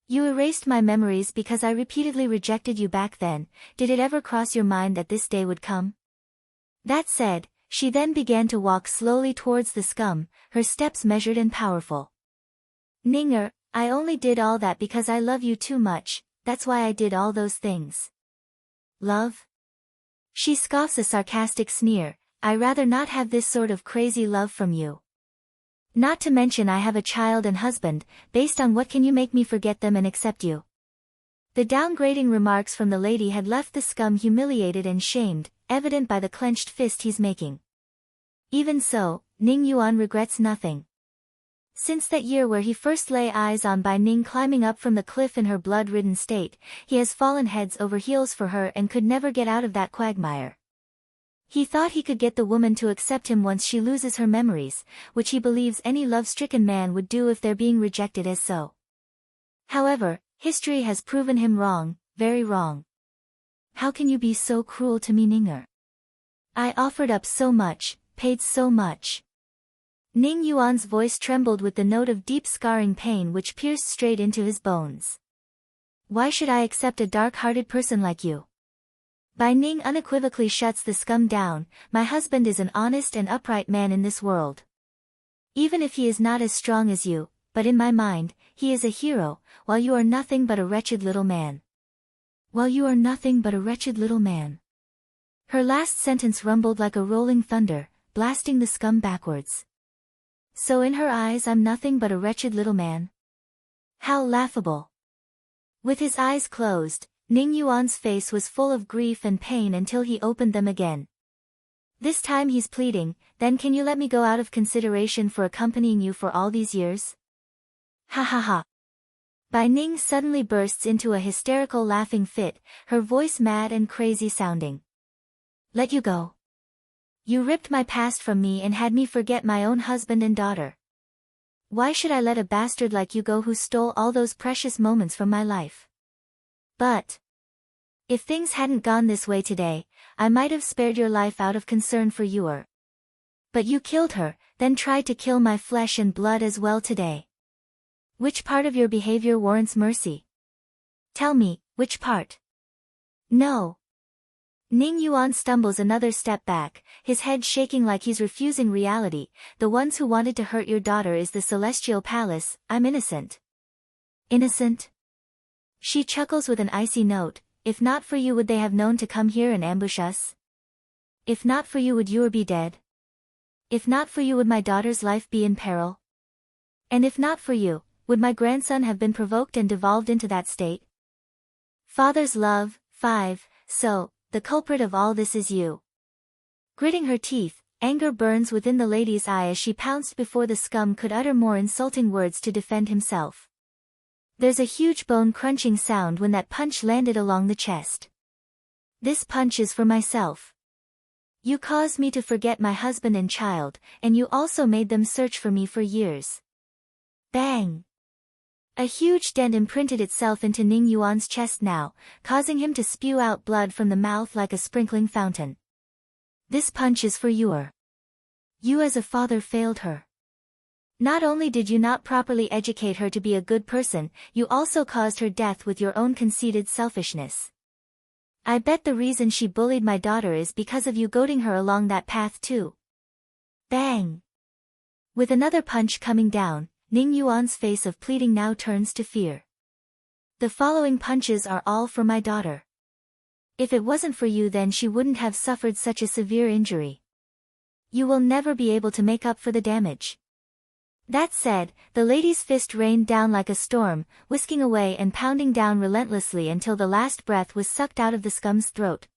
You erased my memories because I repeatedly rejected you back then. Did it ever cross your mind that this day would come? That said, she then began to walk slowly towards the scum, her steps measured and powerful. Ninger, I only did all that because I love you too much, that's why I did all those things. Love? She scoffs a sarcastic sneer. I rather not have this sort of crazy love from you. Not to mention I have a child and husband, based on what can you make me forget them and accept you? The downgrading remarks from the lady had left the scum humiliated and shamed, evident by the clenched fist he's making. Even so, Ning Yuan regrets nothing. Since that year where he first lay eyes on Bai Ning climbing up from the cliff in her blood-ridden state, he has fallen heads over heels for her and could never get out of that quagmire. He thought he could get the woman to accept him once she loses her memories, which he believes any love-stricken man would do if they're being rejected as so. However, history has proven him wrong, very wrong. How can you be so cruel to me, Ninger? I offered up so much, paid so much. Ning Yuan's voice trembled with the note of deep scarring pain which pierced straight into his bones. Why should I accept a dark-hearted person like you? Bai Ning unequivocally shuts the scum down. My husband is an honest and upright man in this world. Even if he is not as strong as you, but in my mind, he is a hero, while you are nothing but a wretched little man. While you are nothing but a wretched little man. Her last sentence rumbled like a rolling thunder, blasting the scum backwards. So in her eyes I'm nothing but a wretched little man? How laughable. With his eyes closed, Ning Yuan's face was full of grief and pain until he opened them again. This time he's pleading, then can you let me go out of consideration for accompanying you for all these years? Ha ha ha. Bai Ning suddenly bursts into a hysterical laughing fit, her voice mad and crazy sounding. Let you go? You ripped my past from me and had me forget my own husband and daughter. Why should I let a bastard like you go who stole all those precious moments from my life? But if things hadn't gone this way today, I might have spared your life out of concern for you. But you killed her, then tried to kill my flesh and blood as well today. Which part of your behavior warrants mercy? Tell me, which part? No. Ning Yuan stumbles another step back, his head shaking like he's refusing reality. The ones who wanted to hurt your daughter is the Celestial Palace. I'm innocent. Innocent? She chuckles with an icy note. If not for you would they have known to come here and ambush us? If not for you would Yor be dead? If not for you would my daughter's life be in peril? And if not for you, would my grandson have been provoked and devolved into that state? Father's love. 5. So, the culprit of all this is you. Gritting her teeth, anger burns within the lady's eye as she pounced before the scum could utter more insulting words to defend himself. There's a huge bone-crunching sound when that punch landed along the chest. This punch is for myself. You caused me to forget my husband and child, and you also made them search for me for years. Bang! A huge dent imprinted itself into Ning Yuan's chest now, causing him to spew out blood from the mouth like a sprinkling fountain. This punch is for you. You as a father failed her. Not only did you not properly educate her to be a good person, you also caused her death with your own conceited selfishness. I bet the reason she bullied my daughter is because of you goading her along that path too. Bang! With another punch coming down, Ning Yuan's face of pleading now turns to fear. The following punches are all for my daughter. If it wasn't for you, then she wouldn't have suffered such a severe injury. You will never be able to make up for the damage. That said, the lady's fist rained down like a storm, whisking away and pounding down relentlessly until the last breath was sucked out of the scum's throat.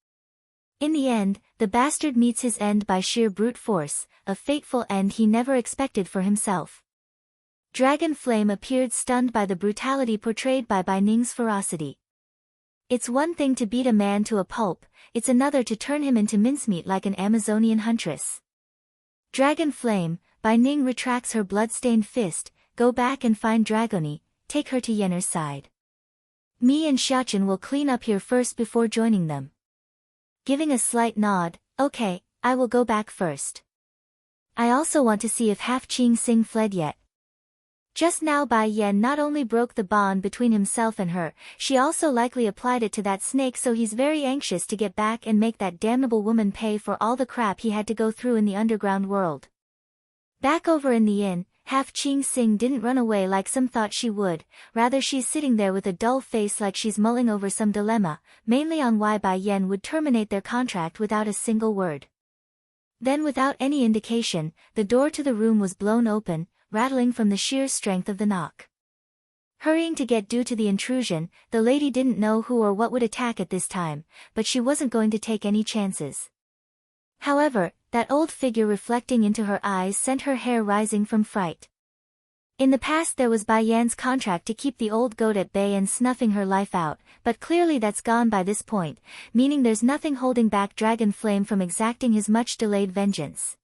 In the end, the bastard meets his end by sheer brute force, a fateful end he never expected for himself. Dragon Flame appeared, stunned by the brutality portrayed by Bai Ning's ferocity. It's one thing to beat a man to a pulp, it's another to turn him into mincemeat like an Amazonian huntress. Dragon Flame, Bai Ning retracts her blood-stained fist, go back and find Dragoni, take her to Yenner's side. Me and Xiaochen will clean up here first before joining them. Giving a slight nod, okay, I will go back first. I also want to see if Half Qing Xing fled yet. Just now Bai Yan not only broke the bond between himself and her, she also likely applied it to that snake, so he's very anxious to get back and make that damnable woman pay for all the crap he had to go through in the underground world. Back over in the inn, Half Qing Xing didn't run away like some thought she would, rather she's sitting there with a dull face like she's mulling over some dilemma, mainly on why Bai Yan would terminate their contract without a single word. Then without any indication, the door to the room was blown open, rattling from the sheer strength of the knock. Hurrying to get due to the intrusion, the lady didn't know who or what would attack at this time, but she wasn't going to take any chances. However, that old figure reflecting into her eyes sent her hair rising from fright. In the past there was Bai Yan's contract to keep the old goat at bay and snuffing her life out, but clearly that's gone by this point, meaning there's nothing holding back Dragon Flame from exacting his much-delayed vengeance.